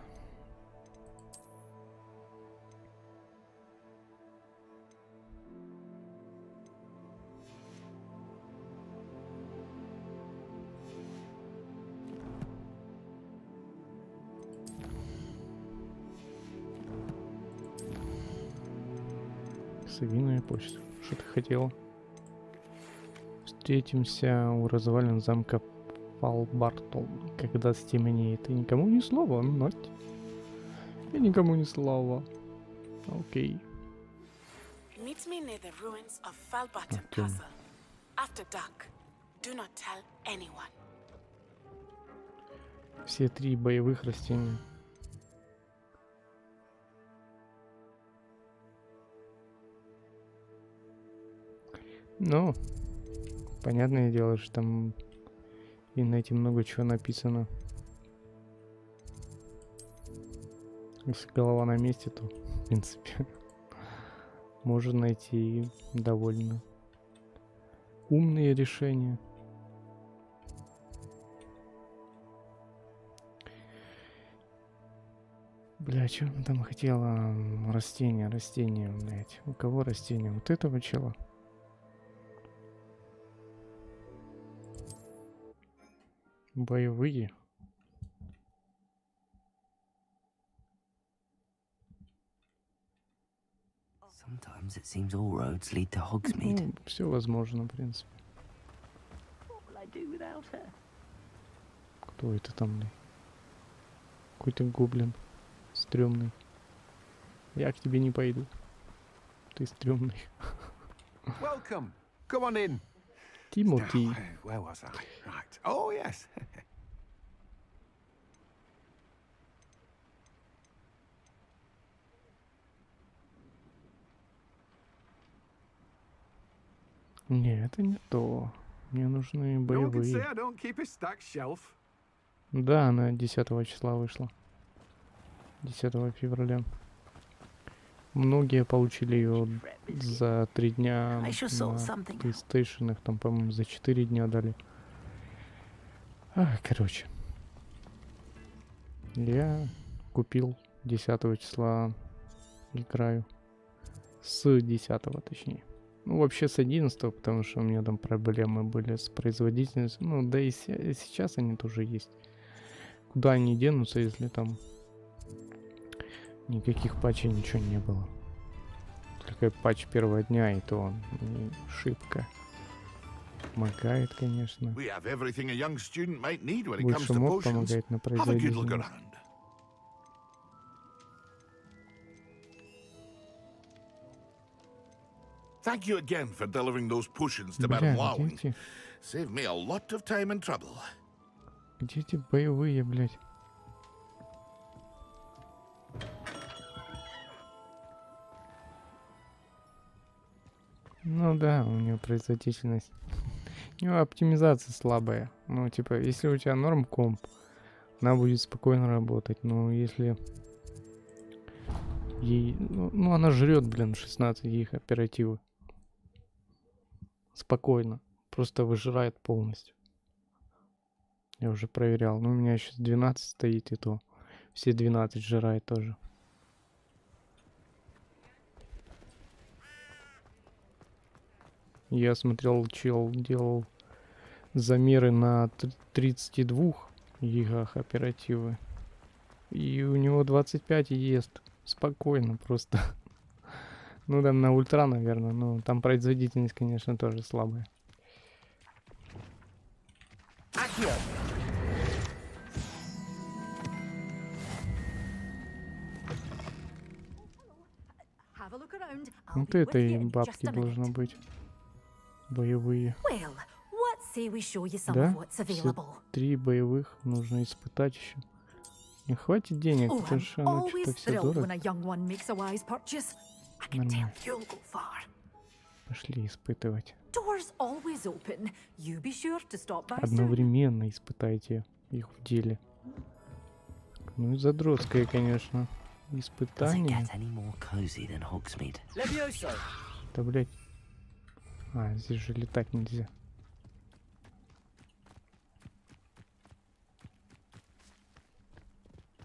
Совиная почта. Что ты хотела? Встретимся у развалин замка Фалбартон, когда стемнеет. И никому ни слова, Нать. И никому ни слова. Окей. Meet me near the ruins of Falbarton Castle. After dark. Do not tell anyone. Все 3 боевых растения. Ну, понятное дело, что там и на эти много чего написано. Если голова на месте, то, в принципе, можно найти довольно умные решения. Бля, что она там хотела? Растения, блядь. У кого растения? Вот этого чела? Боевые. Sometimes it seems all roads lead to Hogsmeade. Ну, все возможно, в принципе. Кто это там, блядь? Какой-то гоблин. Стрёмный. Я к тебе не пойду. Ты стрёмный. Welcome. Come on in. Тимоти. Where was I? Right. Oh, yes. Не, это не то. Мне нужны боевые. Да, она 10 числа вышла. 10 февраля. Многие получили ее за 3 дня на PlayStation, их там, по-моему, за 4 дня дали. Короче. Я купил 10 числа, играю. С 10 точнее. Ну, вообще с 11, потому что у меня там проблемы были с производительностью. Ну, да и сейчас они тоже есть. Куда они денутся, если там никаких патчей, ничего не было. Только патч первого дня, и то он не шибко помогает, конечно. Больше мод помогает на производительность. Thank you again for delivering those potions to Madame Lowing. Saved me a lot of time and trouble. Где эти боевые, блядь? Ну да, у нее производительность. У нее оптимизация слабая. Ну, типа, если у тебя норм комп, она будет спокойно работать. Но если ей... Ну, она жрет, блин, 16 их оперативы. Спокойно. Просто выжирает полностью. Я уже проверял. Ну, у меня сейчас 12 стоит, и то все 12 жирает тоже. Я смотрел, чел делал замеры на 32 гигах оперативы. И у него 25 ест. Спокойно просто. Ну, там на ультра, наверное. Но там производительность, конечно, тоже слабая. have a look around. I'll Вот be это with и you in бабки just a должно minute. быть. Боевые. Well, what say we show you some Да? of what's available? 3 боевых нужно испытать еще. Не хватит денег, Oh, потому I'm что оно always что-то все thrilled when дорого. a young one makes a wise purchase. I can Нормально. tell you'll go far. Пошли испытывать. Doors always open. You be sure to stop by soon. Одновременно испытайте их в деле. Ну и задротское, конечно, Does it испытание. get any more cozy than Hogsmeade? Да, блядь. А, здесь же летать нельзя.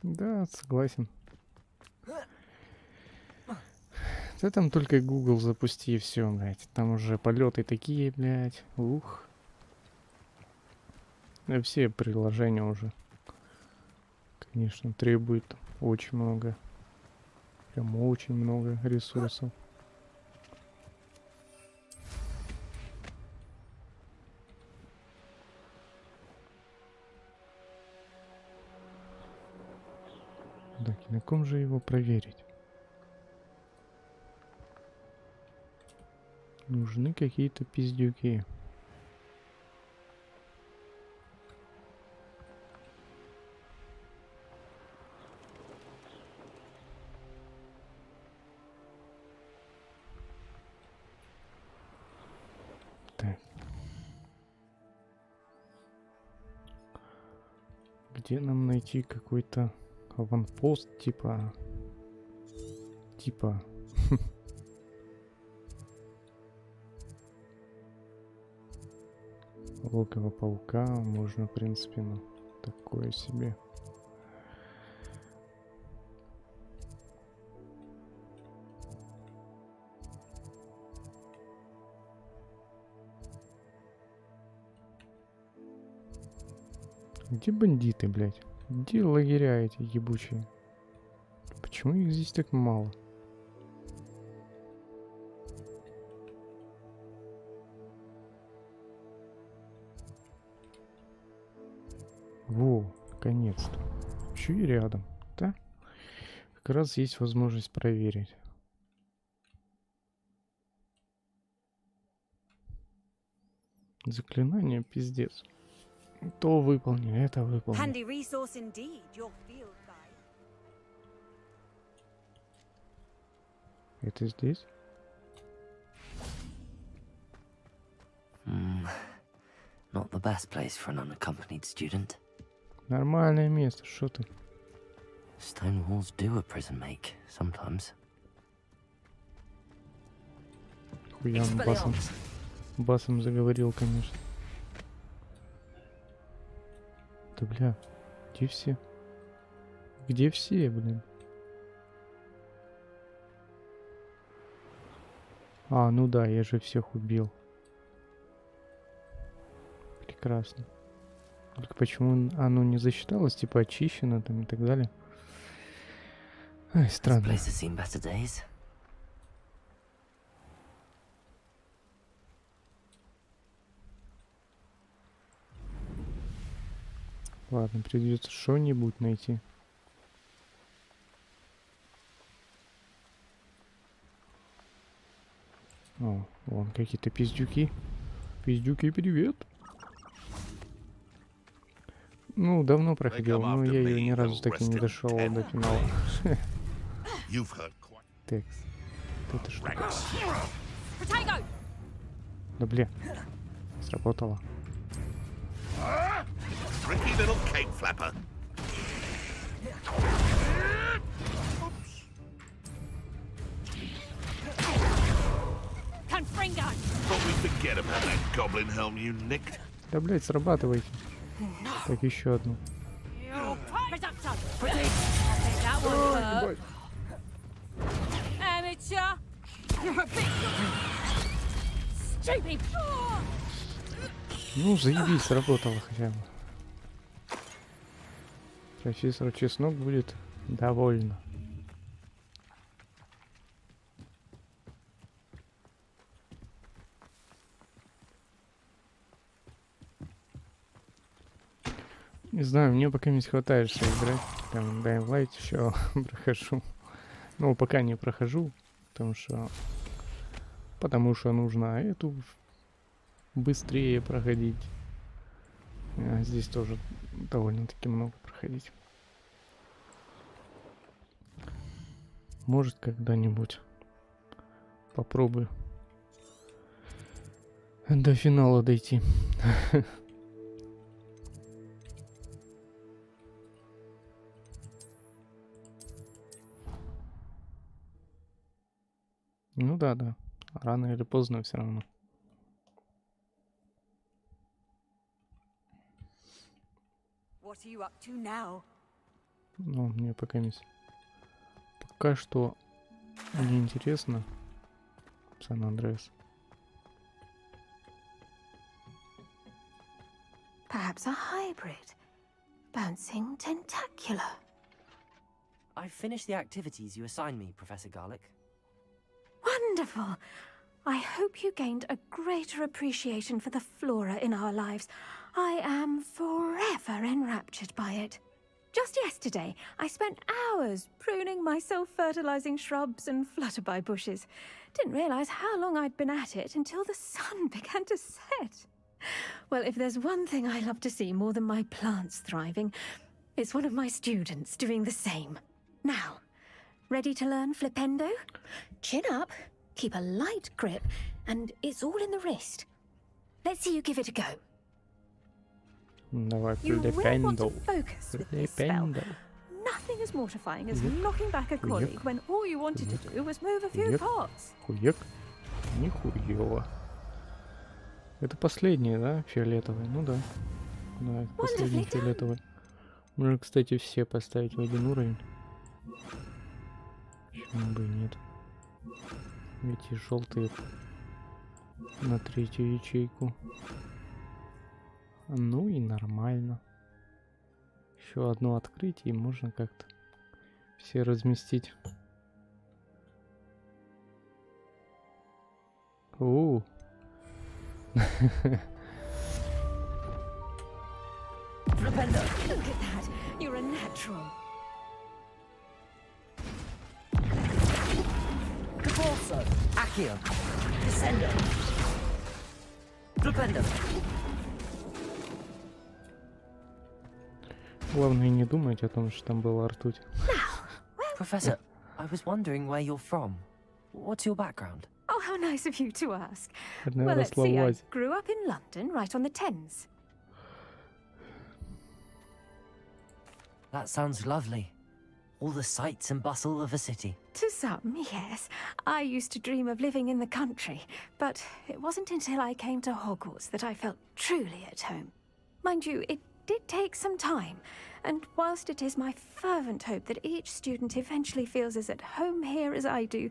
Да, согласен. Да там только Google запусти и все, блядь. Там уже полеты такие, блядь. Ух. Да все приложения уже, конечно, требуют очень много. Прям очень много ресурсов. Так, и на ком же его проверить? Нужны какие-то пиздюки. Так. Где нам найти какой-то аванпост типа логово паука можно, в принципе, ну, такое себе. Где бандиты, блядь? Где лагеря эти ебучие? Почему их здесь так мало? Во, наконец-то. Еще и рядом, да? Как раз есть возможность проверить. Заклинание пиздец. То выполнил, это выполнил. Handy resource indeed, your field guide. Это здесь? Not the best place for an unaccompanied student. Нормальное место, что ты? Stone walls do a prison make, sometimes. Хуям басом заговорил, конечно. Да бля, где все? Где все, блин? А, ну да, я же всех убил. Прекрасно. Только почему оно не засчиталось, типа очищено там и так далее? Ай, странно. Ладно, придется что-нибудь найти. О, вон какие-то пиздюки. Пиздюки, привет. Ну, давно проходил, но я ее ни разу так и не дошел до финала. Текс. Это что? Да бля. Сработало. Tricky little cake flapper. Thought we'd forget about that goblin helm you nicked. Да блять, срабатывайте. Так, еще одну. Ну, заебись, сработало хотя бы. Профессор Чеснок будет довольна. Не знаю, мне пока не хватает, что играть. Там Dying Light еще прохожу. Ну, пока не прохожу. Потому что нужно эту быстрее проходить. А здесь тоже довольно-таки много проходить. Может, когда-нибудь попробую до финала дойти. Ну да. Рано или поздно все равно. What are you up to now? Ну, мне пока что не интересно Сан-Андреас. Perhaps a hybrid. Bouncing tentacular. I've finished the activities you assigned me, Professor Garlick. Wonderful! I hope you gained a greater appreciation for the flora in our lives. I am forever enraptured by it. Just yesterday, I spent hours pruning my self-fertilizing shrubs and flutterby bushes. Didn't realize how long I'd been at it until the sun began to set. Well, if there's one thing I love to see more than my plants thriving, it's one of my students doing the same. Now, ready to learn flipendo? Chin up, keep a light grip, and it's all in the wrist. Let's see you give it a go. Давай, You will want to flipendo. focus with this spell. Flipendo. Nothing as mortifying as Хуяк. knocking back a colleague when all you wanted to do was move a few parts. Хуяк. Нихуёво. Это последний, да? Фиолетовый. Ну да. Да, это последний фиолетовый. Можно, кстати, все поставить в один уровень. Почему бы и нет? Эти желтые на третью ячейку. Ну и нормально. Еще одно открытие, и можно как-то все разместить. Look at that. You're a natural. Caporso, Accio, Descendo, Flipendo. Главное не думать о том, что там была ртуть. Professor, I was wondering where you're from. What's your background? Oh, how nice of you to ask. Одна Well, let's росла в see. I вазе. grew up in London, right on the Thames. That sounds lovely. All the sights and bustle of a city. To some, yes. I used to dream of living in the country, but it wasn't until I came to Hogwarts that I felt truly at home. Mind you, it did take some time, and whilst it is my fervent hope that each student eventually feels as at home here as I do,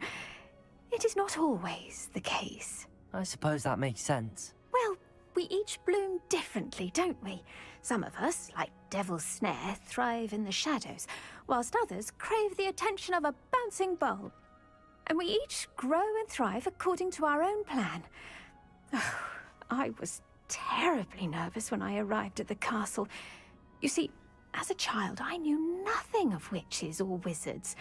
it is not always the case. I suppose that makes sense. Well, we each bloom differently, don't we? Some of us, like Devil's Snare, thrive in the shadows, whilst others crave the attention of a bouncing bulb. And we each grow and thrive according to our own plan. Oh, I was terribly nervous when I arrived at the castle. You see, as a child, I knew nothing of witches or wizards.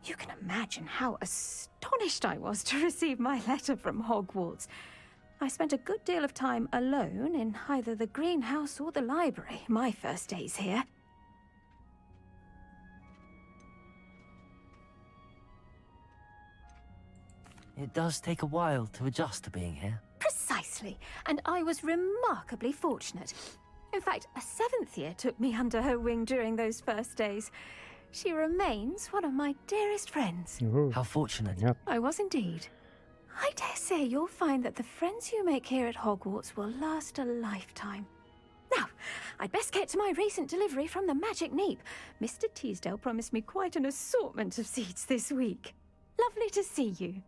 You can imagine how astonished I was to receive my letter from Hogwarts. I spent a good deal of time alone in either the greenhouse or the library my first days here. It does take a while to adjust to being here. Precisely, and I was remarkably fortunate. In fact, a 7th year took me under her wing during those first days. She remains one of my dearest friends. How fortunate. I was indeed. I dare say you'll find that the friends you make here at Hogwarts will last a lifetime. Now, I'd best get to my recent delivery from the Magic Neep. Mr. Teasdale promised me quite an assortment of seeds this week. Lovely to see you.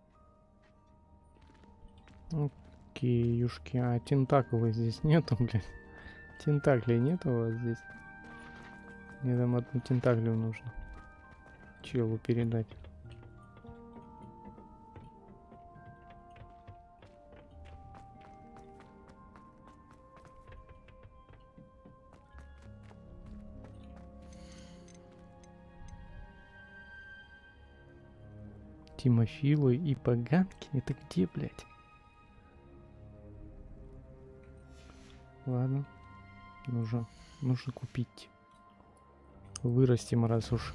Окей, юшки. А тентаклей здесь нету, блядь? Тентаклей нету у вас здесь? Мне там одну тентаклю нужно. Челу передать. Тимофилы и поганки? Это где, блядь? Ладно. Нужно купить. Вырастим, раз уж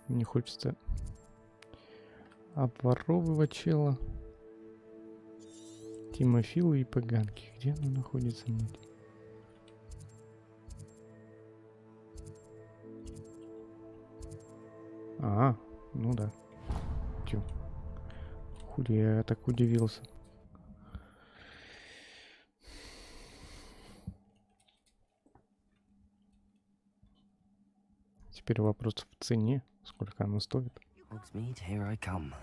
не хочется обворовывать чела. Тимофилы и поганки. Где она находится? Нет. А, ну да. Тю. Хули я так удивился. Теперь вопрос в цене. Сколько она стоит? Hogsmeade, here I come.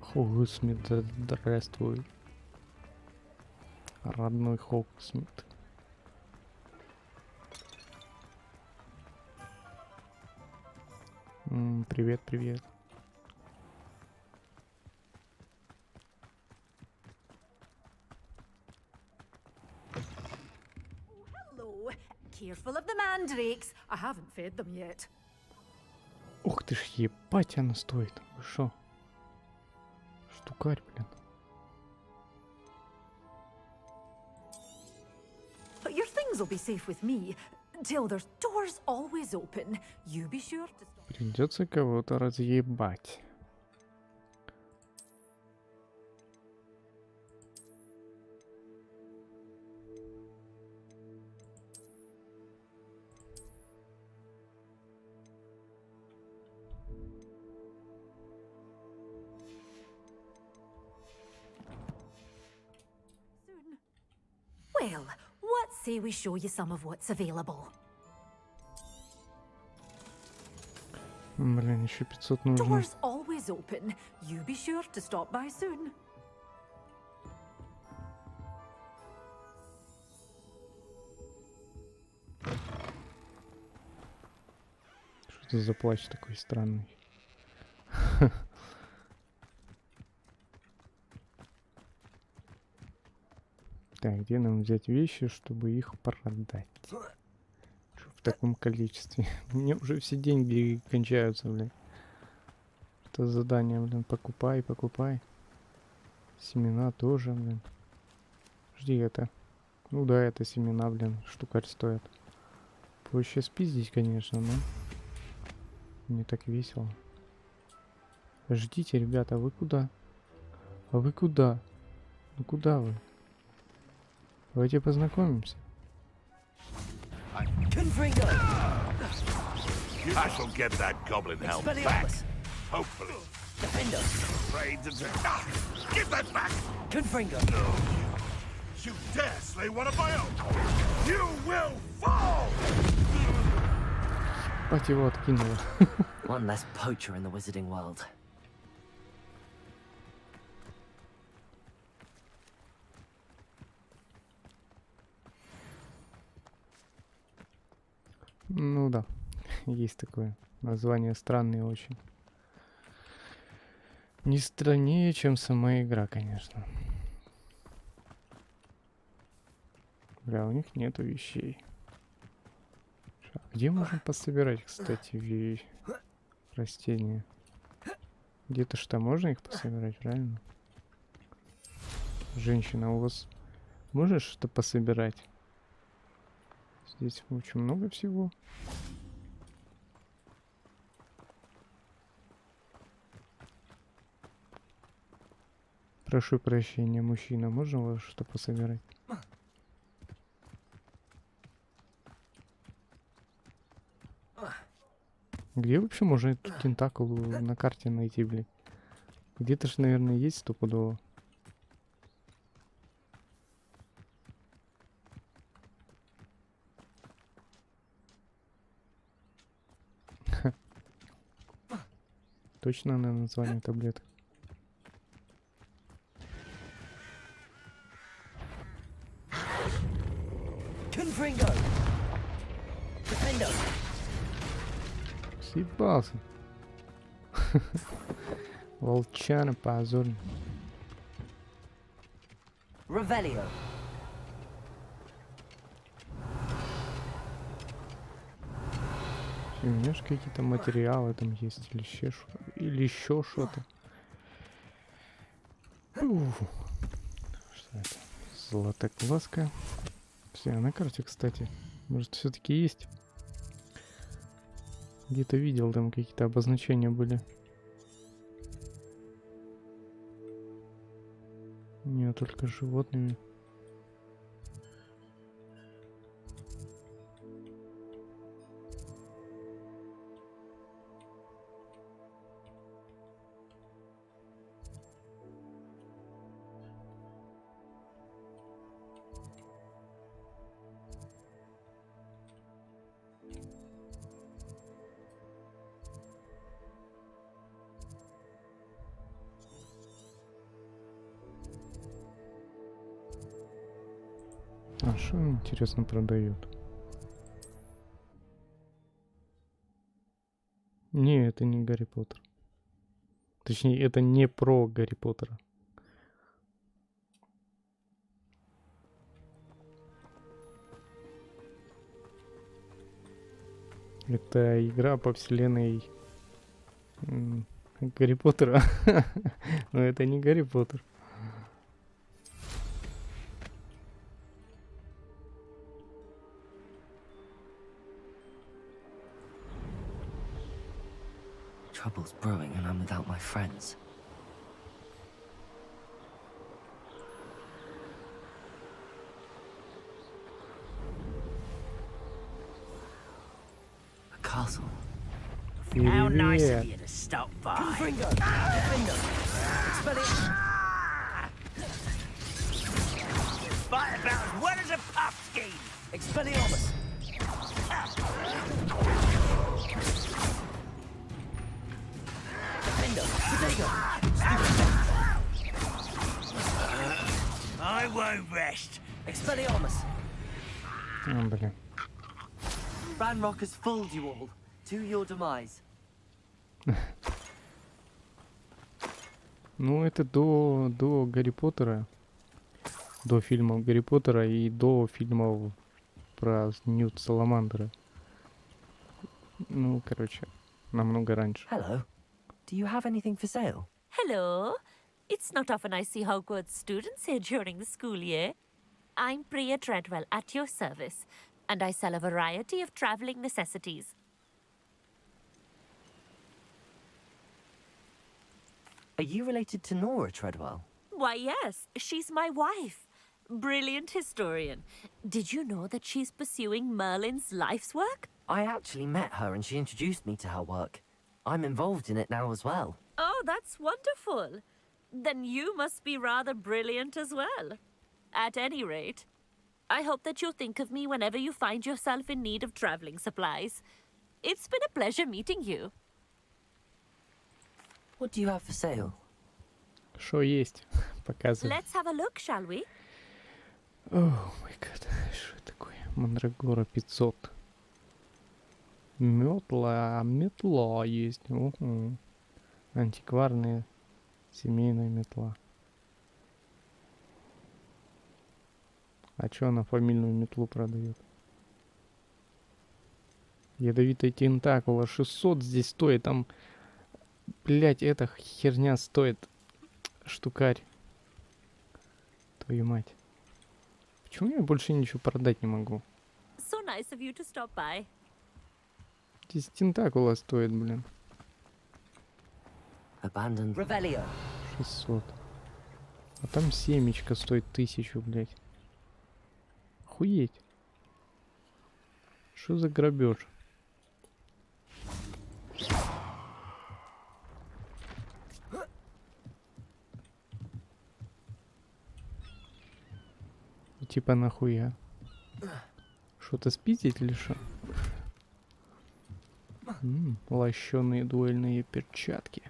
Хогсмит, здравствуй. Родной Хогсмит. Привет, привет. Hello. Careful of the mandrakes. I haven't fed them yet. Ух ты ж, ебать она стоит. Вы шо? Штукарь, блин. But your things will be safe with me. Till there's doors always open. You be sure to stop. Придется кого-то разъебать. Well, what say we show you some of what's available? Блин, еще 500 нужно. Doors always open. You be sure to stop by soon. Что это за плащ такой странный? Так, где нам взять вещи, чтобы их продать? В таком количестве. Мне уже все деньги кончаются, блин. Это задание, блин. Покупай, покупай. Семена тоже, блин. Жди это. Ну да, это семена, блин. Штукарь стоит. Проще спиздить, конечно, но не так весело. Ждите, ребята, вы куда? А вы куда? Ну куда вы? Давайте познакомимся. I shall get that goblin helm back. Hopefully. Afraid to give that back. You dare slay one of my own. You will fall. Пать его откинула. One less poacher in the wizarding world. Ну да, есть такое. Название странное очень. Не страннее, чем сама игра, конечно. Бля, у них нету вещей. А где можно пособирать, кстати, растения? Где-то что можно их пособирать, правильно? Женщина, у вас можешь что пособирать? Здесь очень много всего. Прошу прощения, мужчина, можно у вас что пособирать? Где вообще можно эту тентакулу на карте найти, блин? Где-то ж, наверное, есть стопудово. Точно на название таблеток. Съебался. Волчана позорный. Revelio. И у меня же какие-то материалы там есть или еще что-то. Что это? Златоглазка. Все, на карте, кстати. Может, все-таки есть? Где-то видел, там какие-то обозначения были. Нет, только животными. А что интересно продают? Не, это не Гарри Поттер. Точнее, это не про Гарри Поттера. Это игра по вселенной Гарри Поттера. Но это не Гарри Поттер. Trouble's brewing and I'm without my friends. A castle. How nice of you to stop by. Fight about as well as a pumpkin. Expelliarmus. I won't rest. Expelliarmus. Блин. Ranrock has fooled you all. To your demise. Ну, это до Гарри Поттера. До фильмов Гарри Поттера и до фильмов про Ньют Саламандра. Ну, короче, намного раньше. Hello. Do you have anything for sale? Hello. It's not often I see Hogwarts students here during the school year. I'm Priya Treadwell at your service, and I sell a variety of traveling necessities. Are you related to Nora Treadwell? Why, yes, she's my wife. Brilliant historian. Did you know that she's pursuing Merlin's life's work? I actually met her and she introduced me to her work. I'm involved in it now as well. Oh, that's wonderful. Then you must be rather brilliant as well. At any rate, I hope that you'll think of me whenever you find yourself in need of traveling supplies. It's been a pleasure meeting you. What do you have for sale? Что есть? Показывай. Let's have a look, shall we? О май гад. Что такое? Мандрагора 500. Метла есть. Угу. Антикварная семейная метла. А чё она фамильную метлу продает? Ядовитая тентакула 600 здесь стоит. Там, блять, эта херня стоит. Штукарь. Твою мать. Почему я больше ничего продать не могу? So nice of you to stop by. Здесь тентакула стоит, блин. Abandoned. Revelio. 600. А там семечко стоит 1000, блядь. Охуеть. Что за грабеж? И типа нахуя? Что-то спиздить или что? Лощеные дуэльные перчатки.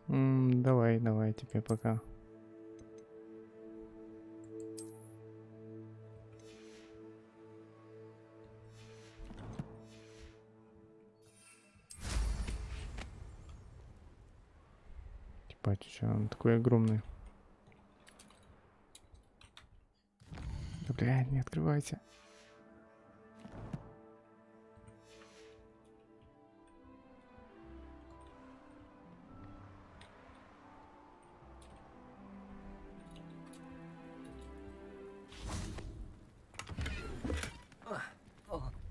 Давай тебе пока. Типа, что он такой огромный? Да, блядь, не открывайте.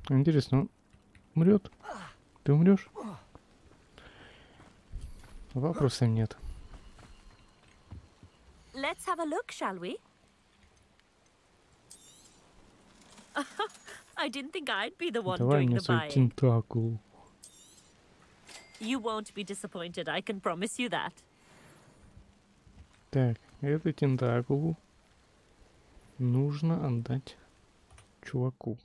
Интересно, он умрет? Ты умрешь? Вопросов нет. Let's have a look, shall we? I didn't think I'd be the one Давай doing мне the свой buying. тентакул. You won't be disappointed, I can promise you that. Так, эту тентакулу нужно отдать чуваку.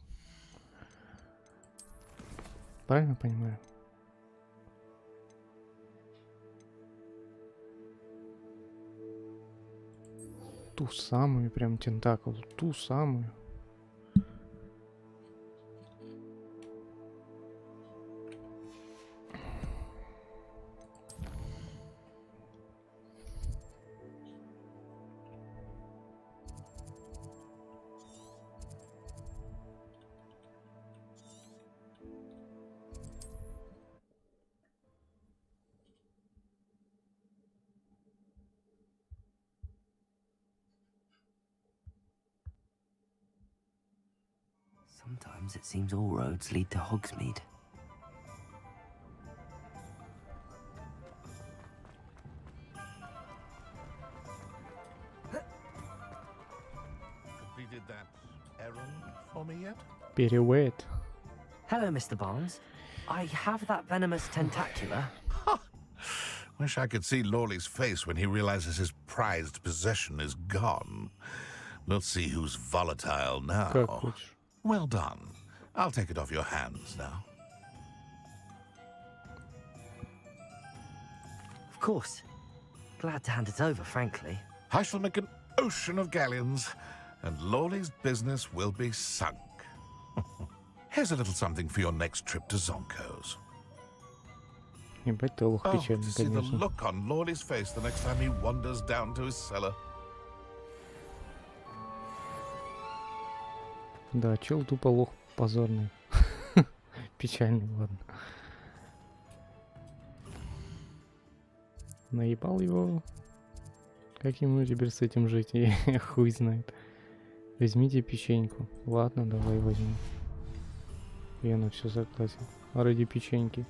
Правильно понимаю? Ту самую прям тентакулу, ту самую. Sometimes it seems all roads lead to Hogsmeade. Completed that errand for me yet? Перевет. Hello, Mr. Barnes. I have that venomous tentacula. Wish I could see Lawley's face when he realizes his prized possession is gone. We'll see who's volatile now. Как хочешь. Well done. I'll take it off your hands now. Of course. Glad to hand it over, frankly. I shall make an ocean of galleons, and Lawley's business will be sunk. Here's a little something for your next trip to Zonko's. Ебать, ты лох Oh, to печальный, see the конечно. look on Lawley's face the next time he wanders down to his cellar. Да, чел тупо лох позорный. Печальный, ладно. Наебал его. Как ему теперь с этим жить? Я хуй знает. Возьмите печеньку. Ладно, давай возьму. Я на все согласен. Ради печеньки.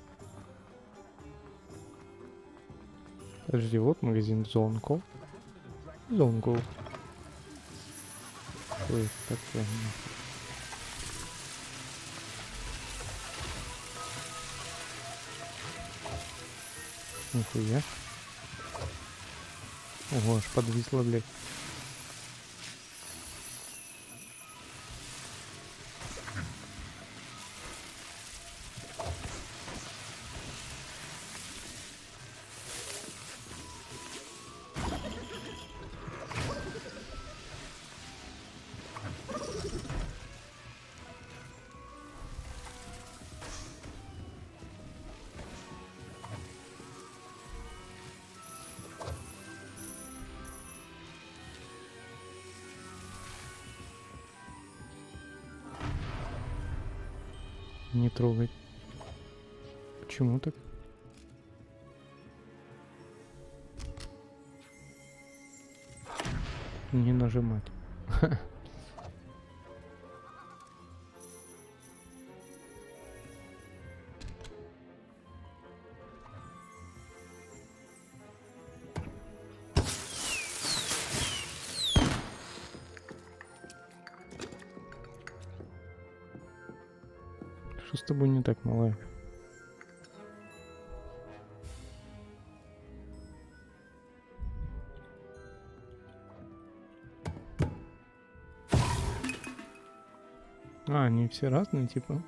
Подожди, вот магазин Зонко. Зонко. Что это такое? Нихуя. Ого, аж подвисло, блядь. Не трогать. Почему так? Не нажимать. Что с тобой не так, малая? А, они все разные, типа.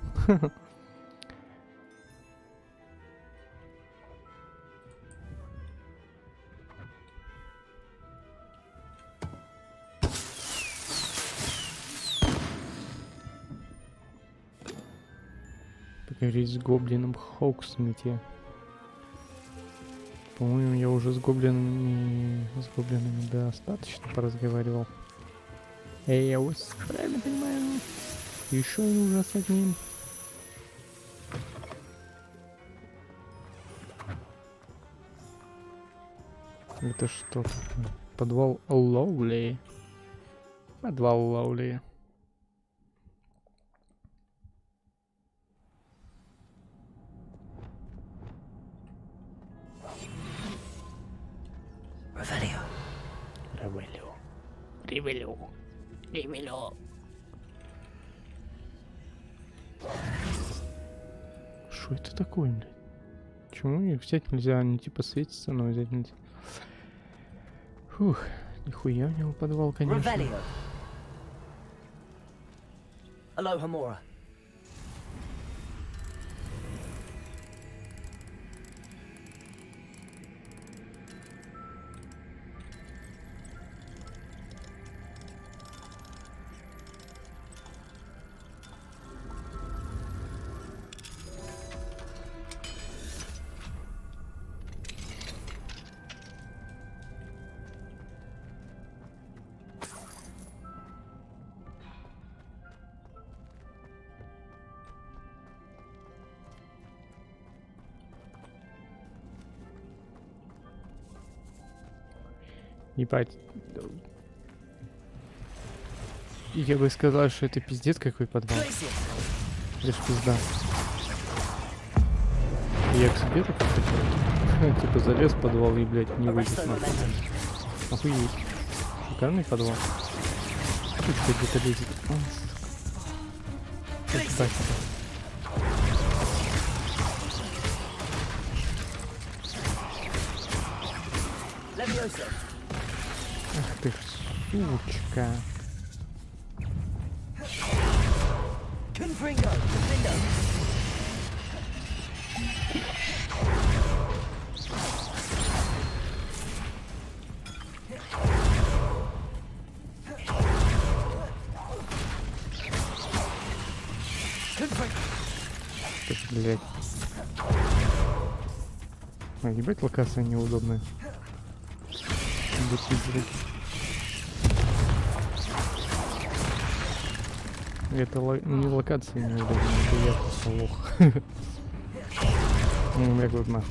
Поговорить с гоблином Хоуксмите. По-моему, я уже с гоблинами достаточно поразговаривал. Я вас правильно понимаю. Еще нужно с одним. Это что? Подвал Лоули. Подвал Лоули. Ревелю. Что это такое, блядь? Почему их взять нельзя? Они типа светятся, но взять нельзя. Фух, нихуя у него подвал, конечно. Aloha Mora. Ебать. Я бы сказал, что это пиздец какой подвал. Лишь пизда. Я к себе так хотел. Типа залез в подвал и, блядь, не вылез нахуй. Охуеть. Шикарный подвал. Сучка где-то лезет. Ах ты ж сучка. Блять. Ебать, локация неудобная. Это не локация неудобная, это я просто лох. Ну, я говорю, нахуй.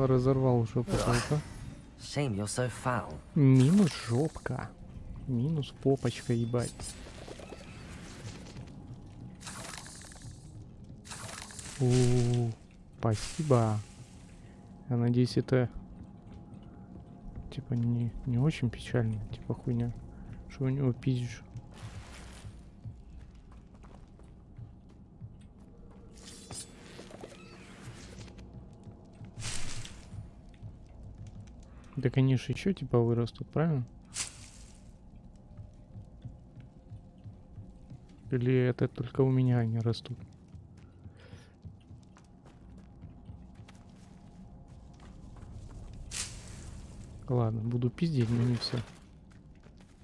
Разорвал жопу толка. Минус жопка. Минус попочка, ебать. Спасибо. Я надеюсь, это типа не очень печально, типа хуйня. Что у него пиздишь? Да, конечно, еще типа вырастут, правильно? Или это только у меня они растут? Ладно, буду пиздеть, но не все.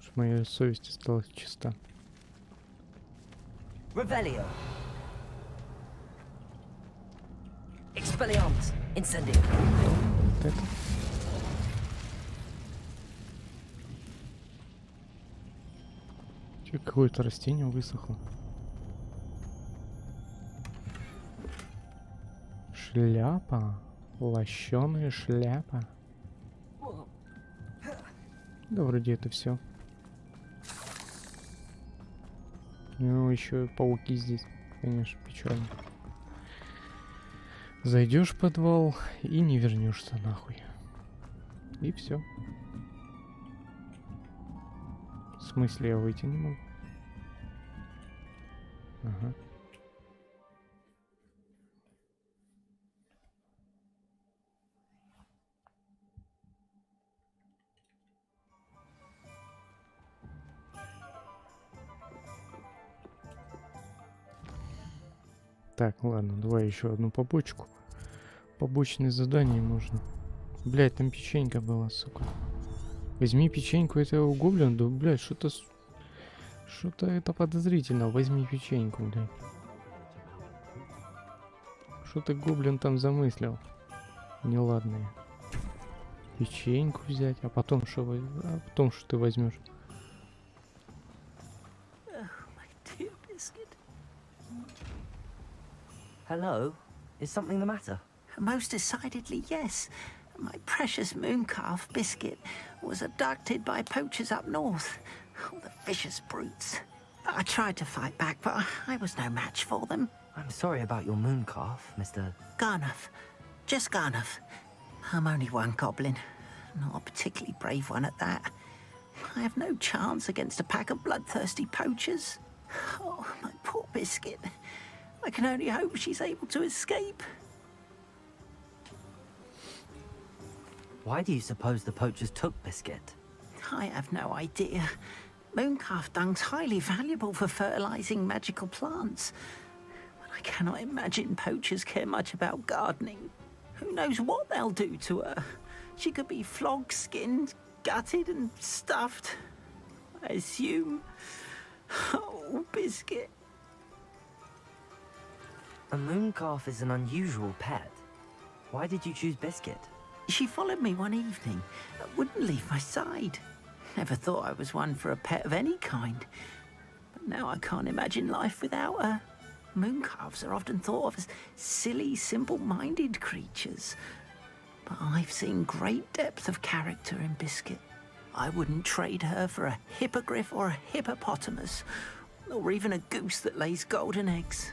Чтобы моя совесть осталась чиста. Revelio. Expelliarmus. Incendio. Вот это. Че, какое-то растение высохло. Шляпа. Лощеная шляпа. Да вроде это все. Ну, еще пауки здесь, конечно, печально. Зайдешь в подвал и не вернешься нахуй. И все. В смысле, я выйти не могу? Ага. Так, ладно, давай еще одну побочку. Побочные задания можно Блядь, там печенька была, сука. Возьми печеньку этого гоблина. Да, блядь, что-то... Что-то это подозрительно. Возьми печеньку, блядь. Что ты, гоблин, там замыслил? Неладное. Печеньку взять, а потом что ты возьмешь? Hello? Is something the matter? Most decidedly, yes. My precious mooncalf, Biscuit, was abducted by poachers up north. Oh, the vicious brutes. I tried to fight back, but I was no match for them. I'm sorry about your mooncalf, Mr. Garnuff. Just Garnuff. I'm only one goblin. Not a particularly brave one at that. I have no chance against a pack of bloodthirsty poachers. Oh, my poor Biscuit. I can only hope she's able to escape. Why do you suppose the poachers took Biscuit? I have no idea. Mooncalf dung's highly valuable for fertilizing magical plants. But I cannot imagine poachers care much about gardening. Who knows what they'll do to her? She could be flogged, skinned, gutted and stuffed. I assume. Oh, Biscuit. A mooncalf is an unusual pet. Why did you choose Biscuit? She followed me one evening, wouldn't leave my side. Never thought I was one for a pet of any kind. But now I can't imagine life without her. Mooncalves are often thought of as silly, simple-minded creatures. But I've seen great depth of character in Biscuit. I wouldn't trade her for a hippogriff or a hippopotamus, or even a goose that lays golden eggs.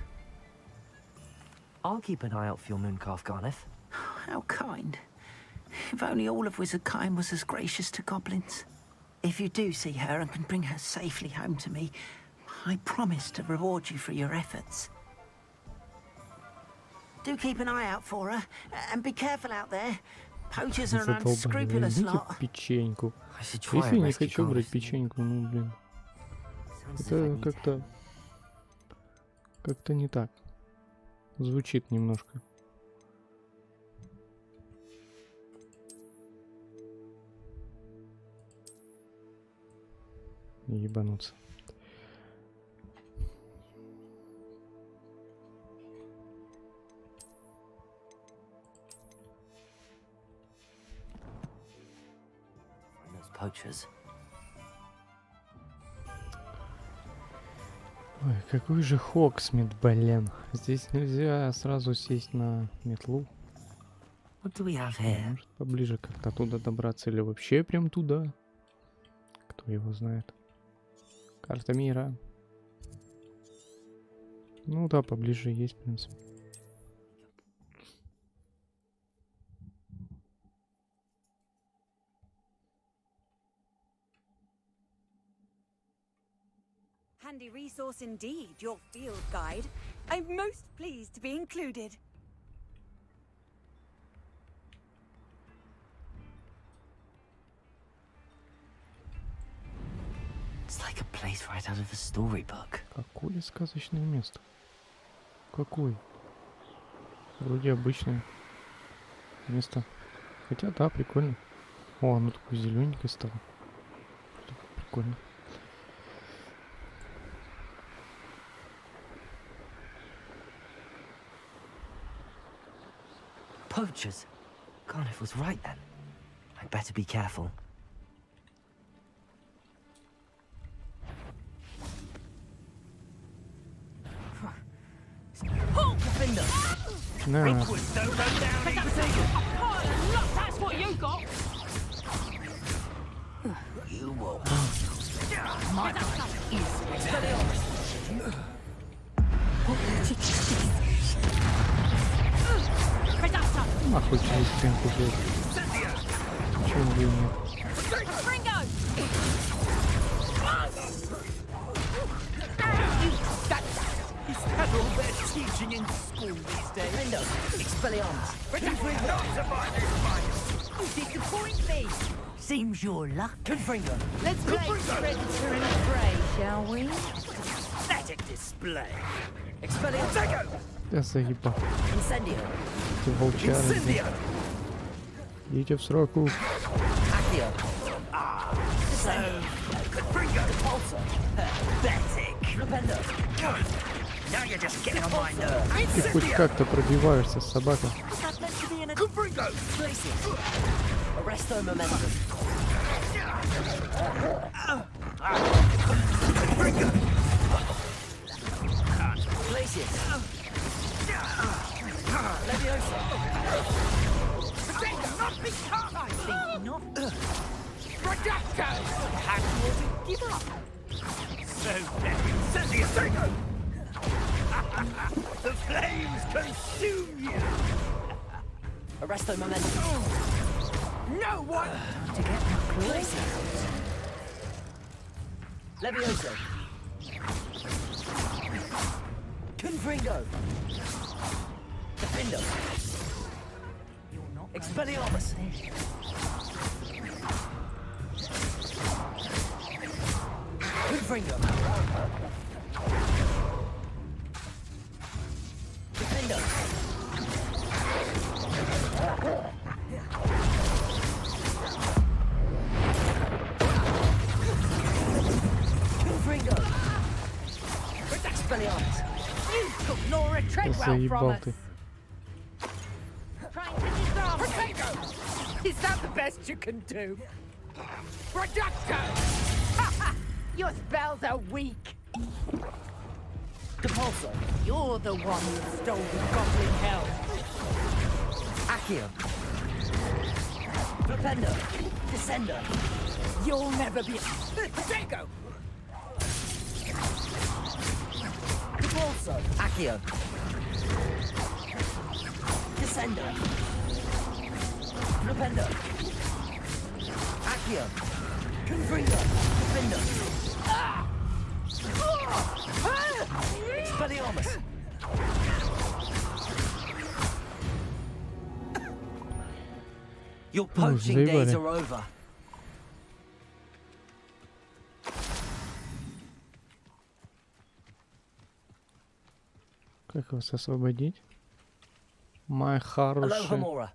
I'll keep an eye out for your mooncalf, Garnuff. How kind. If only all of Wizardkind was as gracious to goblins. If you do see her and can bring her safely home to me, I promise to reward you for your efforts. Do keep an eye out for her, and be careful out there. Poachers are an unscrupulous lot. Печеньку. Если не хочу брать печеньку, ну блин. Это как-то не так. Звучит немножко. Ебануться. Poachers. Ой, какой же Хоксмит, блин. Здесь нельзя сразу сесть на метлу. What do we have here? Может поближе как-то туда добраться или вообще прям туда? Кто его знает. Карта мира. Ну да, поближе есть, в принципе. Handy resource indeed, your field guide. I'm most pleased to be included. It's like a place right out of a storybook. Какое сказочное место? Какое? Вроде обычное место. Хотя да, прикольно. О, оно такое зелененькое стало. Прикольно. Poachers. Garnuff was right then. I'd better be careful. No. That's what you got. You will. My Нахуй через стенку бежит. Чего бы и нет. Is that all they're teaching in school these days? Expelliarmus. Disappoint me. Seems your luck. Confringo. Let's play Predator and Prey, shall we? Pathetic display. Expelliarmus. Я заебал. Incendio. Ты волчара. Идите в сроку. Ты хоть как-то пробиваешься, собака. The flames consume you! Arresto momentum. No one! To get my claws out. Levioso. Confringo. Defendo. Expelliarmus. Confringo. Defendo. Confringo. Expelliarmus. You took Nora Treadwell from Заебал us! ты. Trying to disarm Protego! Is that the best you can do? Reducto! Your spells are weak! Compulso. You're the one who stole the goblin hell! Accio. Flipendo. Descendo. You'll never be... Protego! Compulso. Accio. Descendo. Flipendo. Accio. Confringo. Defendo. Expelliarmus. Your poaching days are over. Как вас освободить? Мой хороший. Alohomora.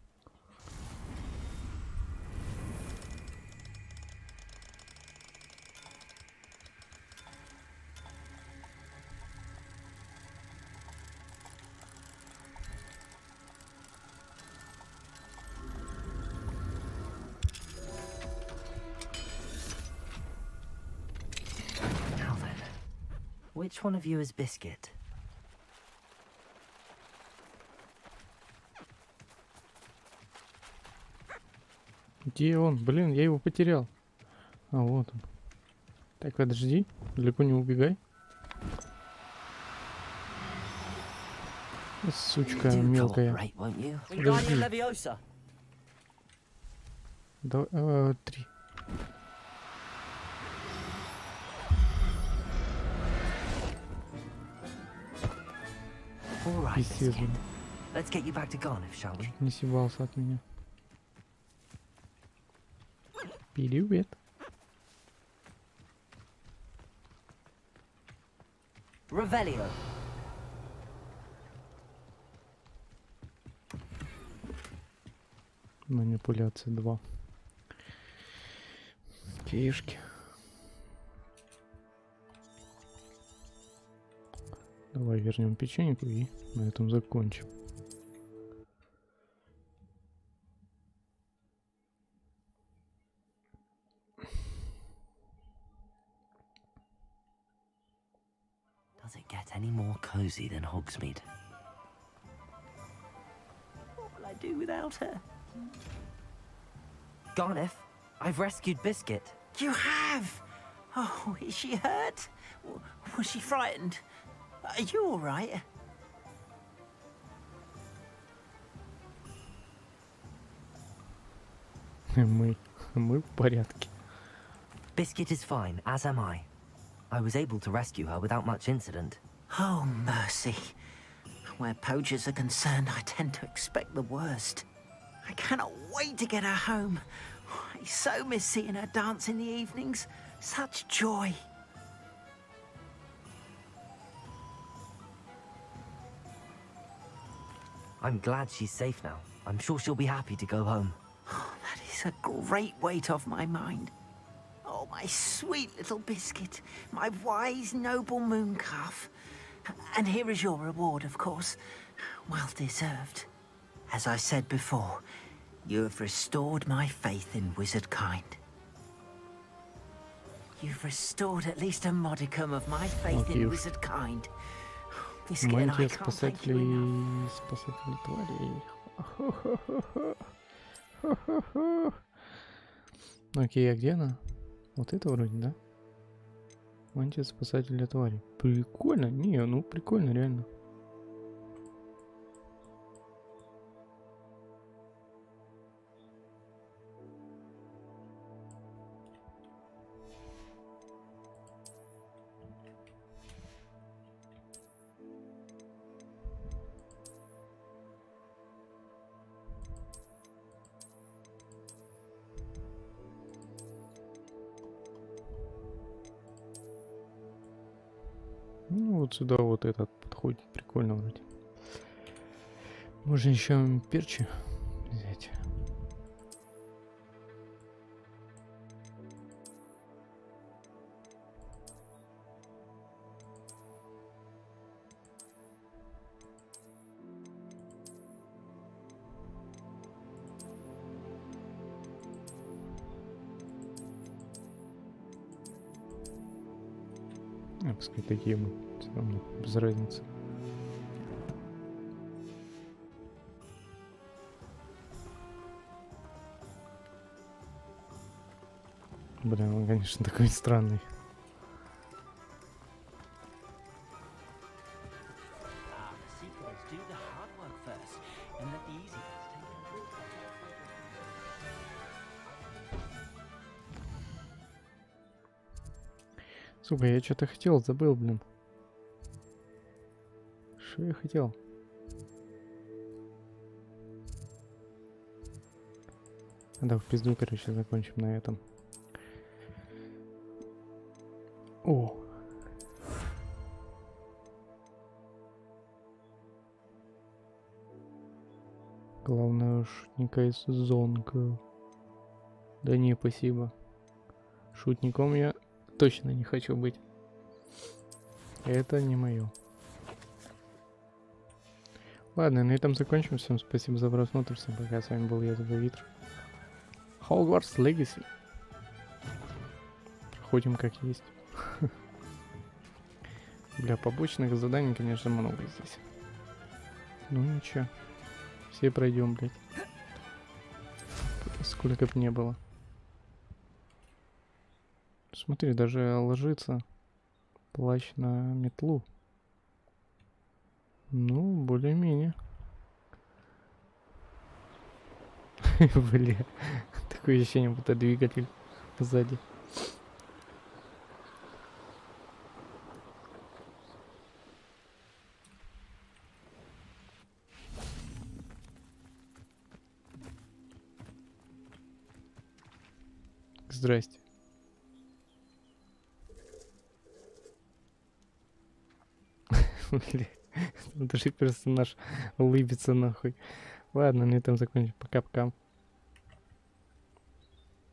Now then, which one of you is Biscuit? Где он? Блин, я его потерял. А, вот он. Так, подожди. Далеко не убегай. Сучка мелкая. Подожди. Давай, 3. Пиздец, блин. Let's get you back to Garniff, shall we? Не съебался от меня. Привет. Revelio. Манипуляция 2. Фишки. Давай вернем печеньку и на этом закончим. Does it get any more cozy than Hogsmeade? What will I do without her? Garniff, I've rescued Biscuit. You have? Oh, is she hurt? Was she frightened? Are you all right? Мы в порядке. Biscuit is fine, as am I. I was able to rescue her without much incident. Oh, mercy. Where poachers are concerned, I tend to expect the worst. I cannot wait to get her home. I so miss seeing her dance in the evenings. Such joy. I'm glad she's safe now. I'm sure she'll be happy to go home. takes a great weight off my mind. Oh, my sweet little biscuit, my wise, noble moon calf. And here is your reward, of course. Well deserved. As I said before, you have restored my faith in wizard kind. You've restored at least a modicum of my faith in wizard kind. Biscuit and I can't thank you enough. Спасатели тварей. Окей, а где она? Вот это вроде, да? Мантия спасателя тварей. Прикольно. Не, ну прикольно, реально. Ну, вот сюда вот этот подходит. Прикольно вроде. Можно еще перчи взять. Пускай такие будут, все равно, без разницы. Блин, он, конечно, такой странный. Сука, я что-то хотел, забыл, блин. Что я хотел? Да, в пизду, короче, закончим на этом. О! Главное, шутника из зонка. Да не, спасибо. Шутником я точно не хочу быть. Это не мое. Ладно, на этом закончим. Всем спасибо за просмотр. Всем пока. С вами был я, ThebyVittor. Hogwarts Legacy. Проходим как есть. Бля, побочных заданий, конечно, много здесь. Ну ничего. Все пройдем, блядь. Сколько бы не было. Смотри, даже ложится плащ на метлу. Ну, более-менее. Бля, такое ощущение, будто двигатель сзади. Здрасте. Бля, даже персонаж улыбится нахуй. Ладно, на этом закончим. Пока-пока.